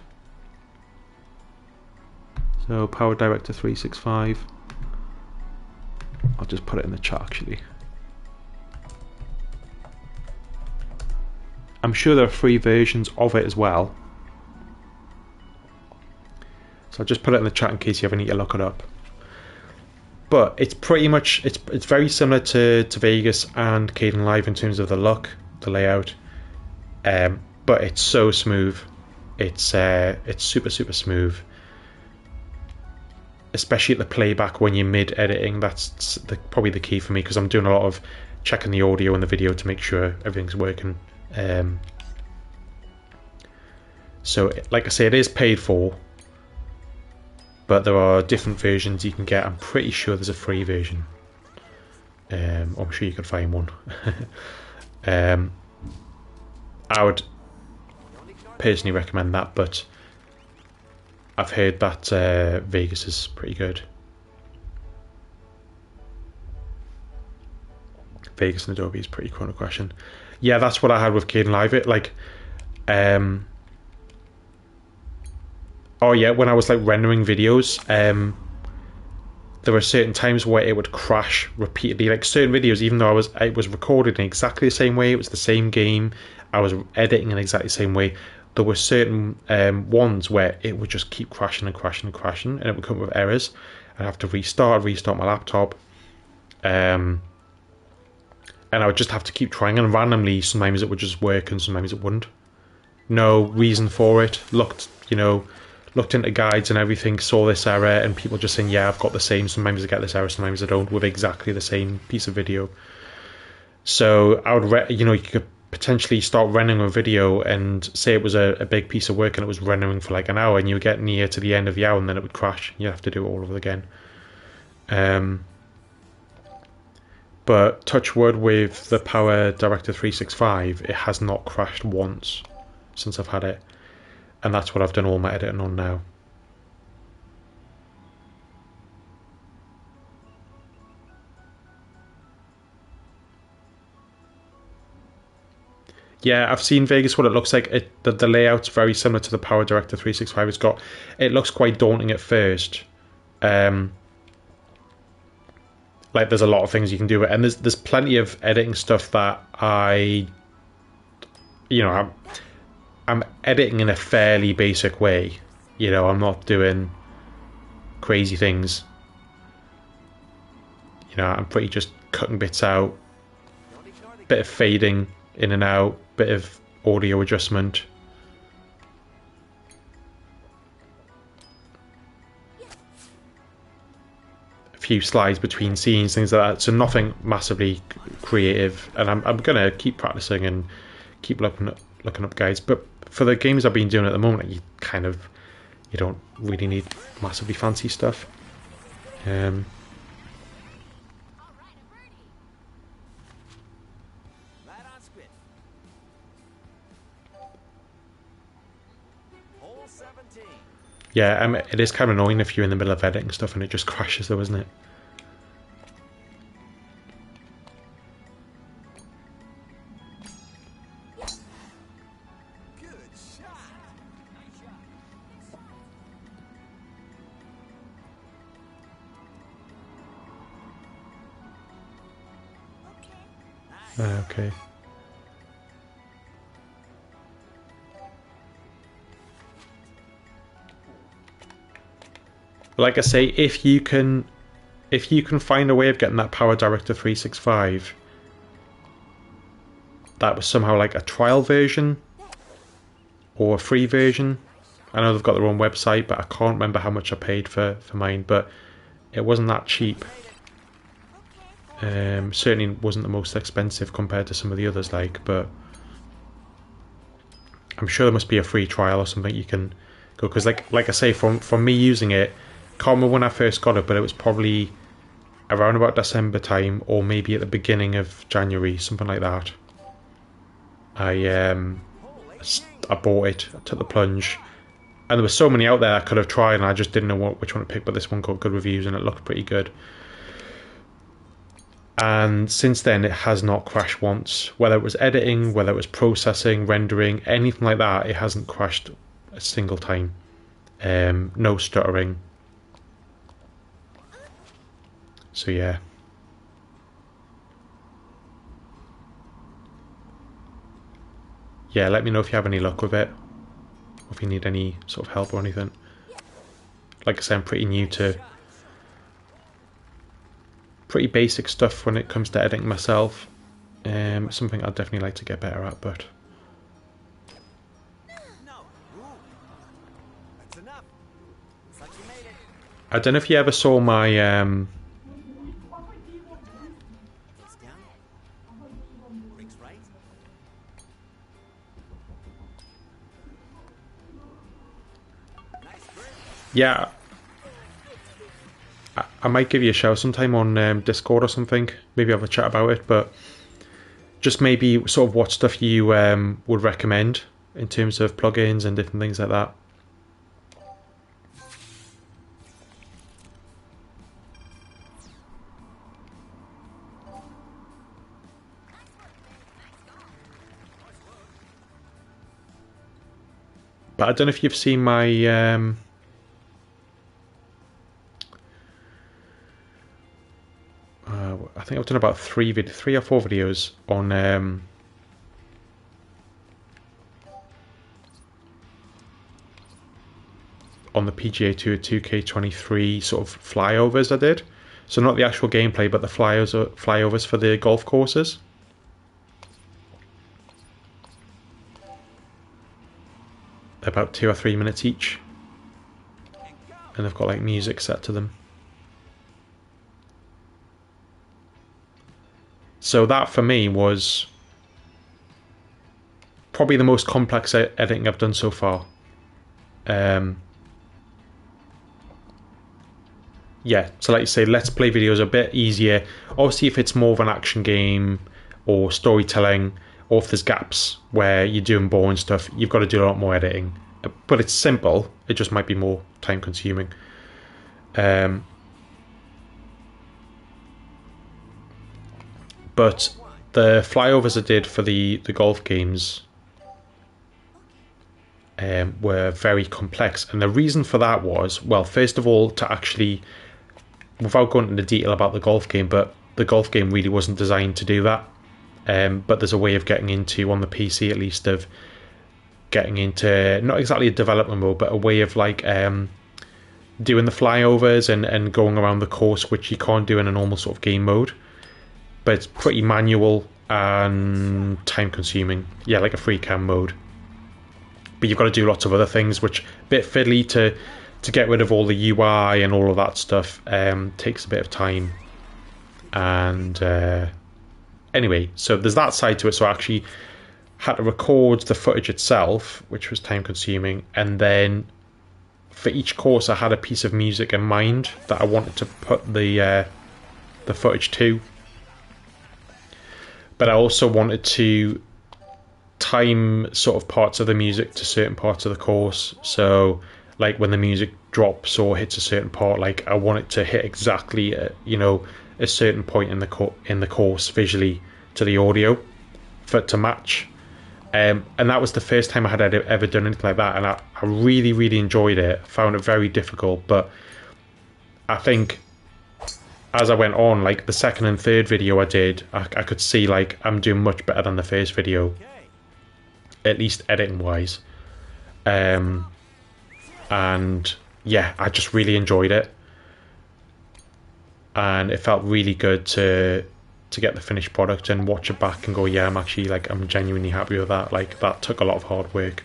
So Power Director 365. I'll just put it in the chat actually. I'm sure there are free versions of it as well. So I'll just put it in the chat in case you ever need to look it up. But it's pretty much, it's very similar to Vegas and Kdenlive in terms of the look, the layout. But it's so smooth. It's super smooth. Especially at the playback when you're mid-editing, that's probably the key for me, because I'm doing a lot of checking the audio and the video to make sure everything's working. So, like I say, it is paid for, but there are different versions you can get. I'm pretty sure there's a free version. I'm sure you could find one. I would personally recommend that, but I've heard that Vegas is pretty good. Vegas and Adobe is pretty Chrono Crashing. Yeah, that's what I had with Kdenlive. It like, oh yeah, when I was like rendering videos, there were certain times where it would crash repeatedly. Like certain videos, even though it was recorded in exactly the same way, it was the same game, I was editing in exactly the same way. There were certain ones where it would just keep crashing and crashing and crashing, and it would come up with errors. I'd have to restart my laptop, and I would just have to keep trying. And randomly, sometimes it would just work, and sometimes it wouldn't. No reason for it. Looked into guides and everything, saw this error, and people just saying, yeah, I've got the same. Sometimes I get this error, sometimes I don't, with exactly the same piece of video. So I would, you could potentially start rendering a video and say it was a big piece of work and it was rendering for like an hour, and you would get near to the end of the hour and then it would crash. You have to do it all over again. But touch wood, with the Power Director 365, it has not crashed once since I've had it. And that's what I've done all my editing on now. Yeah, I've seen Vegas, what it looks like. The layout's very similar to the Power Director 365. It looks quite daunting at first. Like there's a lot of things you can do, and there's plenty of editing stuff that I'm editing in a fairly basic way. I'm not doing crazy things. I'm pretty just cutting bits out, bit of fading in and out, bit of audio adjustment. Few slides between scenes, things like that. So nothing massively creative, and I'm gonna keep practicing and keep looking up guides. But for the games I've been doing at the moment, you don't really need massively fancy stuff. Right on spit. Hole 17. Yeah, it is kind of annoying if you're in the middle of editing stuff and it just crashes though, isn't it? Good shot. Nice shot. Okay. Like I say, if you can find a way of getting that Power Director 365 that was somehow like a trial version or a free version. I know they've got their own website, but I can't remember how much I paid for mine, but it wasn't that cheap. Certainly wasn't the most expensive compared to some of the others, but I'm sure there must be a free trial or something you can go, because like I say, from me using it, can't remember when I first got it, but it was probably around about December time, or maybe at the beginning of January, something like that. I bought it, I took the plunge, and there were so many out there I could have tried, and I just didn't know which one to pick, but this one got good reviews and it looked pretty good. And since then it has not crashed once. Whether it was editing, whether it was processing, rendering, anything like that, it hasn't crashed a single time. No stuttering. So yeah. Yeah, let me know if you have any luck with it, or if you need any sort of help or anything. Like I said, I'm pretty new to pretty basic stuff when it comes to editing myself. Something I'd definitely like to get better at, but No. Ooh. That's enough. Looks like you made it. I don't know if you ever saw my Face down. Rings right. Nice grip. yeah, I might give you a shout sometime on Discord or something, maybe have a chat about it, but just maybe sort of what stuff you would recommend in terms of plugins and different things like that. But I don't know if you've seen my I think I've done about 3 or 4 videos on the PGA Tour 2K23 sort of flyovers I did. So not the actual gameplay, but the flyovers for the golf courses. About 2 or 3 minutes each, and they've got like music set to them. So that for me was probably the most complex editing I've done so far. Yeah, so like you say, Let's Play videos are a bit easier. Obviously, if it's more of an action game or storytelling, or if there's gaps where you're doing boring stuff, you've got to do a lot more editing. But it's simple, it just might be more time consuming. But the flyovers I did for the golf games were very complex. And the reason for that was, well, first of all, to actually, without going into detail about the golf game, but the golf game really wasn't designed to do that. But there's a way of getting into, on the PC at least, of getting into, not exactly a development mode, but a way of like doing the flyovers and going around the course, which you can't do in a normal sort of game mode. But it's pretty manual and time consuming. Yeah, like a free cam mode. But you've got to do lots of other things, which a bit fiddly to get rid of all the UI and all of that stuff. Takes a bit of time. And anyway, so there's that side to it. So I actually had to record the footage itself, which was time consuming, and then for each course I had a piece of music in mind that I wanted to put the footage to. But I also wanted to time sort of parts of the music to certain parts of the course. So like when the music drops or hits a certain part, like I want it to hit exactly a certain point in the course visually to the audio for it to match. And that was the first time I had ever done anything like that, and I really, really enjoyed it. Found it very difficult, but I think as I went on, like the second and third video I did, I could see like I'm doing much better than the first video, at least editing wise. And yeah, I just really enjoyed it, and it felt really good to get the finished product and watch it back and go, yeah, I'm genuinely happy with that. Like that took a lot of hard work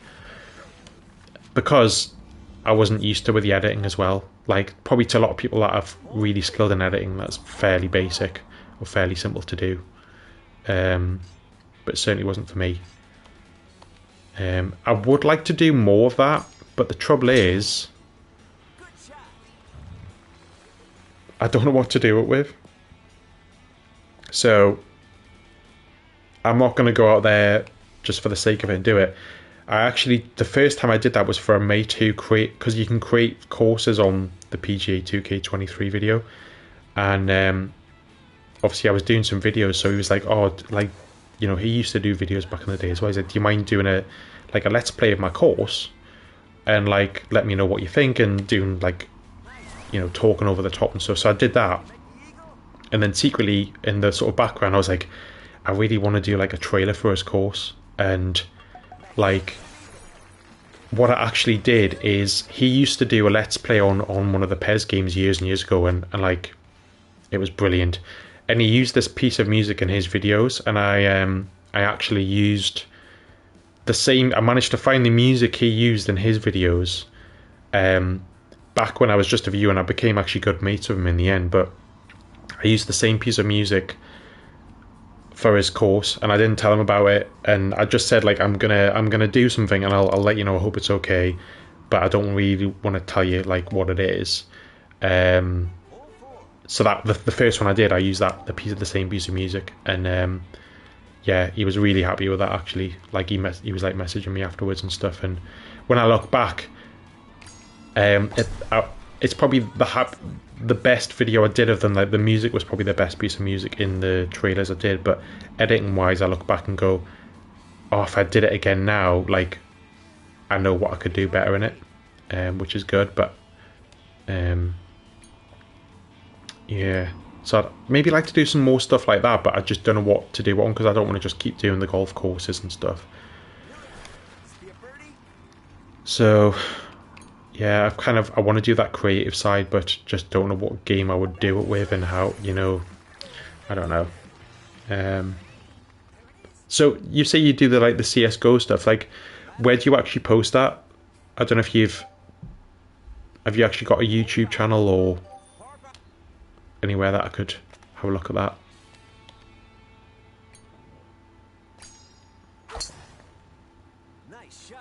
because I wasn't used to with the editing as well. Like probably to a lot of people that are really skilled in editing, that's fairly basic or fairly simple to do. But it certainly wasn't for me. I would like to do more of that, but the trouble is I don't know what to do it with. So I'm not going to go out there just for the sake of it and do it. The first time I did that was for a mate who because you can create courses on the PGA 2K23 video, and obviously I was doing some videos, so he was like, oh, like, he used to do videos back in the day as well. He said, do you mind doing a let's play of my course, and like let me know what you think, and doing like, talking over the top and stuff. So I did that, and then secretly in the sort of background I was like, I really want to do like a trailer for his course. And like what I actually did is he used to do a let's play on one of the PES games years and years ago, and like it was brilliant, and he used this piece of music in his videos, and I actually used the same. I managed to find the music he used in his videos back when I was just a viewer, and I became actually good mates with him in the end. But I used the same piece of music for his course, and I didn't tell him about it, and I just said like I'm gonna do something, and I'll let you know. I hope it's okay, but I don't really want to tell you like what it is. So that the first one I did, I used the same piece of music, and yeah, he was really happy with that actually. Like he was like messaging me afterwards and stuff. And when I look back, it's probably the best video I did of them. Like the music was probably the best piece of music in the trailers I did. But editing wise, I look back and go, oh, if I did it again now, like I know what I could do better in it, which is good. But yeah, so I'd maybe like to do some more stuff like that, but I just don't know what to do on, because I don't want to just keep doing the golf courses and stuff. So yeah, I want to do that creative side, but just don't know what game I would do it with and how, you know, I don't know. So you say you do the CSGO stuff, like where do you actually post that? I don't know if have you actually got a YouTube channel or anywhere that I could have a look at that? Nice shot.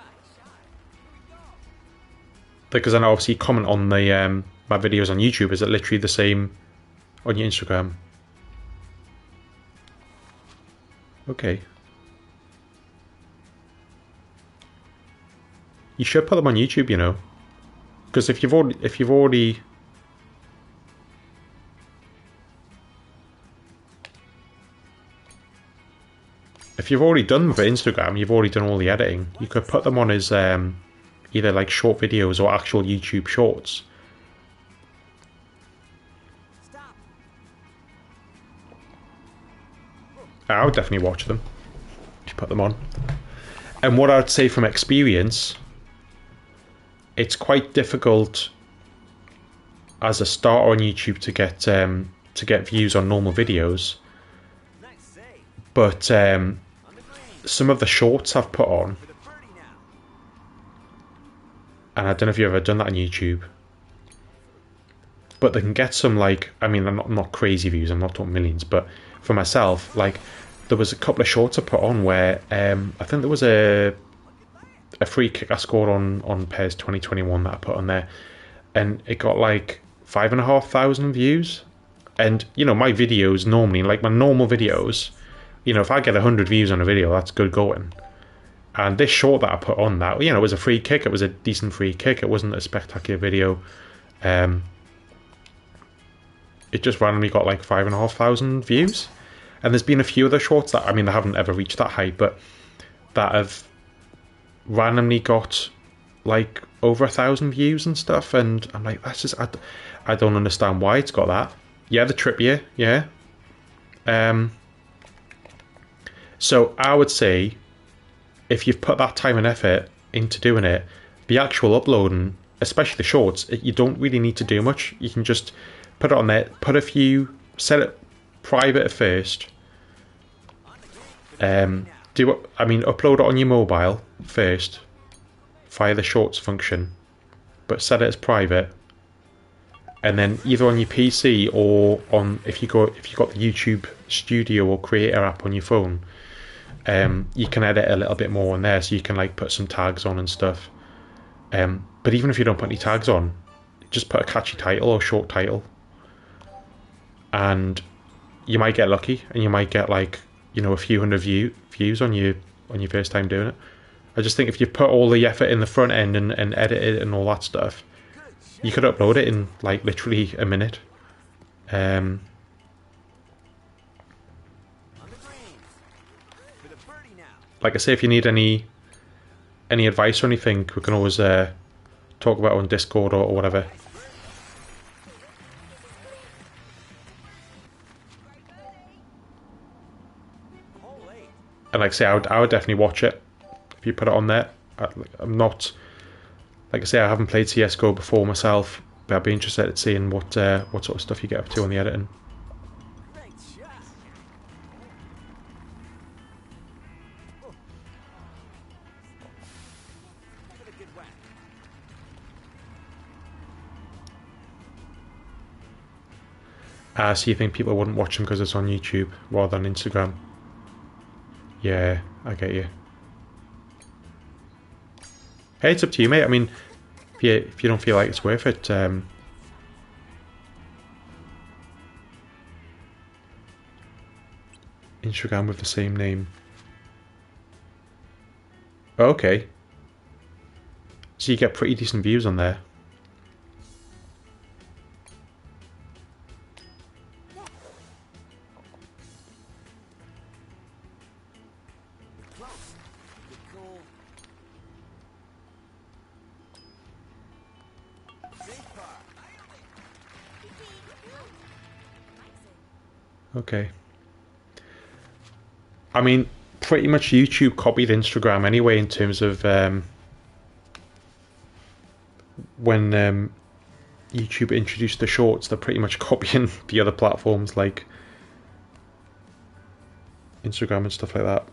Because I know obviously you comment on the my videos on YouTube. Is it literally the same on your Instagram? Okay. You should put them on YouTube, you know, because if you've already done them for Instagram, you've already done all the editing. You could put them on as either like short videos or actual YouTube shorts. I would definitely watch them if you put them on. And what I'd say from experience, it's quite difficult as a starter on YouTube to get views on normal videos. But some of the shorts I've put on, and I don't know if you've ever done that on YouTube, but they can get some, like, I mean, I'm not crazy views, I'm not talking millions, but for myself, like, there was a couple of shorts I put on where I think there was a free kick I scored on PES 2021 that I put on there, and it got like 5,500 views. And you know, my videos normally, like my normal videos, you know, if I get 100 views on a video, that's good going. And this short that I put on, that, you know, it was a free kick, it was a decent free kick, it wasn't a spectacular video. It just randomly got like 5,500 views. And there's been a few other shorts that, I mean, they haven't ever reached that height, but that have randomly got like over 1,000 views and stuff. And I'm like, that's just, I don't understand why it's got that. Yeah, the Trippier, yeah. So I would say, if you've put that time and effort into doing it, the actual uploading, especially the shorts, you don't really need to do much. You can just put it on there, put a few, set it private at first. Upload it on your mobile first via the shorts function, but set it as private. And then either on your PC or on, if you got the YouTube Studio or Creator app on your phone, you can edit a little bit more on there, so you can like put some tags on and stuff. But even if you don't put any tags on, just put a catchy title or short title, and you might get lucky, and you might get like, you know, a few hundred views on your first time doing it. I just think if you put all the effort in the front end and edit it and all that stuff, you could upload it in like literally a minute. Like I say, if you need any advice or anything, we can always talk about it on Discord or whatever. And like I say, I would definitely watch it if you put it on there. I'm not, like I say, I haven't played CSGO before myself, but I'd be interested in seeing what sort of stuff you get up to on the editing. So you think people wouldn't watch them because it's on YouTube rather than Instagram? Yeah, I get you. Hey, it's up to you, mate. I mean, if you don't feel like it's worth it, Instagram with the same name. Okay. So you get pretty decent views on there. Close. Get cool. Safe car. Okay. I mean, pretty much YouTube copied Instagram anyway in terms of when YouTube introduced the shorts. They're pretty much copying the other platforms like Instagram and stuff like that.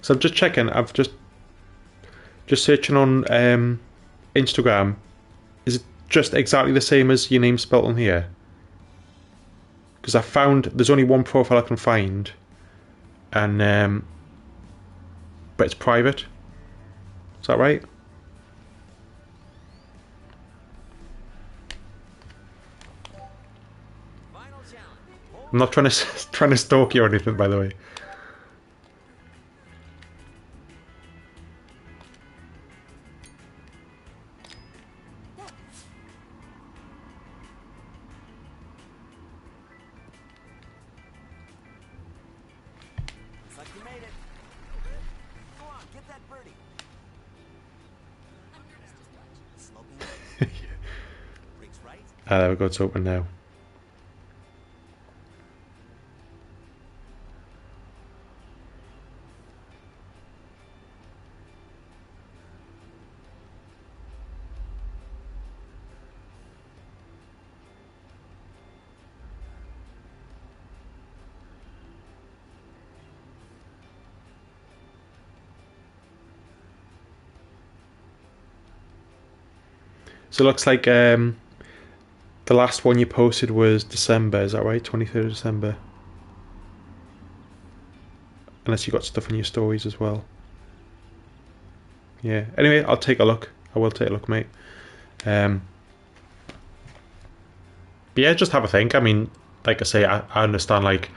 So I'm just checking. I've just searching on Instagram. Is it just exactly the same as your name spelt on here? Because I found there's only one profile I can find, and but it's private. Is that right? Final challenge. I'm not trying to trying to stalk you or anything, by the way. Looks like you made it. Go on, get that birdie. Sloping. Brakes right. Ah, there we go. It's open now. So it looks like the last one you posted was December, is that right? 23rd of December. Unless you got stuff on your stories as well. Yeah. Anyway, I'll take a look. I will take a look, mate. But yeah, just have a think. I mean, like I say, I understand, like,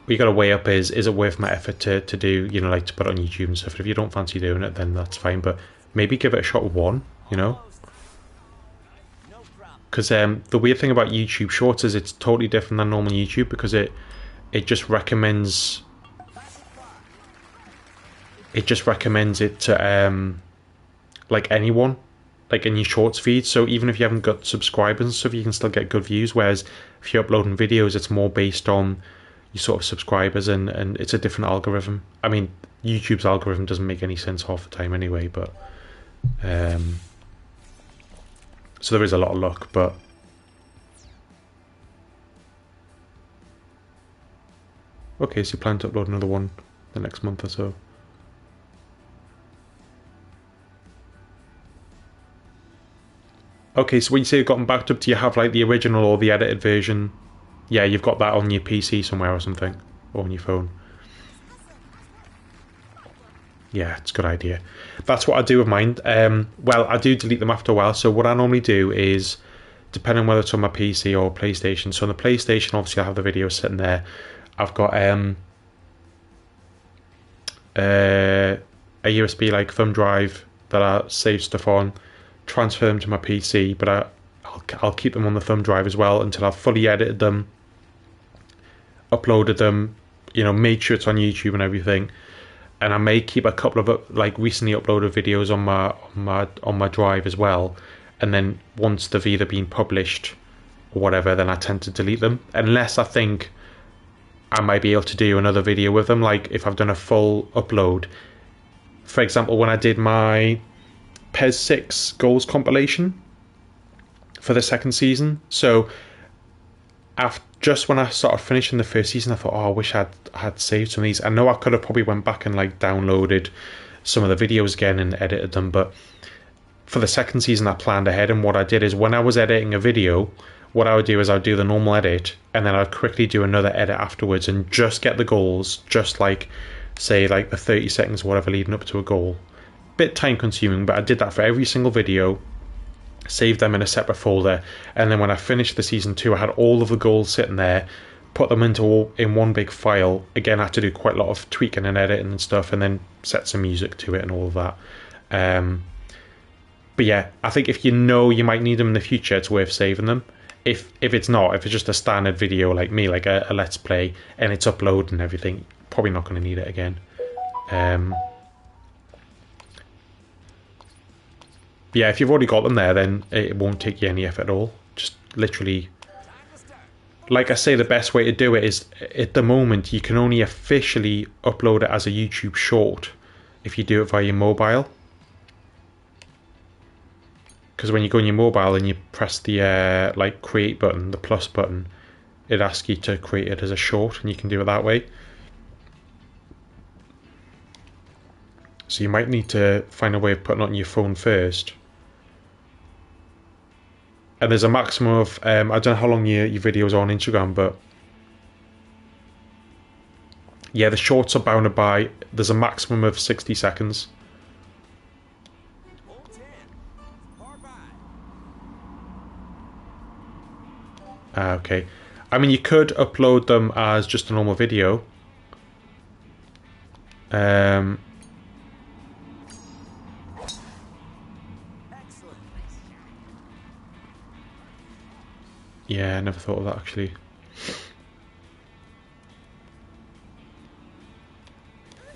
what you got to weigh up is it worth my effort to do, you know, like to put it on YouTube and stuff. And if you don't fancy doing it, then that's fine. But maybe give it a shot with one, you know? No problem. Because the weird thing about YouTube Shorts is it's totally different than normal YouTube, because it just recommends it to like anyone, like in your Shorts feed. So even if you haven't got subscribers and stuff, you can still get good views. Whereas if you're uploading videos, it's more based on your sort of subscribers, and it's a different algorithm. I mean, YouTube's algorithm doesn't make any sense half the time anyway, but so there is a lot of luck. But okay, so you plan to upload another one the next month or so. Okay, so when you say you've gotten backed up, do you have like the original or the edited version? Yeah, you've got that on your PC somewhere or something, or on your phone. Yeah, it's a good idea. That's what I do with mine. Well, I do delete them after a while. So what I normally do is, depending on whether it's on my PC or PlayStation. So on the PlayStation, obviously I have the video sitting there. I've got a USB like thumb drive that I save stuff on, transfer them to my PC, but I'll keep them on the thumb drive as well until I've fully edited them, uploaded them, you know, made sure it's on YouTube and everything. And I may keep a couple of like recently uploaded videos on my drive as well. And then once they've either been published or whatever, then I tend to delete them, unless I think I might be able to do another video with them. Like if I've done a full upload, for example, when I did my PES 6 goals compilation for the second season. So just when I started finishing the first season, I thought, oh, I wish I had saved some of these. I know I could have probably went back and like downloaded some of the videos again and edited them. But for the second season, I planned ahead, and what I did is when I was editing a video, what I would do is I'd do the normal edit, and then I'd quickly do another edit afterwards and just get the goals, just like, say, like the 30 seconds or whatever leading up to a goal. Bit time consuming, but I did that for every single video, saved them in a separate folder, and then when I finished the season 2, I had all of the goals sitting there, put them in one big file. Again, I had to do quite a lot of tweaking and editing and stuff, and then set some music to it and all of that. But yeah, I think if you know you might need them in the future, it's worth saving them. If it's not, if it's just a standard video like me, like a let's play, and it's uploaded and everything, probably not going to need it again. But yeah, if you've already got them there, then it won't take you any effort at all. Just literally, like I say, the best way to do it is, at the moment, you can only officially upload it as a YouTube short if you do it via your mobile. Because when you go on your mobile and you press the like create button, the plus button, it asks you to create it as a short, and you can do it that way. So you might need to find a way of putting it on your phone first. And there's a maximum of, I don't know how long your videos are on Instagram, but yeah, the shorts are bounded by, there's a maximum of 60 seconds. Okay. I mean, you could upload them as just a normal video. Yeah, I never thought of that actually.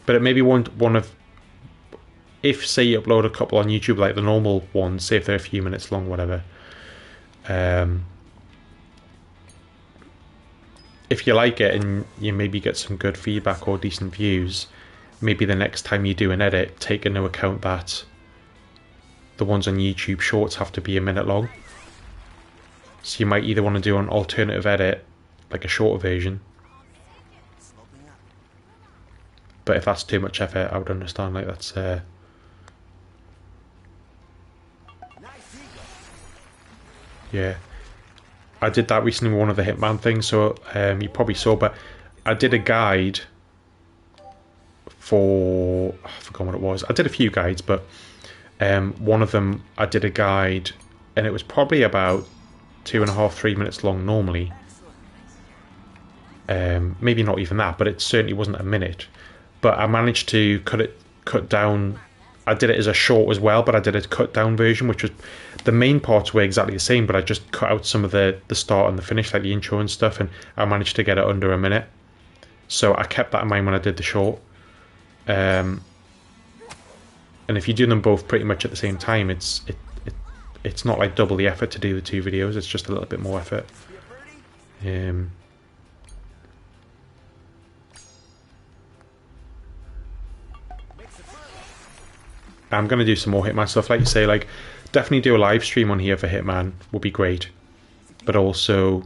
But it may be one of, if say you upload a couple on YouTube, like the normal ones, say if they're a few minutes long, whatever. If you like it and you maybe get some good feedback or decent views, maybe the next time you do an edit, take into account that the ones on YouTube Shorts have to be a minute long. So you might either want to do an alternative edit, like a shorter version. But if that's too much effort, I would understand, like that's yeah. I did that recently with one of the Hitman things, so you probably saw, but I did a guide for, I forgot what it was. I did a few guides, but one of them, I did a guide, and it was probably about 2.5, 3 minutes long normally. Maybe not even that, but it certainly wasn't a minute. But I managed to cut down. I did it as a short as well, but I did a cut down version, which was, the main parts were exactly the same, but I just cut out some of the start and the finish, like the intro and stuff, and I managed to get it under a minute. So I kept that in mind when I did the short. And if you do them both pretty much at the same time, it's not like double the effort to do the two videos. It's just a little bit more effort. I'm going to do some more Hitman stuff, like you say, like definitely do a live stream on here for Hitman would be great. But also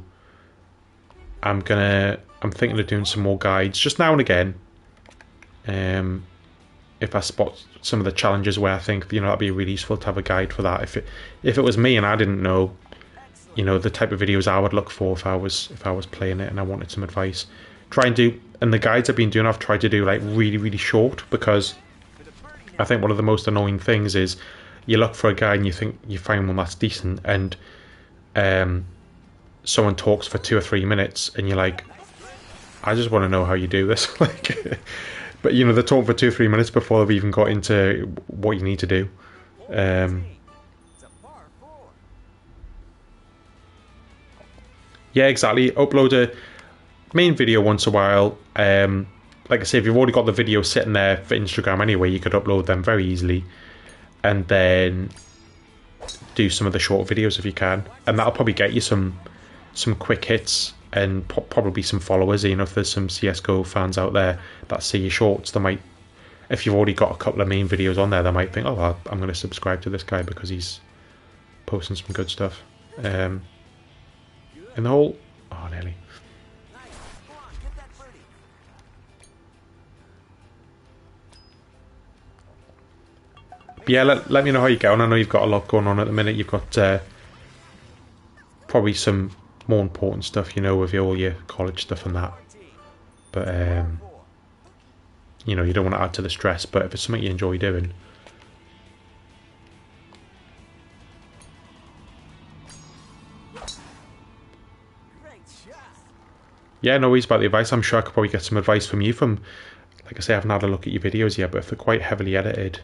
I'm thinking of doing some more guides just now and again. If I spot some of the challenges where I think, you know, that'd be really useful to have a guide for that. If it was me and I didn't know, you know, the type of videos I would look for if I was playing it and I wanted some advice. And the guides I've been doing, I've tried to do like really, really short, because I think one of the most annoying things is you look for a guide and you find one that's decent, and someone talks for 2 or 3 minutes and you're like, I just want to know how you do this. Like, but you know, they're talking for 2 or 3 minutes before they've even got into what you need to do. Yeah, exactly. Upload a main video once a while. Like I say, if you've already got the video sitting there for Instagram anyway, you could upload them very easily, and then do some of the short videos if you can, and that'll probably get you some quick hits and probably some followers. You know, if there's some CSGO fans out there that see your shorts, they might, if you've already got a couple of main videos on there, they might think, oh, I'm going to subscribe to this guy because he's posting some good stuff. And the whole, oh, nearly. But yeah, let me know how you get on. I know you've got a lot going on at the minute. You've got probably some more important stuff, you know, with all your college stuff and that. But, you know, you don't want to add to the stress. But if it's something you enjoy doing... Yeah, no worries about the advice. I'm sure I could probably get some advice from you from... Like I say, I haven't had a look at your videos yet, but if they're quite heavily edited, I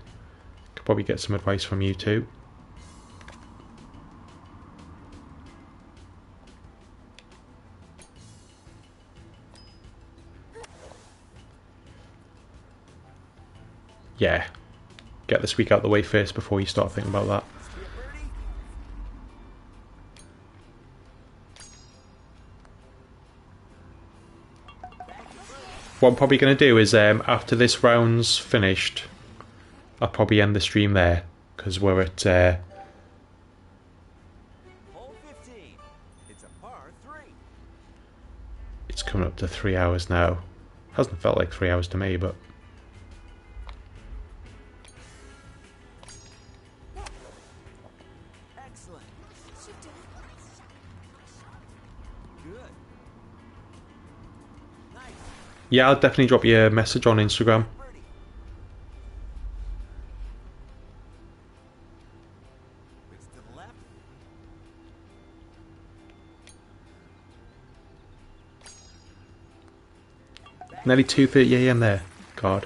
could probably get some advice from you too. Yeah. Get this week out the way first before you start thinking about that. What I'm probably going to do is, after this round's finished, I'll probably end the stream there, because we're at... Hole 15. It's a par 3. It's coming up to 3 hours now. Hasn't felt like 3 hours to me, but... Excellent. Good. Nice. Yeah, I'll definitely drop you a message on Instagram. Birdie. It's to the left. Nearly 2:30 AM there. God.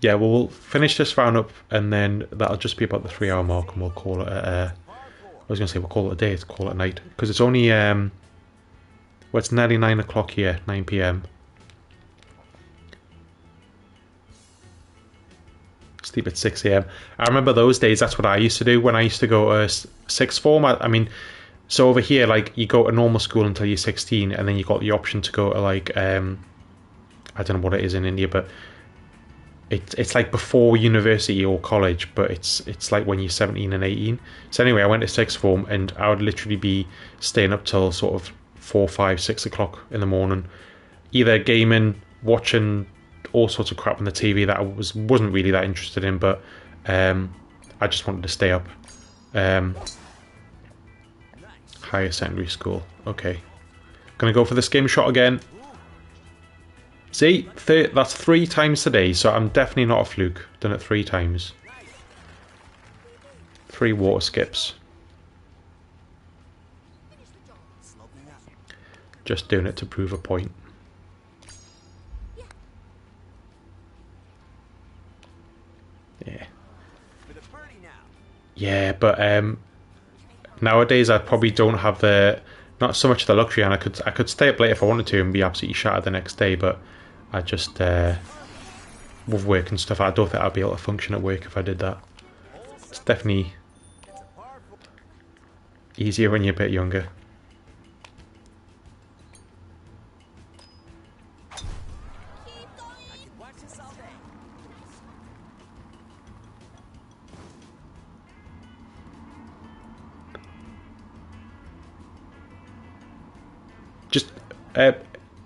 Yeah, well, we'll finish this round up, and then that'll just be about the 3 hour mark, and we'll call it a... I was going to say we'll call it a day, call it a night. Because it's only... well, it's nearly 9 o'clock here, 9 PM. Sleep at 6 AM. I remember those days, that's what I used to do when I used to go to sixth form. I mean... So over here, like, you go to normal school until you're 16, and then you got the option to go to, like, I don't know what it is in India, but it's like before university or college, but it's like when you're 17 and 18. So anyway, I went to sixth form, and I would literally be staying up till sort of 4, 5, 6 o'clock in the morning, either gaming, watching all sorts of crap on the TV that I wasn't really that interested in, but I just wanted to stay up. Higher secondary school. Okay. Gonna go for this game shot again. See? That's 3 times today, so I'm definitely not a fluke. Done it 3 times. 3 water skips. Just doing it to prove a point. Yeah. Yeah, but nowadays I probably don't have not so much the luxury, and I could stay up late if I wanted to and be absolutely shattered the next day, but I just with work and stuff, I don't think I'd be able to function at work if I did that. It's definitely easier when you're a bit younger.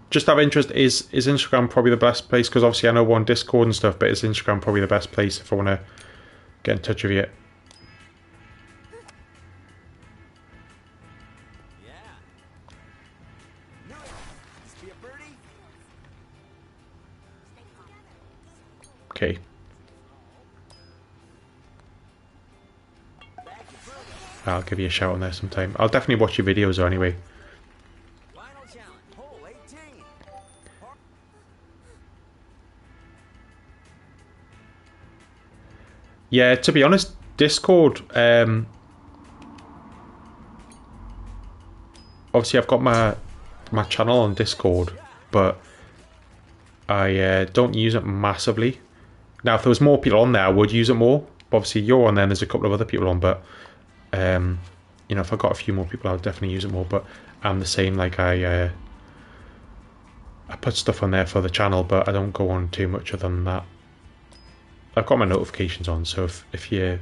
Just out of interest, is Instagram probably the best place? Because obviously I know we're on Discord and stuff, but is Instagram probably the best place if I want to get in touch with you? Okay. I'll give you a shout on there sometime. I'll definitely watch your videos though anyway. Yeah, to be honest, Discord, obviously I've got my channel on Discord, but I don't use it massively. Now, if there was more people on there, I would use it more. But obviously you're on there, and there's a couple of other people on, but you know, if I got a few more people, I would definitely use it more. But I'm the same, like I put stuff on there for the channel, but I don't go on too much other than that. I've got my notifications on, so if you...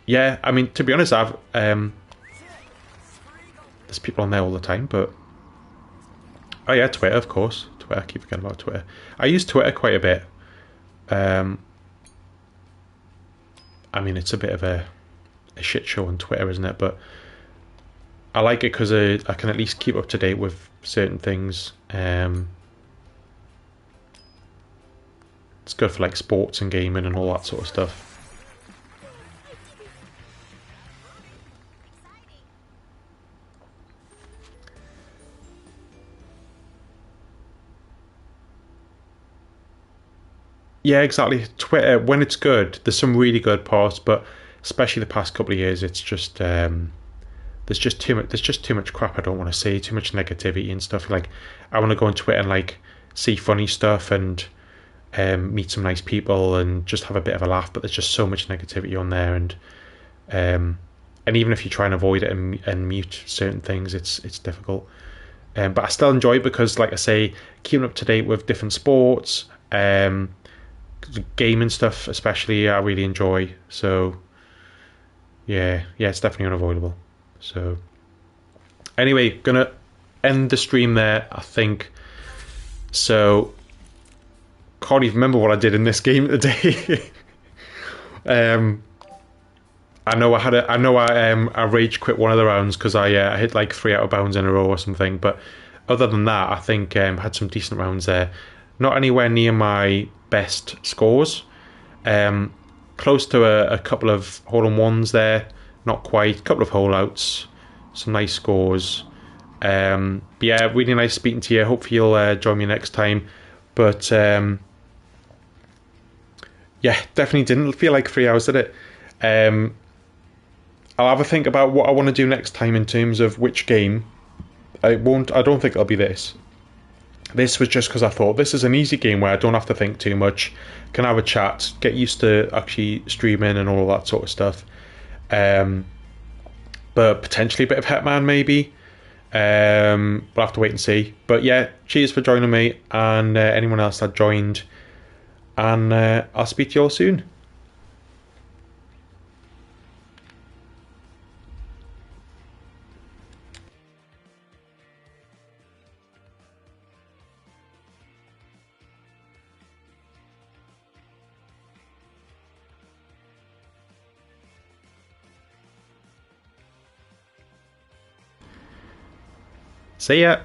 Yeah, I mean, to be honest, there's people on there all the time, but Oh yeah, Twitter, of course. Twitter, I keep forgetting about Twitter. I use Twitter quite a bit. I mean, it's a bit of a shit show on Twitter, isn't it? But I like it because I can at least keep up to date with certain things. It's good for like sports and gaming and all that sort of stuff. Yeah, exactly. Twitter, when it's good, there's some really good parts, but especially the past couple of years, it's just there's just too much. There's just too much crap I don't want to see. Too much negativity and stuff. Like I want to go on Twitter and like see funny stuff and meet some nice people and just have a bit of a laugh. But there's just so much negativity on there, and even if you try and avoid it and mute certain things, it's difficult. But I still enjoy it because, like I say, keeping up to date with different sports, gaming stuff, especially, I really enjoy. So yeah, it's definitely unavoidable. So anyway, gonna end the stream there, I think. So can't even remember what I did in this game today. I know I rage quit one of the rounds because I hit like 3 out of bounds in a row or something. But other than that, I think had some decent rounds there. Not anywhere near my best scores. Close to a couple of hole-in-ones there. Not quite. A couple of hole-outs. Some nice scores. But yeah, really nice speaking to you. Hopefully you'll join me next time. But yeah, definitely didn't feel like 3 hours, did it? I'll have a think about what I want to do next time in terms of which game. I don't think it'll be this. This was just because I thought this is an easy game where I don't have to think too much. Can have a chat, get used to actually streaming and all that sort of stuff. But potentially a bit of Hitman maybe. We'll have to wait and see. But yeah, cheers for joining me and anyone else that joined. And I'll speak to you all soon. See ya.